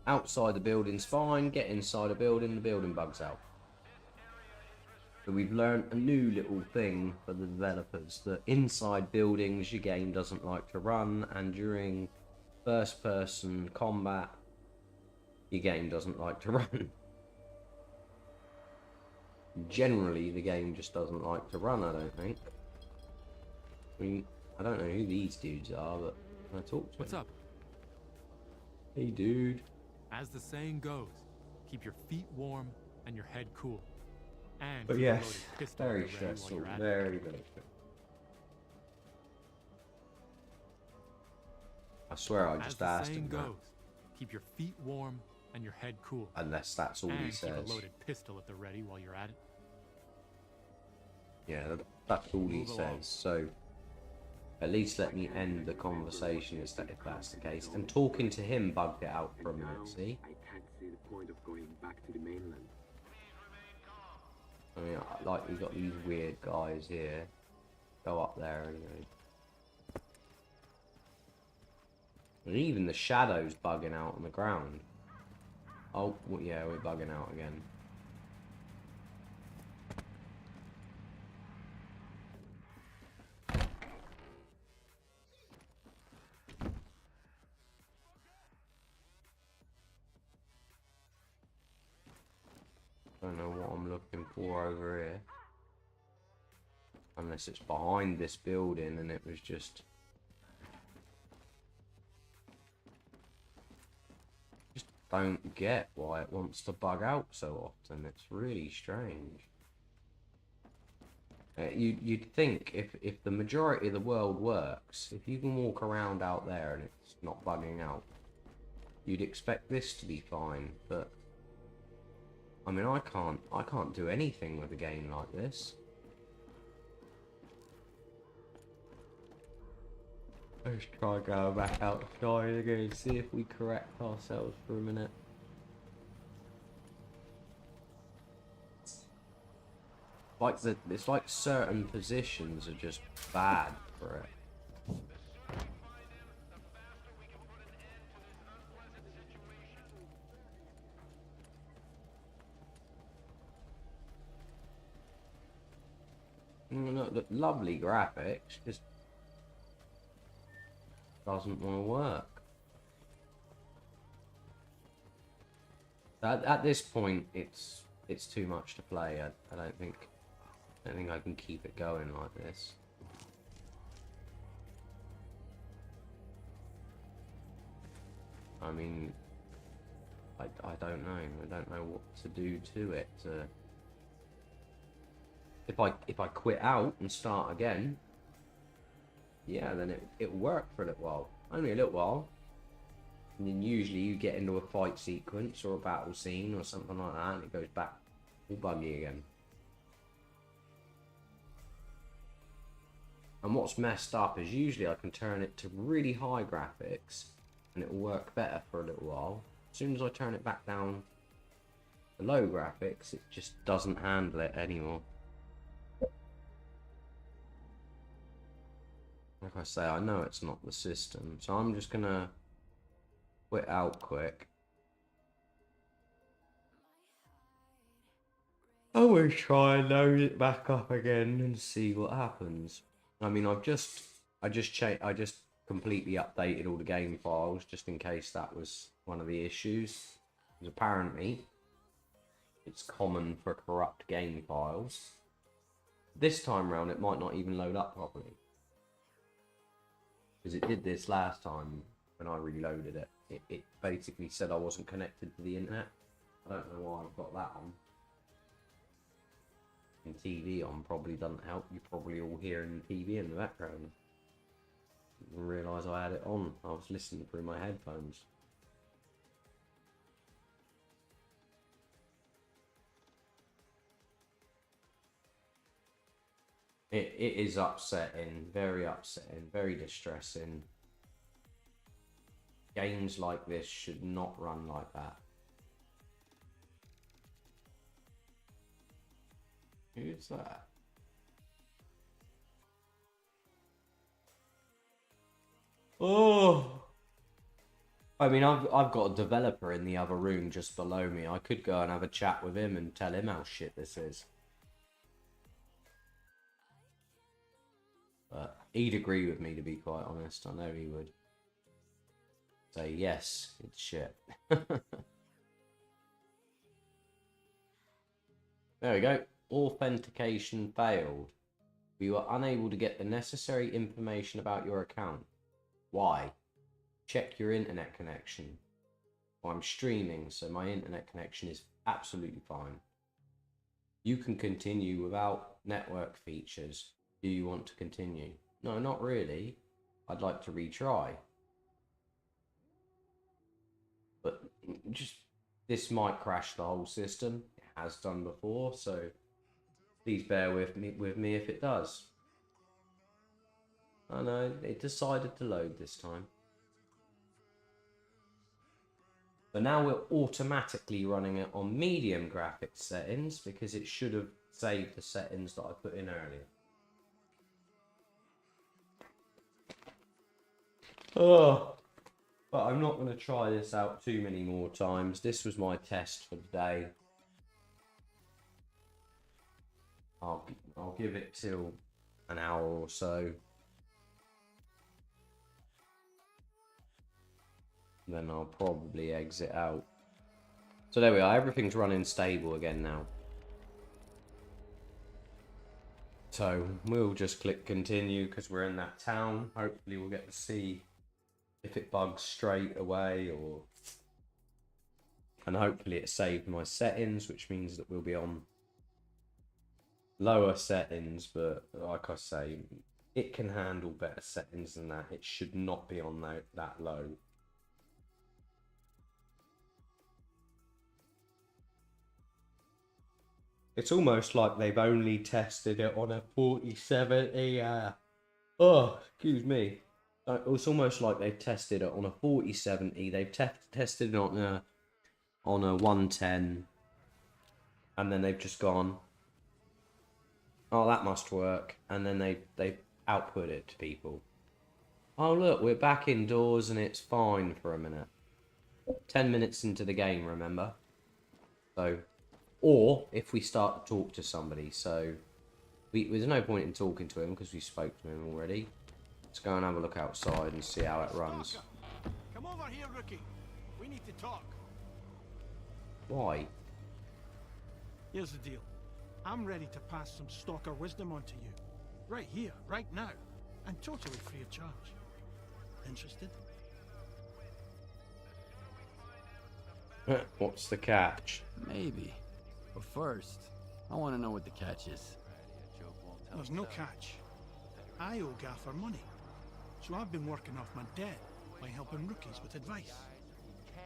Outside the building's fine, get inside a building, the building bugs out. So we've learned a new little thing for the developers, that inside buildings your game doesn't like to run, and during first person combat your game doesn't like to run. Generally the game just doesn't like to run, I don't think. I mean, I don't know who these dudes are, but I talk to What's them. up? Hey dude. As the saying goes, keep your feet warm and your head cool. And But keep a yes, loaded pistol very at the ready while stressful, you're at it. very stressful. I swear I As just the asked saying him that. goes, keep your feet warm and your head cool. Unless that's all he and says. keep a loaded pistol at the ready while you're at it. Yeah, that's all he Move along. says. So at least let me end the conversation if that's the case. And talking to him bugged it out for a minute, see? I can't see the point of going back to the mainland. I mean, like, we've got these weird guys here. Go up there anyway. And even the shadows bugging out on the ground. Oh, well, yeah, we're bugging out again. Don't know what I'm looking for over here. Unless it's behind this building and it was just don't get why it wants to bug out so often. It's really strange. You'd think if the majority of the world works, if you can walk around out there and it's not bugging out, you'd expect this to be fine, but I mean, I can't do anything with a game like this. Let's try going back outside again, see if we correct ourselves for a minute. It's like certain positions are just bad for it. Look, lovely graphics, just doesn't want to work. At this point, it's too much to play. I don't think I can keep it going like this. I mean, I don't know. I don't know what to do to it. If I quit out and start again, yeah, then it'll work for a little while. Only a little while. And then usually you get into a fight sequence or a battle scene or something like that, and it goes back all buggy again. And what's messed up is usually I can turn it to really high graphics and it will work better for a little while. As soon as I turn it back down to low graphics, it just doesn't handle it anymore. Like I say, I know it's not the system, so I'm just gonna quit out quick. I will try and load it back up again and see what happens. I mean, I just completely updated all the game files just in case that was one of the issues. Because apparently, it's common for corrupt game files. This time round, it might not even load up properly. Because it did this last time when I reloaded it. It basically said I wasn't connected to the internet. I don't know why I've got that on. And TV on probably doesn't help. You're probably all hearing the TV in the background. Didn't realise I had it on. I was listening through my headphones. It is upsetting, very distressing. Games like this should not run like that. Who's that? Oh! I mean, I've got a developer in the other room just below me. I could go and have a chat with him and tell him how shit this is. But he'd agree with me, to be quite honest. I know he would. Say, yes, it's shit. There we go. Authentication failed. We were unable to get the necessary information about your account. Why? Check your internet connection. Well, I'm streaming, so my internet connection is absolutely fine. You can continue without network features. Do you want to continue? No, not really. I'd like to retry. But just this might crash the whole system. It has done before, so please bear with me if it does. I know, it decided to load this time. But now we're automatically running it on medium graphics settings because it should have saved the settings that I put in earlier. Oh, but I'm not going to try this out too many more times. This was my test for the day. I'll give it till an hour or so. Then I'll probably exit out. So there we are, everything's running stable again now. So we'll just click continue because we're in that town. Hopefully we'll get to see if it bugs straight away, or... And hopefully it saved my settings, which means that we'll be on lower settings, but like I say, it can handle better settings than that. It should not be on that low. It's almost like they've only tested it on a 4070. Oh, excuse me. It's almost like they've tested it on a 4070. They've tested it on a 110, and then they've just gone, oh, that must work, and then they output it to people. Oh look, we're back indoors and it's fine for a minute. 10 minutes into the game, remember? So, or if we start to talk to somebody, so there's no point in talking to him because we spoke to him already. Let's go and have a look outside and see how it runs. Come over here, rookie. We need to talk. Why? Here's the deal. I'm ready to pass some stalker wisdom on to you. Right here, right now. And totally free of charge. Interested? What's the catch? Maybe. But first, I want to know what the catch is. There's no catch. I owe Gaffer money. So I've been working off my debt by helping rookies with advice.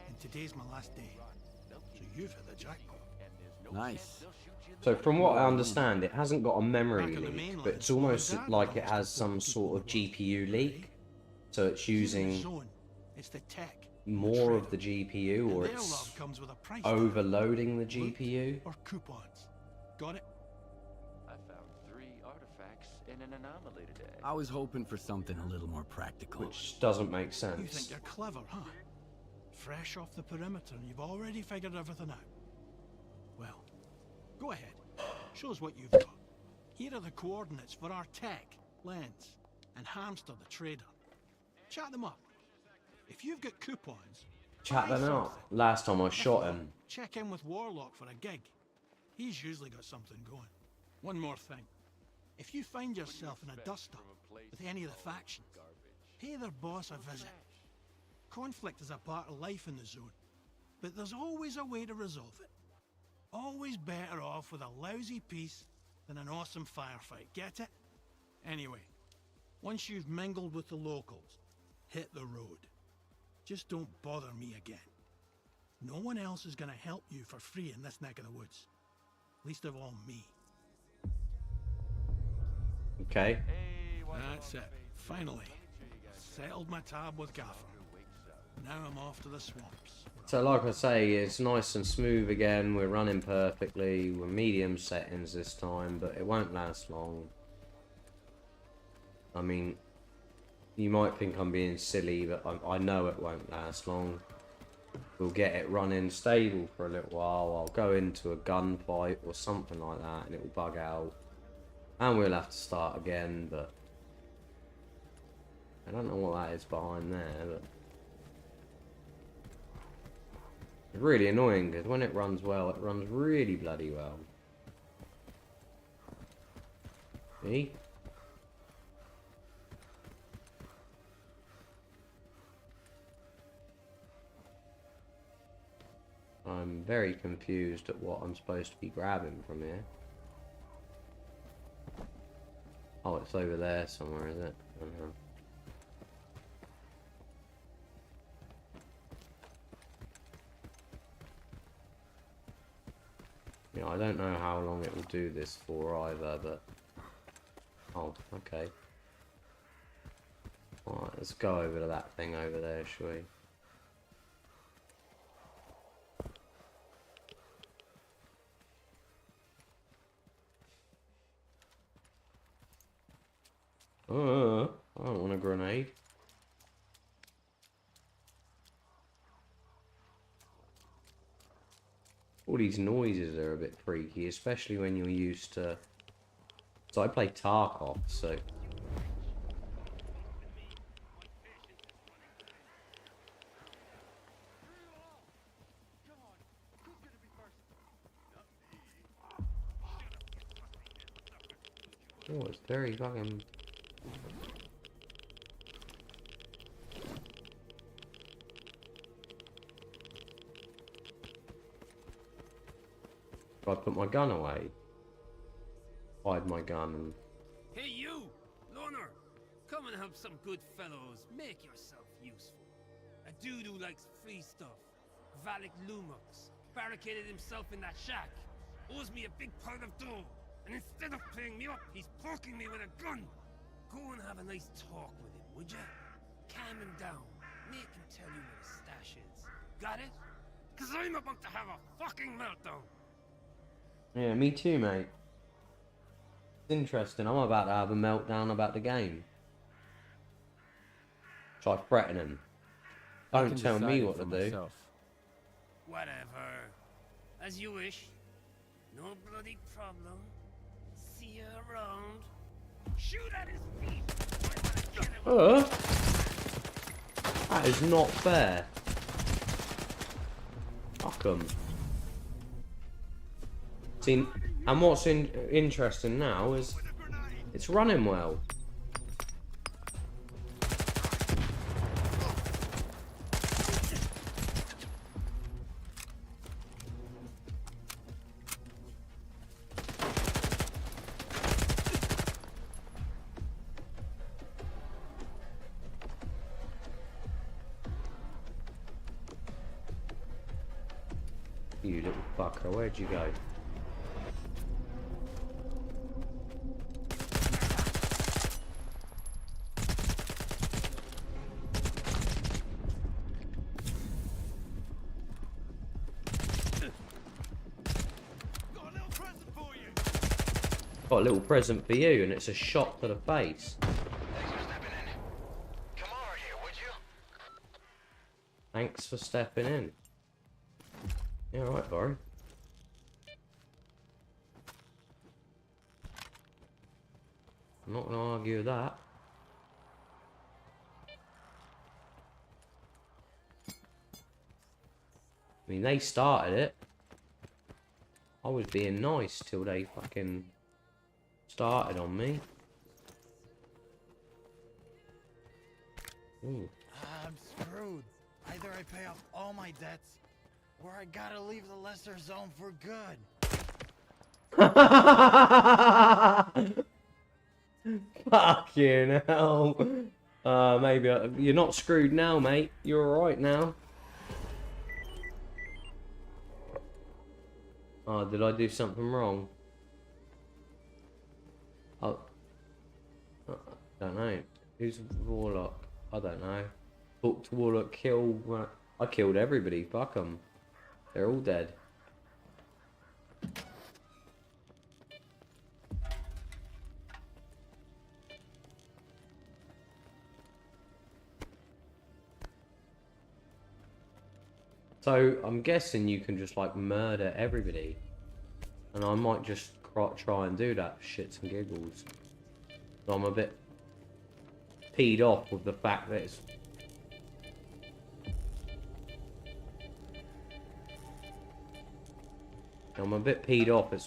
And today's my last day. So you've hit the jackpot. Nice. So from what I understand, it hasn't got a memory leak, but it's almost like it has some sort of GPU leak. So it's using more of the GPU, or it's overloading the GPU. Or coupons. Got it? I found 3 artifacts in an anomaly today. I was hoping for something a little more practical. Which doesn't make You sense. think you're clever, huh? Fresh off the perimeter and you've already figured everything out. Well, go ahead. Show us what you've got. Here are the coordinates for our tech, Lens, and Hamster the trader. Chat them up. If you've got coupons... Chat them out. Last time I shot him. Check in with Warlock for a gig. He's usually got something going. One more thing. If you find yourself in a dust-up with any of the factions, pay their boss a visit. Conflict is a part of life in the zone, but there's always a way to resolve it. Always better off with a lousy peace than an awesome firefight, get it? Anyway, once you've mingled with the locals, hit the road. Just don't bother me again. No one else is gonna help you for free in this neck of the woods. Least of all me. Okay. That's it. Finally. Settled my tab with Gaffer. Now I'm off to the swamps. So like I say, it's nice and smooth again. We're running perfectly. We're medium settings this time, but it won't last long. I mean, you might think I'm being silly, but I know it won't last long. We'll get it running stable for a little while. I'll go into a gunfight or something like that and it will bug out. And we'll have to start again, but... I don't know what that is behind there, but... It's really annoying, because when it runs well, it runs really bloody well. See? I'm very confused at what I'm supposed to be grabbing from here. Oh, it's over there somewhere, is it? I don't know. Yeah, I don't know how long it will do this for either, but... Oh, okay. Alright, let's go over to that thing over there, shall we? I don't want a grenade. All these noises are a bit freaky, especially when you're used to... So I play Tarkov, so... Oh, it's very fucking... If I put my gun away, hide my gun and... Hey you, loner! Come and help some good fellows. Make yourself useful. A dude who likes free stuff. Valak Lumux. Barricaded himself in that shack. owes me a big pile of dough, and instead of paying me up, he's poking me with a gun. Go and have a nice talk with him, would ya? Calm him down. Make him tell you where his stash is. Got it? Cause I'm about to have a fucking meltdown. Yeah, me too, mate. It's interesting. I'm about to have a meltdown about the game. Try threatening him. Don't tell me what to do. Whatever. As you wish. No bloody problem. See you around. Shoot at his feet. That is not fair. Fuck 'em. See, and what's interesting now is it's running well. You little fucker, where'd you go? Got a little present for you, and it's a shot to the face. Thanks for stepping in. Yeah, alright, Barry. I'm not gonna argue with that. I mean, they started it. I was being nice till they fucking started on me. Ooh. I'm screwed. Either I pay off all my debts, or I gotta leave the lesser zone for good. Fucking hell. Maybe you're not screwed now, mate. You're alright now. Oh, did I do something wrong? Oh, I don't know. Who's Warlock? I don't know. Booked Warlock kill. I killed everybody. Fuck them. They're all dead. So I'm guessing you can just like murder everybody, and I might just try and do that for shits and giggles. So I'm a bit peed off with the fact that it's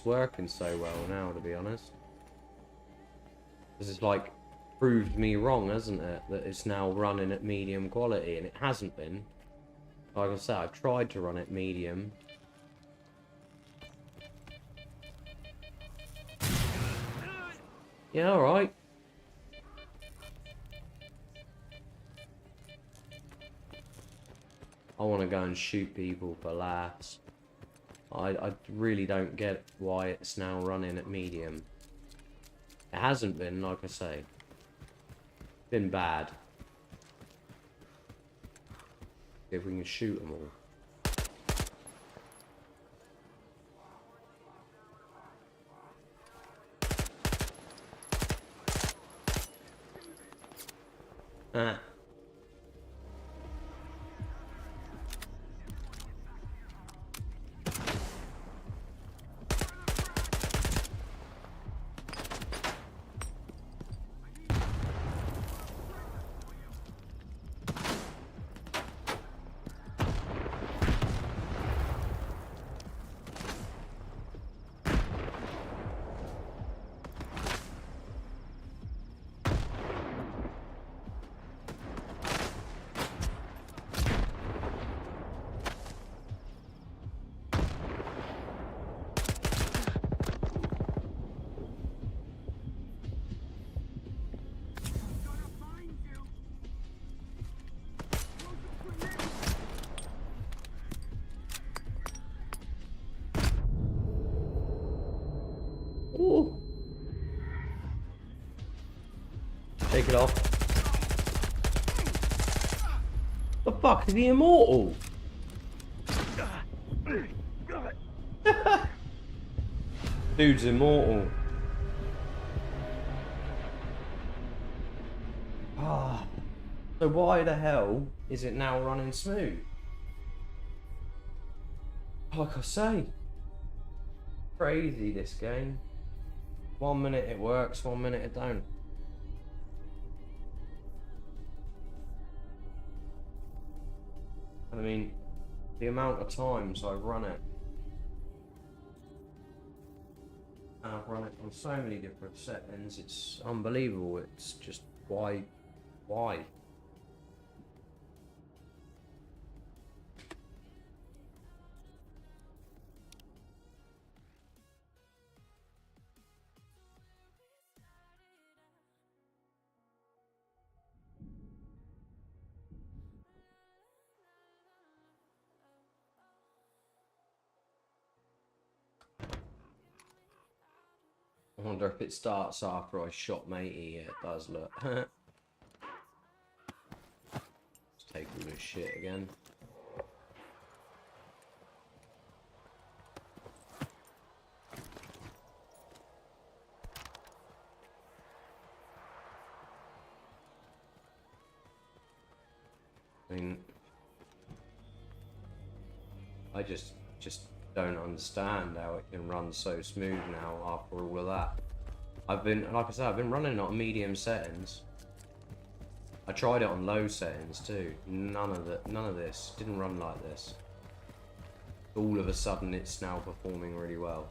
working so well now, to be honest. This is like proved me wrong, hasn't it? That it's now running at medium quality, and it hasn't been. Like I said, I've tried to run it medium. Yeah, alright. I want to go and shoot people for laughs. I really don't get why it's now running at medium. It hasn't been, like I say. It's been bad. See if we can shoot them all. Ah. Take it off. The fuck, is he immortal? Dude's immortal. Ah. So why the hell is it now running smooth? Like I say, crazy this game. 1 minute it works, 1 minute it don't. I mean, the amount of times I run it, and I've run it on so many different settings, it's unbelievable. It's just, why? I wonder if it starts after I shot matey. Yeah, it does, look. Let's take all this shit again. I mean, I just don't understand how it can run so smooth now after all of that. I've been, like I said, I've been running it on medium settings. I tried it on low settings too. None of this didn't run like this. All of a sudden, it's now performing really well.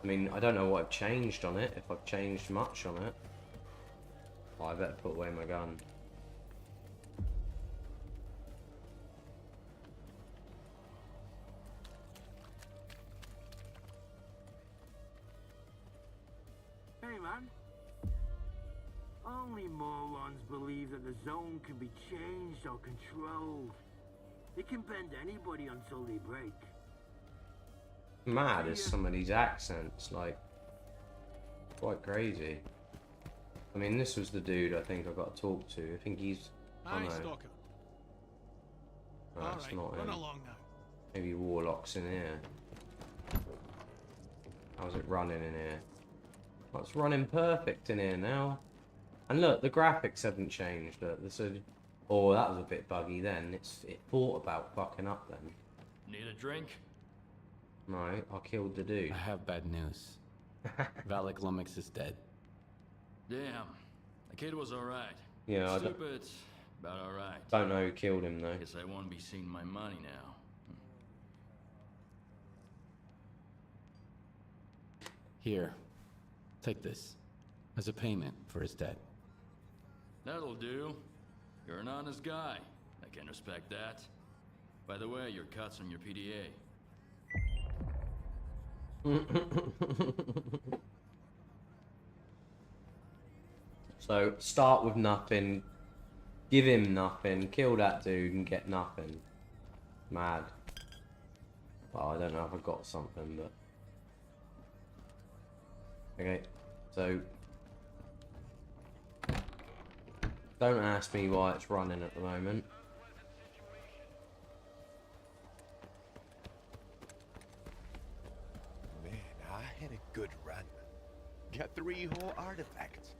I mean, I don't know what I've changed on it. If I've changed much on it, oh, I better put away my gun. Hey, man. Only morons believe that the zone can be changed or controlled. It can bend anybody until they break. Mad as some of these accents, like, quite crazy. I mean, this was the dude I think I got to talk to. I think he's... Hi, no. Stalker. No, All it's right, not run him. along now. Maybe Warlock's in here. How's it running in here? Oh, it's running perfect in here now. And look, the graphics haven't changed. Look, oh, that was a bit buggy then. It thought about fucking up then. Need a drink? No, I killed the dude. I have bad news. Valak Lumix is dead. Damn. The kid was alright. Yeah, I Stupid, but alright. don't know who killed him though. Guess I won't be seeing my money now. Here, take this as a payment for his debt. That'll do. You're an honest guy. I can respect that. By the way, your cut's on your PDA. So, start with nothing, give him nothing, kill that dude and get nothing. Mad. Well, I don't know if I got something, but... Okay, so... Don't ask me why it's running at the moment. Man, I had a good run. Got 3 whole artifacts.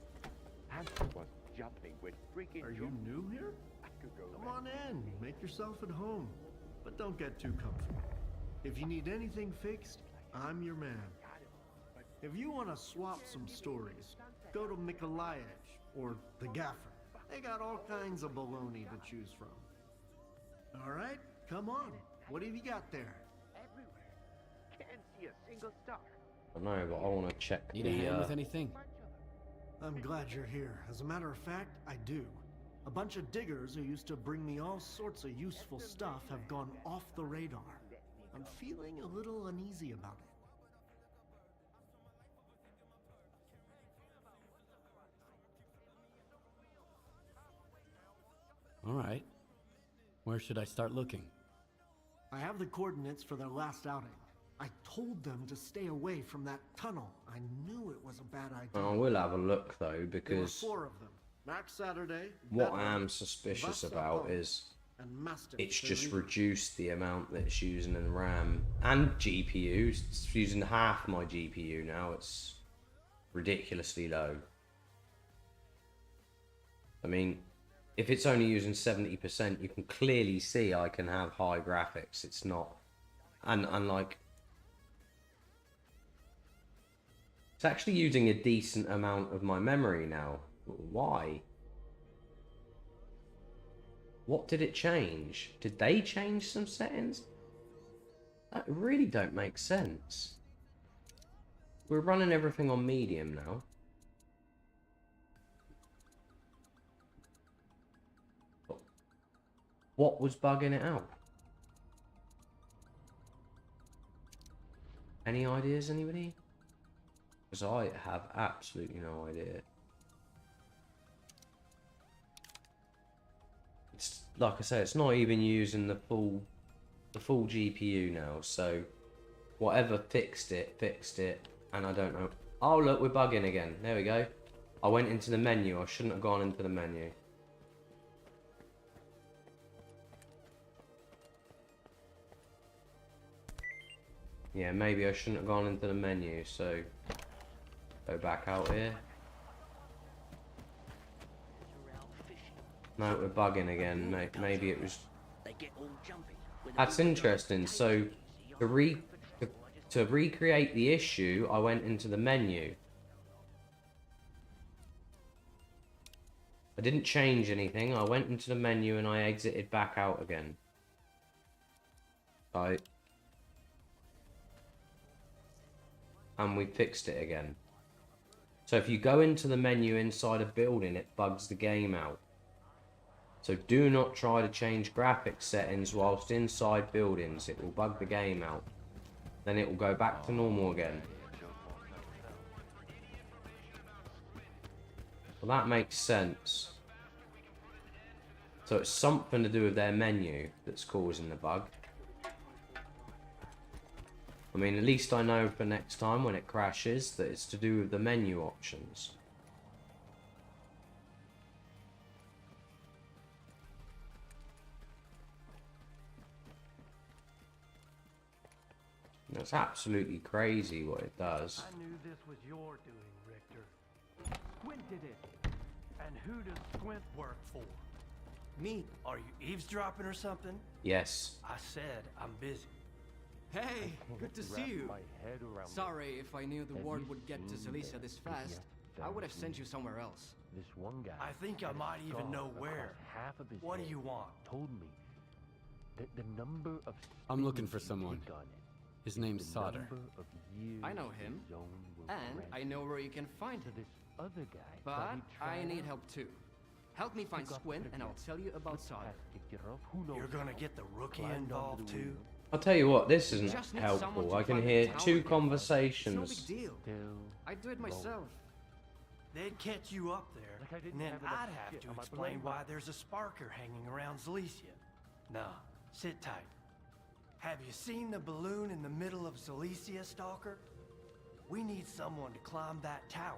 I was jumping with freaking... Are you new here? I could go Come on in, make yourself at home. But don't get too comfortable. If you need anything fixed, I'm your man. If you want to swap some stories, go to Mikolayev or the Gaffer. They got all kinds of baloney to choose from. All right, come on. What have you got there? Everywhere. Can't see a single star. I know, but I want to check Need a hand with anything? I'm glad you're here. As a matter of fact, I do. A bunch of diggers who used to bring me all sorts of useful stuff have gone off the radar. I'm feeling a little uneasy about it. All right. Where should I start looking? I have the coordinates for their last outing. I told them to stay away from that tunnel. I knew it was a bad idea. I will have a look though, There were because 4 of them. Max Saturday, what I Bedlam, am suspicious Vasa about Bone, is and Mastiff it's just Elite. reduced the amount that it's using in RAM and GPU. It's using half my GPU now. It's ridiculously low. I mean, if it's only using 70%, you can clearly see I can have high graphics. It's not, and like, it's actually using a decent amount of my memory now. Why? What did it change? Did they change some settings? That really don't make sense. We're running everything on medium now. What was bugging it out? Any ideas, anybody? Because I have absolutely no idea. It's like I say, it's not even using the full GPU now. So whatever fixed it, and I don't know. Oh look, we're bugging again. There we go. I went into the menu. I shouldn't have gone into the menu. Yeah, maybe I shouldn't have gone into the menu, so go back out here. No, we're bugging again. Maybe it was... That's interesting. So to recreate the issue, I went into the menu. I didn't change anything. I went into the menu and I exited back out again. Right. And we fixed it again. So if you go into the menu inside a building, it bugs the game out. So do not try to change graphics settings whilst inside buildings. It will bug the game out. Then it will go back to normal again. Well, that makes sense. So it's something to do with their menu that's causing the bug. I mean, at least I know for next time when it crashes that it's to do with the menu options. That's absolutely crazy what it does. I knew this was your doing, Richter. Squint did it. And who does Squint work for? Me. Are you eavesdropping or something? Yes. I said I'm busy. Hey, good to see you. Sorry, if I knew the word would get to Silesia this fast, I would have sent you somewhere else. This one guy. I think I might even know where. What do you want? Told me the number of I'm looking for someone. His name's Solder. I know him, and I know where you can find him. Other guy. But I need help too. Help me find Squint, and I'll tell you about Solder. You're gonna get the rookie involved too? I'll tell you what, this isn't helpful. I can hear 2 conversations. It's no big deal. I'd do it myself. They'd catch you up there, and then I'd have to explain why there's a sparker hanging around Silesia. Nah, sit tight. Have you seen the balloon in the middle of Silesia, Stalker? We need someone to climb that tower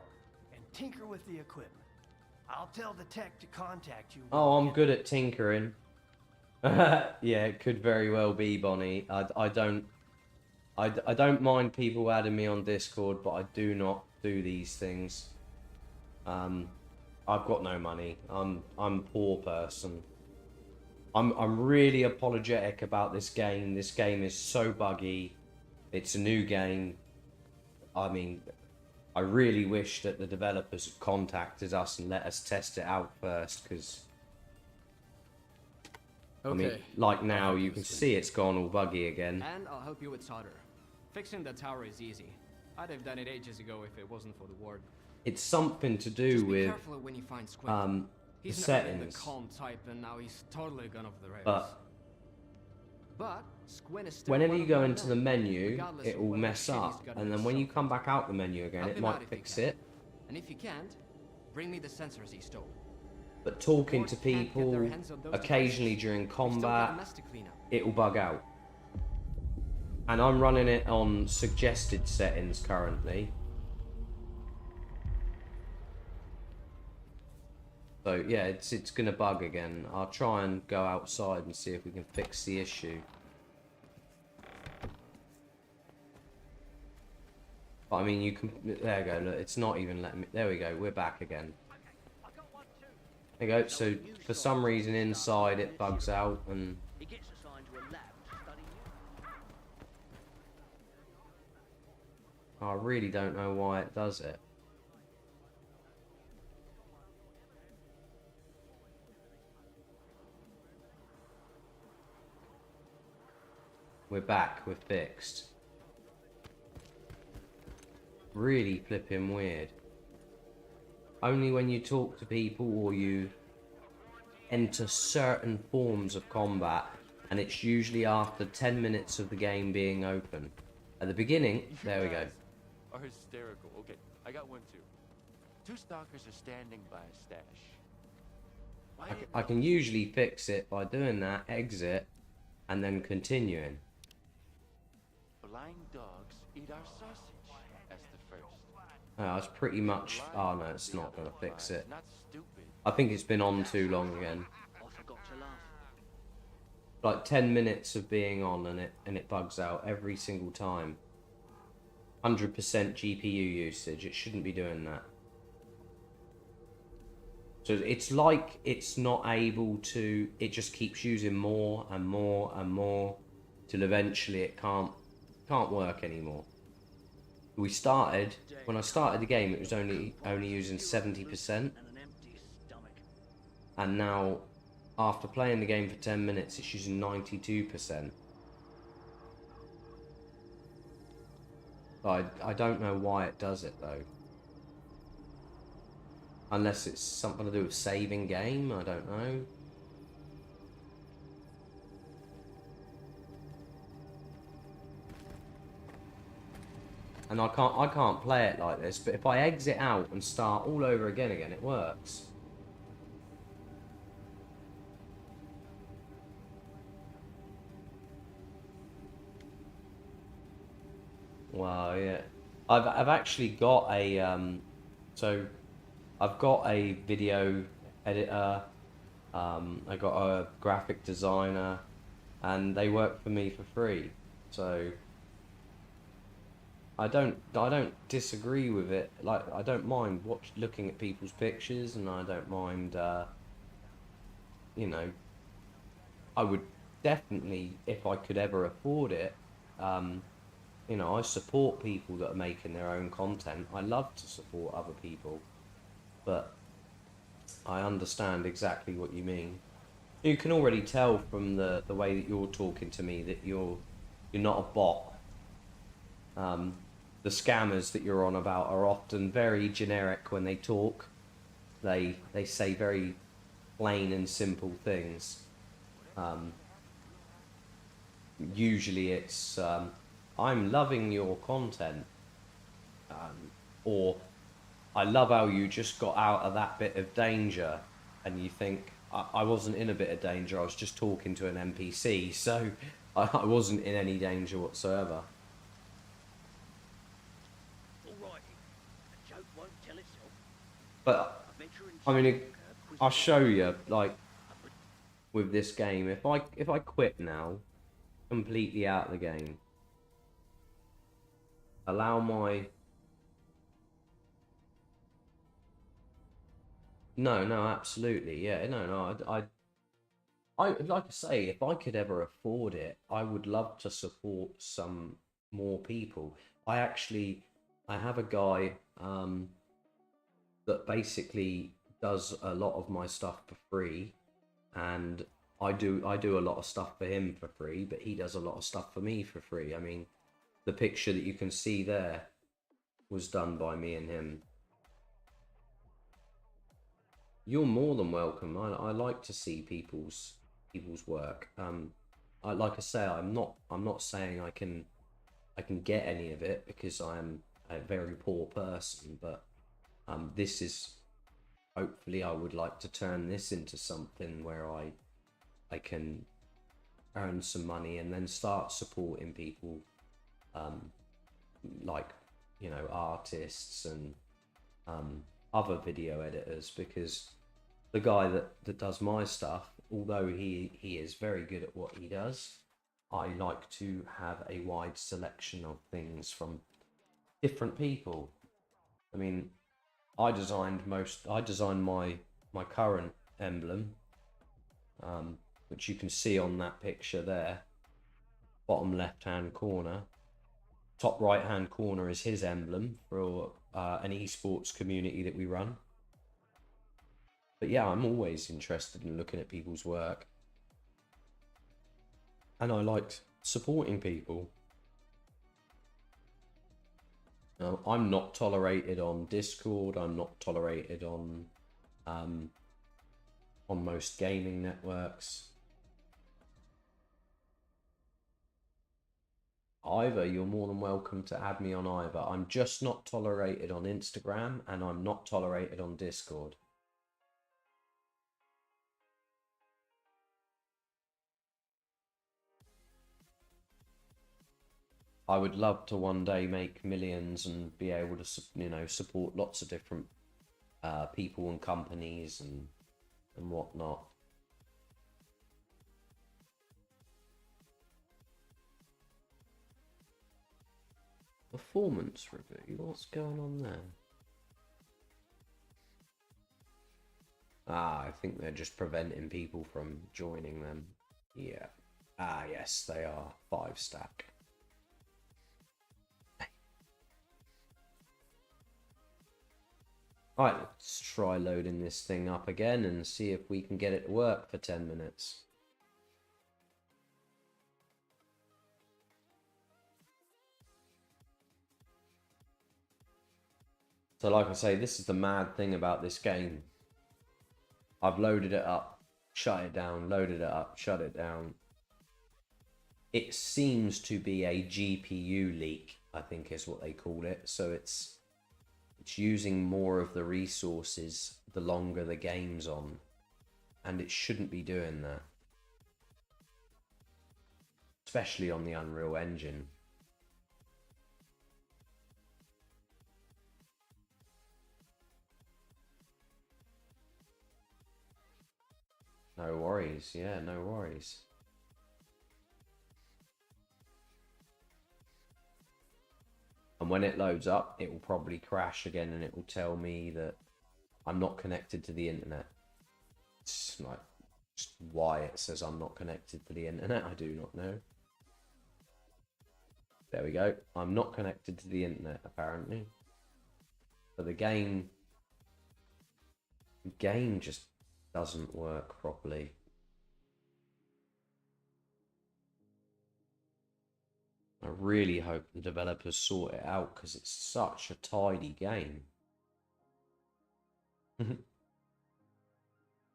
and tinker with the equipment. I'll tell the tech to contact you. Oh, I'm good at tinkering. Yeah, it could very well be, Bonnie. I don't mind people adding me on Discord, but I do not do these things. I've got no money. I'm a poor person. I'm really apologetic about this game. This game is so buggy. It's a new game. I mean, I really wish that the developers had contacted us and let us test it out first, because I mean, like now you can see it's gone all buggy again. And I'll help you with solder. Fixing the tower is easy. I'd have done it ages ago if it wasn't for the ward. It's something to do Just be with careful when you find Squint. the He's settings. The calm type, and now he's totally gone off the rails. But Squint is still Whenever one you of go my into the men, menu, regardless it of will whatever mess shit he's up, got and in then his when you soul. come back out the menu again, Help it him might out if you fix can. it. And if you can't, bring me the sensors he stole. But talking to Wards can't get their people hands on those occasionally devices. during We've still got a combat, mess to clean up. it will bug out. And I'm running it on suggested settings currently. So yeah, it's gonna bug again. I'll try and go outside and see if we can fix the issue. But I mean, you can. There you go. Look, it's not even letting me. There we go. We're back again. There you go. So for some reason inside it bugs out and. I really don't know why it does it. We're back. We're fixed. Really flipping weird. Only when you talk to people or you enter certain forms of combat, and it's usually after 10 minutes of the game being open. At the beginning, there we go. Are hysterical. Okay, I got one too. Two stalkers are standing by a stash. I can usually fix it by doing that, exit, and then continuing. Blind dogs eat our sausage. That's the first. That's pretty much. Oh no, it's not gonna fix it. I think it's been on too long again. Like 10 minutes of being on and it bugs out every single time. 100% GPU usage. It shouldn't be doing that. So it's like it's not able to. It just keeps using more and more and more till eventually it can't work anymore. When I started the game, it was only using 70%, and now after playing the game for 10 minutes, it's using 92%. I don't know why it does it though. Unless it's something to do with saving game, I don't know. And I can't play it like this, but if I exit out and start all over again, it works. Wow, yeah. I've actually got a so I've got a video editor, I got a graphic designer, and they work for me for free. So I don't disagree with it. Like, I don't mind looking at people's pictures, and I don't mind you know, I would definitely, if I could ever afford it, you know, I support people that are making their own content. I love to support other people, but I understand exactly what you mean. You can already tell from the way that you're talking to me that you're not a bot. The scammers that you're on about are often very generic when they talk. They say very plain and simple things. Usually it's I'm loving your content, or I love how you just got out of that bit of danger, and you think I wasn't in a bit of danger, I was just talking to an NPC, so I wasn't in any danger whatsoever. But I mean, I'll show you, like with this game, if I quit now, completely out of the game, allow my no, absolutely, yeah, no, I like I say, if I could ever afford it, I would love to support some more people. I have a guy that basically does a lot of my stuff for free, and I do a lot of stuff for him for free, but he does a lot of stuff for me for free. I mean, the picture that you can see there was done by me and him. You're more than welcome. I like to see people's work. Like I say, I'm not saying I can get any of it because I'm a very poor person, but this is, hopefully I would like to turn this into something where I can earn some money, and then start supporting people like, you know, artists and other video editors, because the guy that does my stuff, although he is very good at what he does, I like to have a wide selection of things from different people. I mean, I designed my current emblem, which you can see on that picture there, bottom left hand corner. Top right hand corner is his emblem for an esports community that we run. But yeah, I'm always interested in looking at people's work, and I like supporting people. I'm not tolerated on Discord. I'm not tolerated on most gaming networks. Either, you're more than welcome to add me on either. I'm just not tolerated on Instagram, and I'm not tolerated on Discord. I would love to one day make millions and be able to, you know, support lots of different people and companies and whatnot. Performance review, what's going on there? Ah, I think they're just preventing people from joining them. Yeah. Ah, yes, they are. 5 stack. Alright, let's try loading this thing up again and see if we can get it to work for 10 minutes. So like I say, this is the mad thing about this game. I've loaded it up, shut it down, loaded it up, shut it down. It seems to be a GPU leak, I think is what they call it. So it's using more of the resources the longer the game's on, and it shouldn't be doing that, especially on the Unreal Engine. No worries, yeah, no worries. And when it loads up, it will probably crash again, and it will tell me that I'm not connected to the internet. It's like, just why it says I'm not connected to the internet, I do not know. There we go. I'm not connected to the internet, apparently. But the game just doesn't work properly. I really hope the developers sort it out, because it's such a tidy game. No,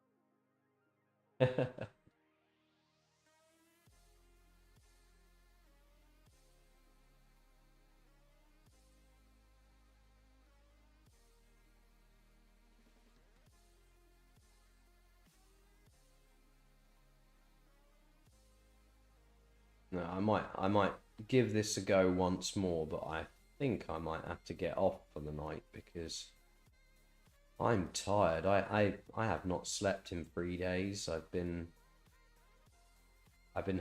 I might give this a go once more, but I think I might have to get off for the night because I'm tired. I have not slept in 3 days. I've been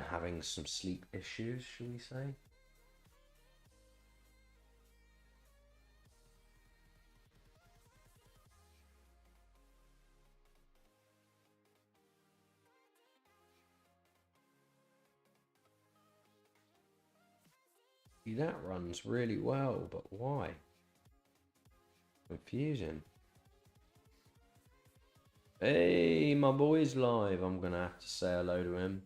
having some sleep issues, shall we say? That runs really well, but why? Confusing. Hey, my boy's live. I'm gonna have to say hello to him.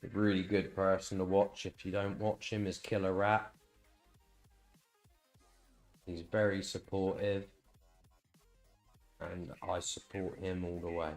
A really good person to watch if you don't watch him is Killer Rat. He's very supportive, and I support him all the way.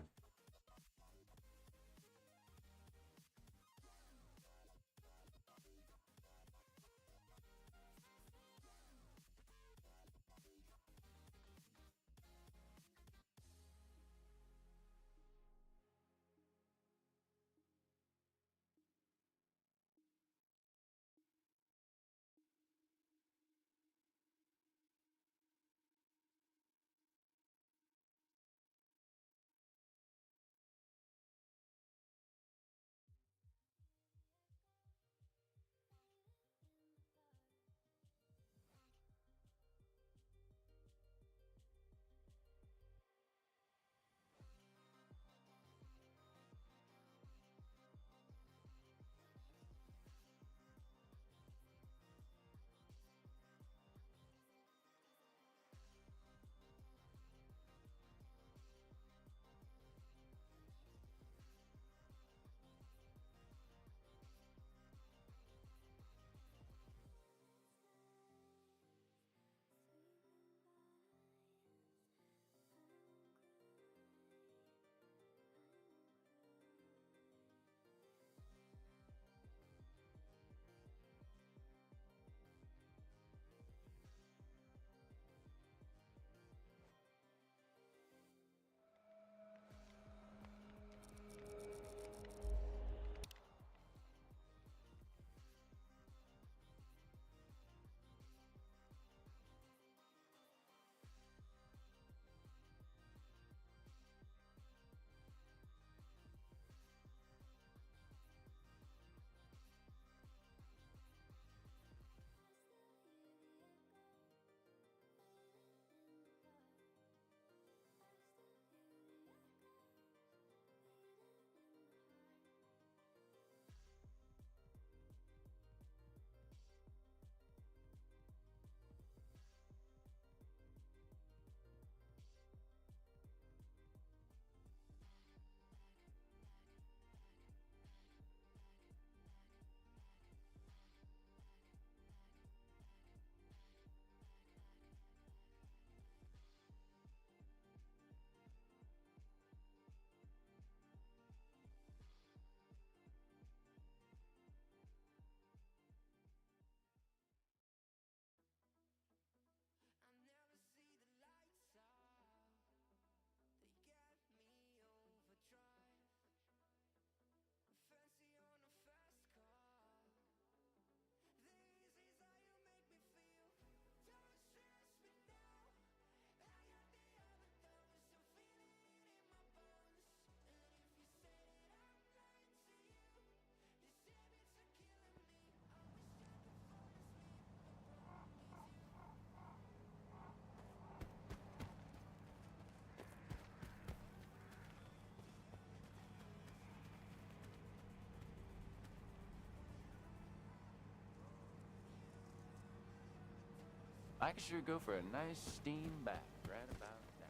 I could sure go for a nice steam bath right about now.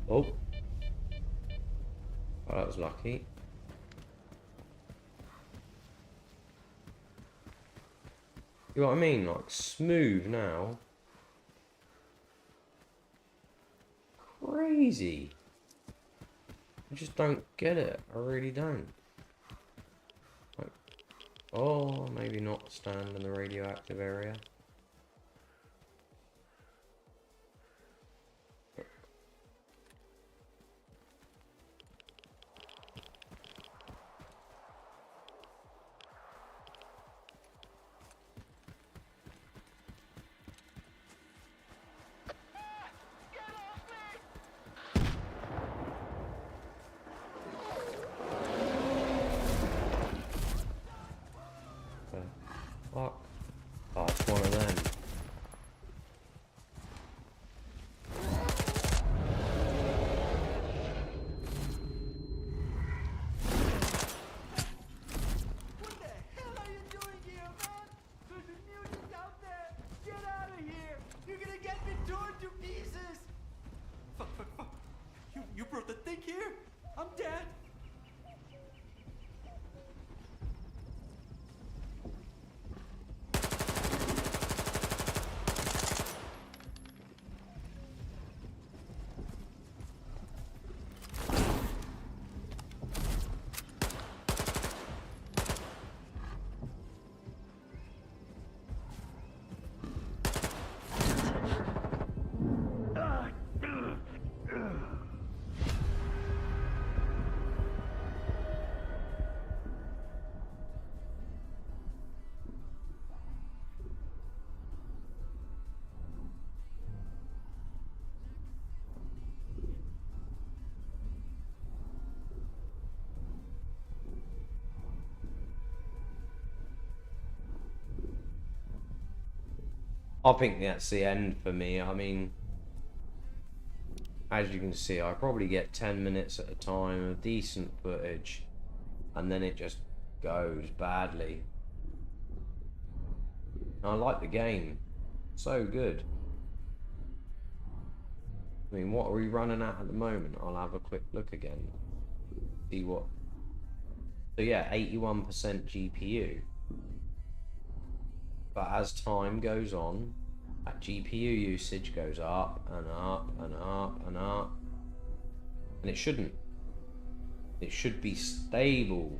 Oh. Oh, that was lucky. You know what I mean? Like, smooth now. crazy. I just don't get it. I really don't. Like, oh, maybe not stand in the radioactive area. Fuck. Oh, it's one of them. You brought the thing here? I'm dead. I think that's the end for me. I mean, as you can see, I probably get 10 minutes at a time of decent footage, and then it just goes badly. I like the game. So good. I mean, what are we running at the moment? I'll have a quick look again. See what... So yeah, 81% GPU. But as time goes on, that GPU usage goes up and up and up and up. And it shouldn't. It should be stable.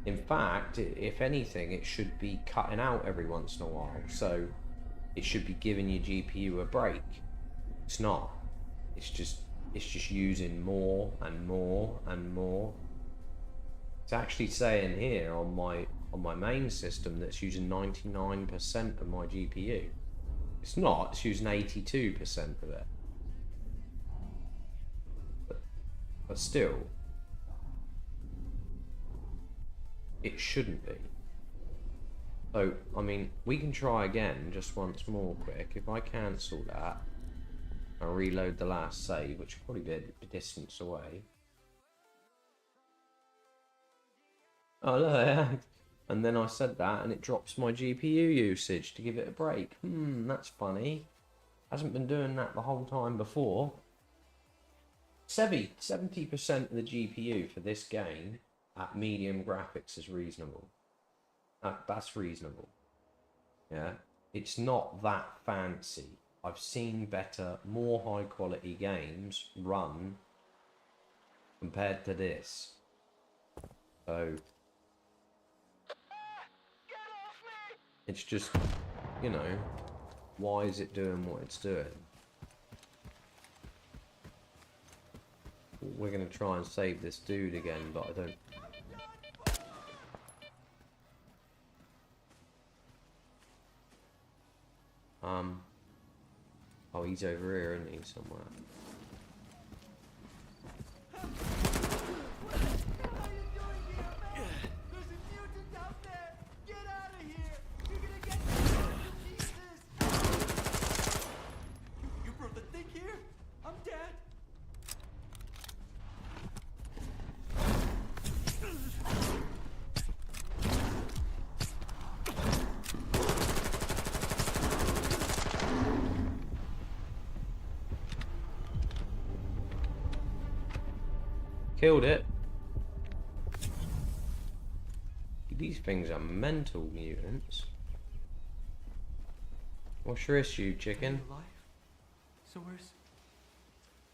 In fact, if anything, it should be cutting out every once in a while. So it should be giving your GPU a break. It's not. It's just using more and more and more. It's actually saying here on my main system that's using 99% of my GPU. It's not, it's using 82% of it. But still, it shouldn't be. So, I mean, we can try again just once more quick. If I cancel that, I'll reload the last save, which will probably be a distance away. Oh, look, and then I said that, and it drops my GPU usage to give it a break. That's funny. Hasn't been doing that the whole time before. 70% of the GPU for this game at medium graphics is reasonable. That's reasonable. Yeah, it's not that fancy. I've seen better, more high quality games run compared to this. So it's just, you know, why is it doing what it's doing? We're going to try and save this dude again, but I don't... Oh, he's over here, isn't he, somewhere? You brought the thing here? I'm dead. Killed it. These things are mental mutants. What's your issue, chicken? So where's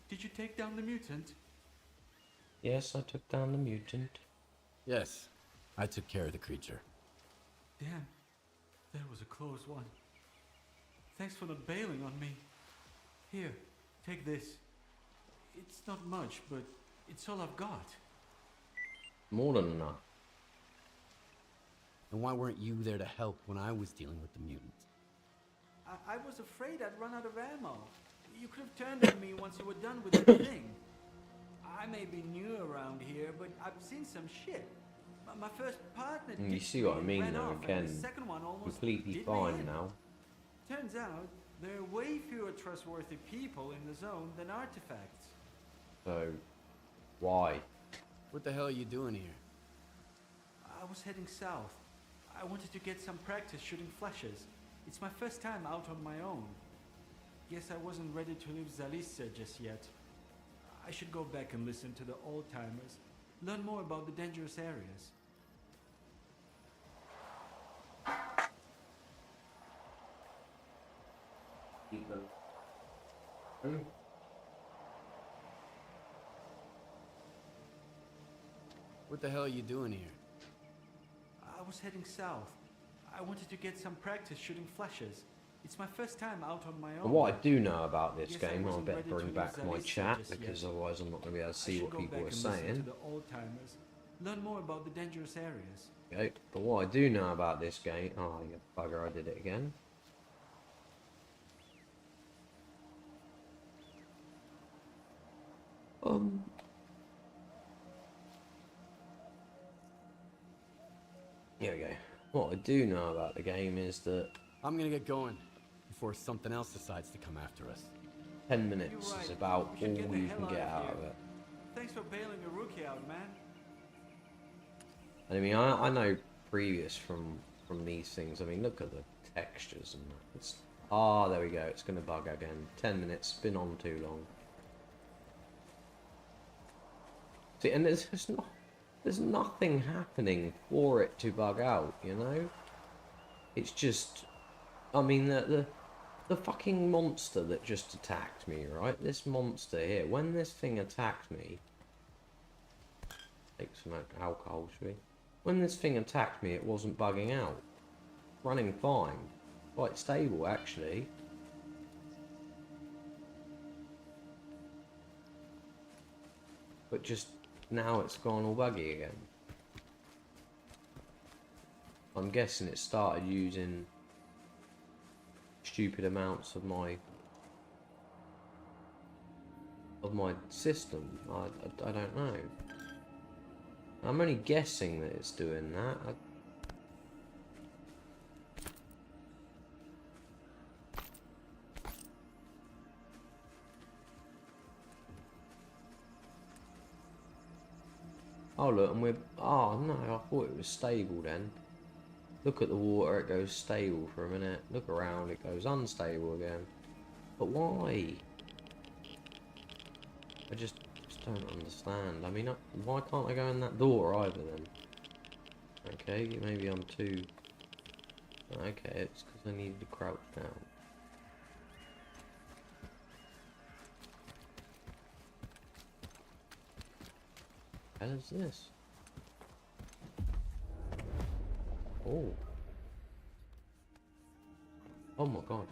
Did you take down the mutant? Yes, I took down the mutant. Yes, I took care of the creature. Damn, that was a close one. Thanks for not bailing on me. Here, take this. It's not much, but it's all I've got. More than enough. And why weren't you there to help when I was dealing with the mutants? I was afraid I'd run out of ammo. You could have turned on me once you were done with the thing. I may be new around here, but I've seen some shit. My first partner You see what I mean, ran though, off, and again. the second one almost Completely did me fine in. now. Turns out, there are way fewer trustworthy people in the zone than artifacts. So, why? What the hell are you doing here? I was heading south. I wanted to get some practice shooting flashes. It's my first time out on my own. Guess I wasn't ready to leave Zalice just yet. I should go back and listen to the old-timers. Learn more about the dangerous areas. What the hell are you doing here? I was heading south. I wanted to get some practice shooting flashes. It's my first time out on my own. And what I do know about this Guess I game, I wasn't better ready bring to back leave my Zalice chat, just because yet. otherwise I'm not going to be able to I see should what go people back are and listen saying. to the old-timers. Learn more about the dangerous areas. Okay, but what I do know about this game... Oh, you bugger, I did it again. Here we go. What I do know about the game is that... I'm gonna get going before something else decides to come after us. 10 minutes is about all you can get out of it. Thanks for bailing a rookie out, man. I mean, I know previous from these things. I mean, look at the textures and that. It's, there we go. It's going to bug again. 10 minutes. Been on too long. See, and there's nothing happening for it to bug out, you know? It's just, I mean, the fucking monster that just attacked me, right? This monster here, when this thing attacked me, take some alcohol, shall we? When this thing attacked me, it wasn't bugging out. Running fine. Quite stable, actually. But just now it's gone all buggy again. I'm guessing it started using stupid amounts of my system. I don't know. I'm only guessing that it's doing that. Oh look, and we're... Oh no, I thought it was stable then. Look at the water, it goes stable for a minute. Look around, it goes unstable again. But why? I just don't understand. I mean, why can't I go in that door either then? Okay, maybe I'm too... Okay, it's because I needed to crouch down. What is this? Oh. Oh my god.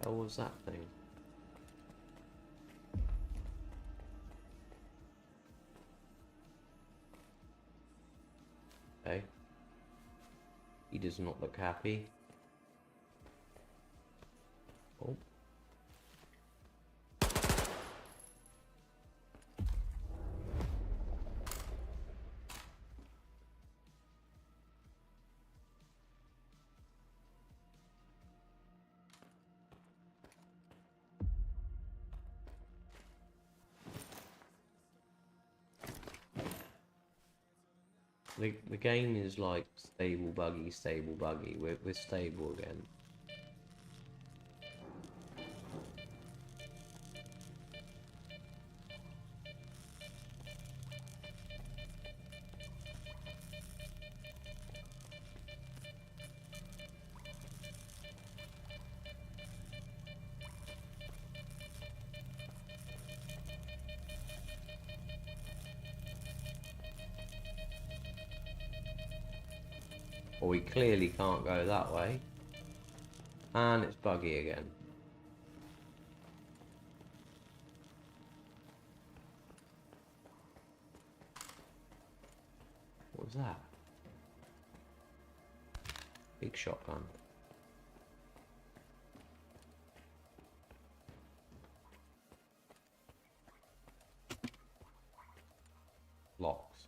How was that thing? Okay. He does not look happy. Oh. The game is like stable buggy. We're stable again. Or we clearly can't go that way. And it's buggy again. What was that? Big shotgun. Locks.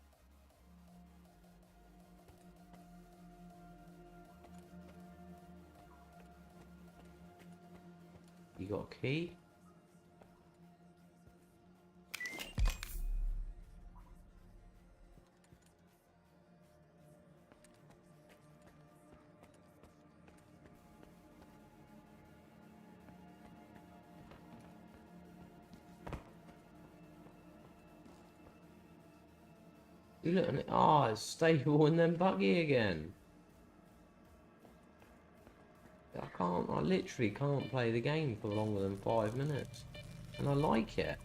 You got a key? You look at it. Oh, it's stable and then buggy again. I literally can't play the game for longer than 5 minutes. And I like it.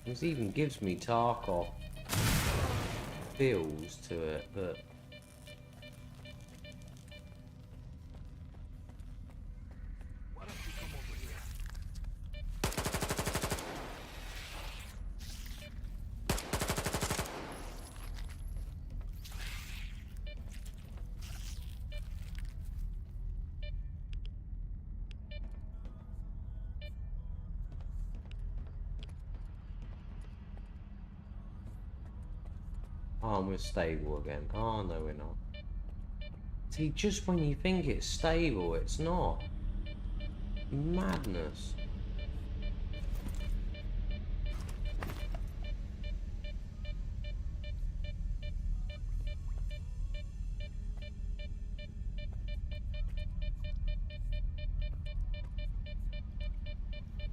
This even gives me Tarkov feels to it, but oh, we're stable again. Oh, no, we're not. See, just when you think it's stable, it's not. Madness.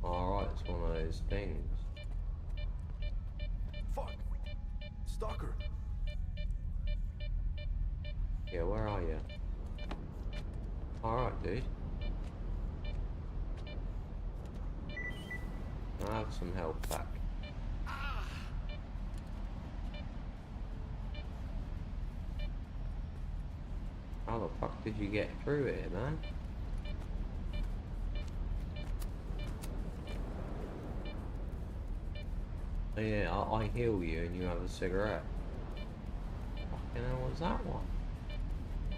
Alright, it's one of those things. Fuck! Stalker! Yeah, where are you? Alright, dude. I have some health back. How the fuck did you get through it, man? Oh, yeah, I heal you and you have a cigarette. Fucking hell, what's that one?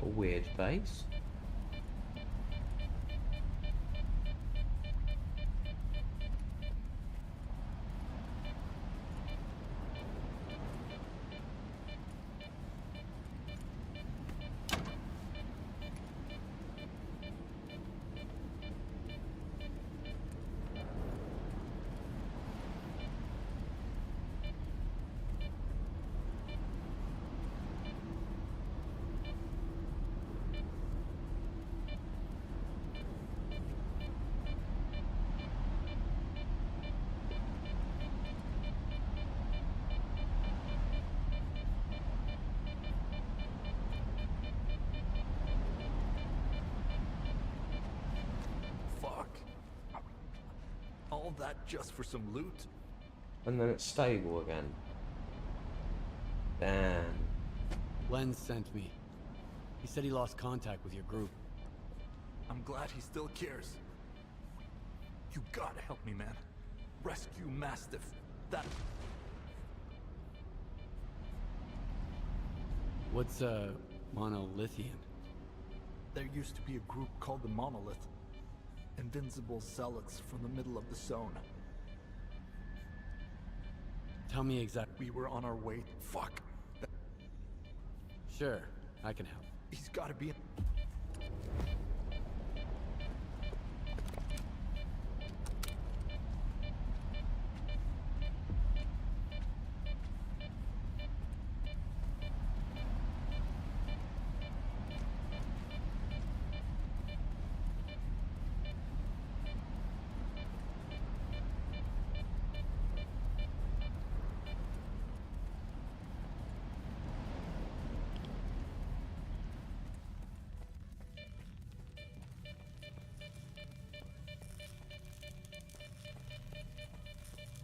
A weird face. All that just for some loot? And then it's stable again. Damn. Len sent me. He said he lost contact with your group. I'm glad he still cares. You gotta help me, man. Rescue Mastiff. That... What's monolithian? There used to be a group called the Monolith. Invincible zealots from the middle of the zone. Tell me exactly. We were on our way. Fuck. Sure, I can help. He's gotta be...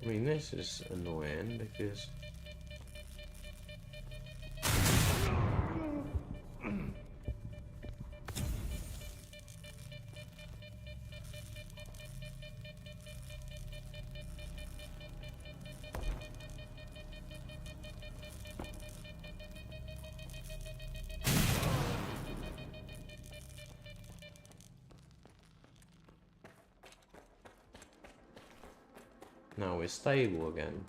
I mean, this is annoying because... Now we're stable again.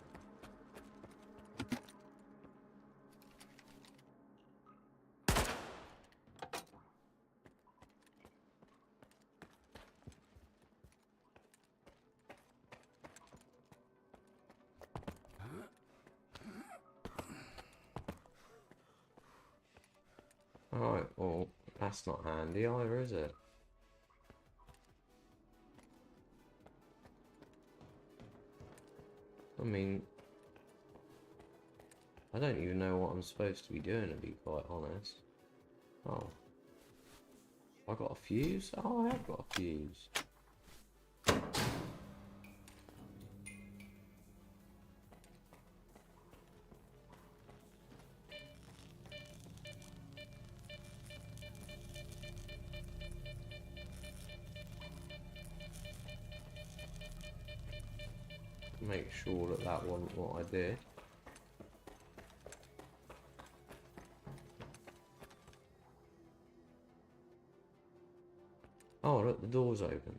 Alright, well, that's not handy either, is it? I mean, I don't even know what I'm supposed to be doing, to be quite honest. Oh. I got a fuse? Oh, I have got a fuse. Make sure that that wasn't what I did. Oh, look, the door's open.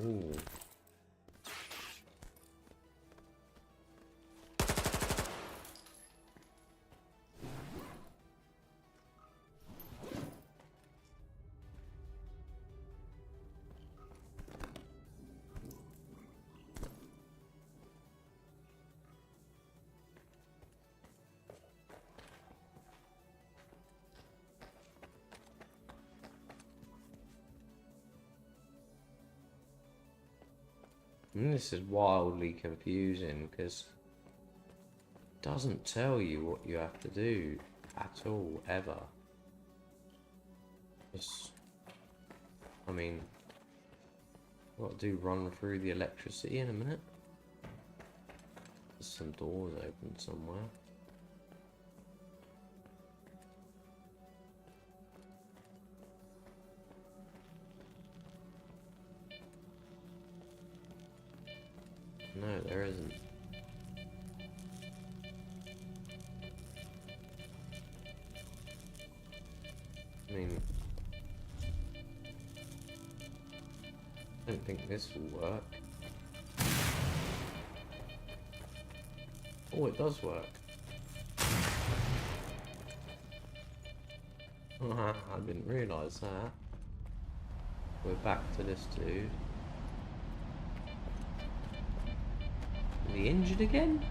Ooh. And this is wildly confusing because it doesn't tell you what you have to do at all, ever. I mean, what do run through the electricity in a minute? There's some doors open somewhere. No, there isn't. I mean, I don't think this will work. Oh, it does work. I didn't realise that. We're back to this dude. Is he injured again?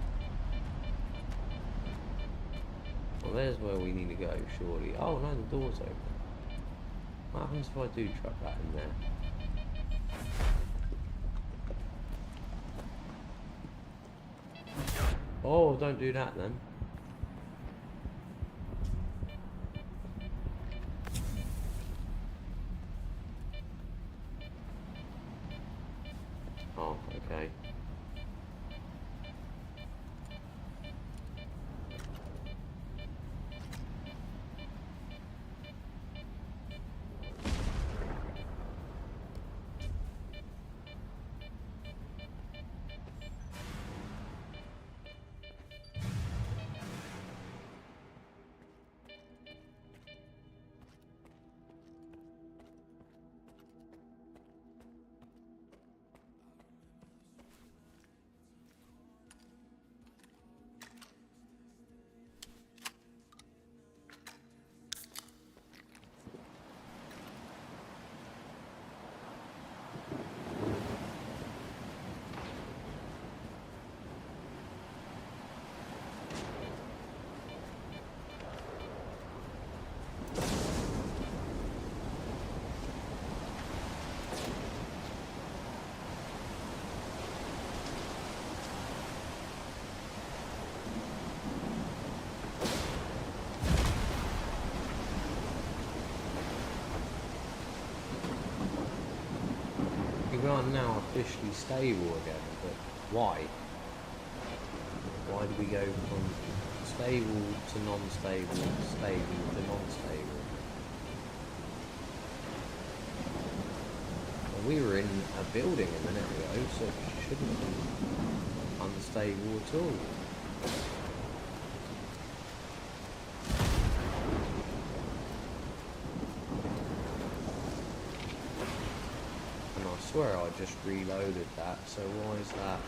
Well, there's where we need to go, surely. Oh no, the door's open. What happens if I do chuck that in there? Oh, don't do that then. Oh, okay. are now officially stable again, but why? Why do we go from stable to non-stable, stable to non-stable? Well, we were in a building a minute ago, so it shouldn't be unstable at all. And I swear I just reloaded that, so why is that?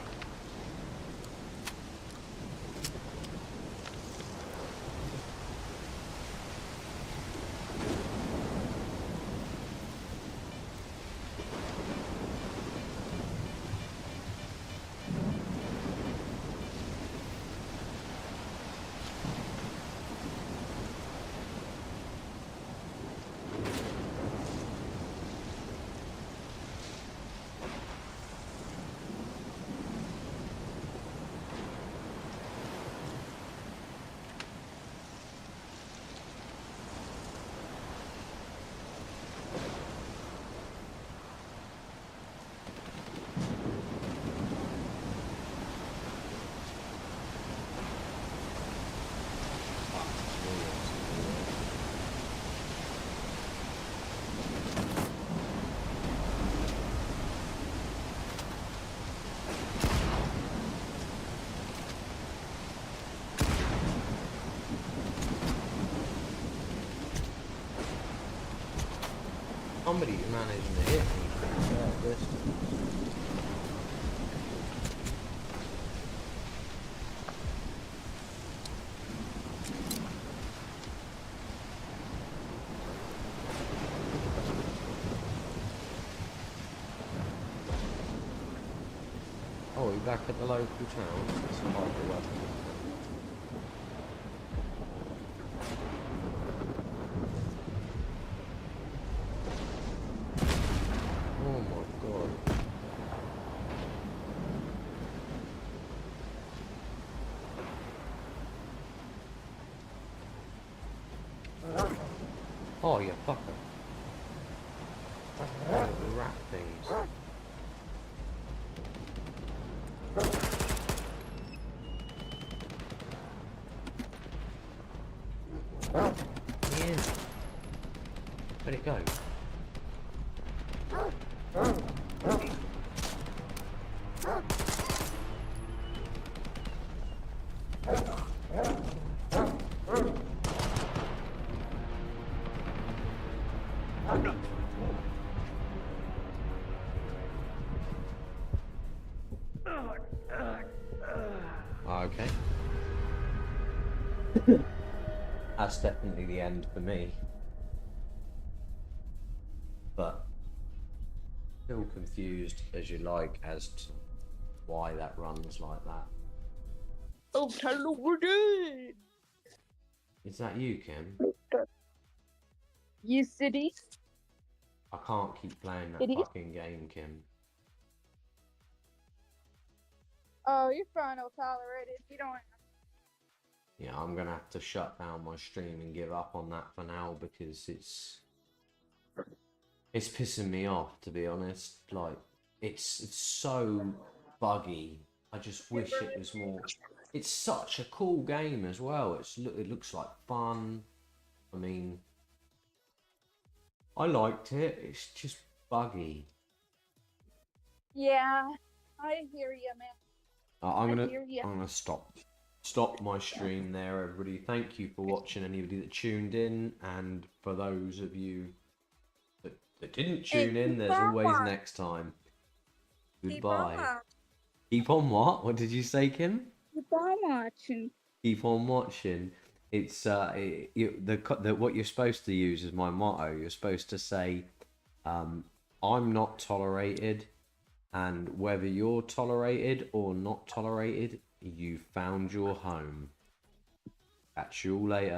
Somebody's managing to hit me from a fair distance. Oh, we're back at the local town. That's a hard weapon. Oh my god. Oh, you fucker. Oh, the rat things. Yeah. Where'd it go? Okay. That's definitely the end for me. But still confused as you like as to why that runs like that. Oh, NoTolerated! Is that you, Kim? You city? I can't keep playing that City? fucking game, Kim. Oh, you're fine, NoTolerated. You don't. Yeah, I'm gonna have to shut down my stream and give up on that for now because it's pissing me off, to be honest. Like, it's so buggy. I just wish it was more. It's such a cool game as well. It looks like fun. I mean, I liked it. It's just buggy. Yeah, I hear you, man. I'm gonna stop my stream there, everybody. Thank you for watching, anybody that tuned in, and for those of you that didn't tune in, there's always next time. Goodbye. Keep on what? What did you say, Kim? Keep on watching. Keep on watching. It's what you're supposed to use as my motto. You're supposed to say, I'm not tolerated, and whether you're tolerated or not tolerated, you found your home. Catch you all later.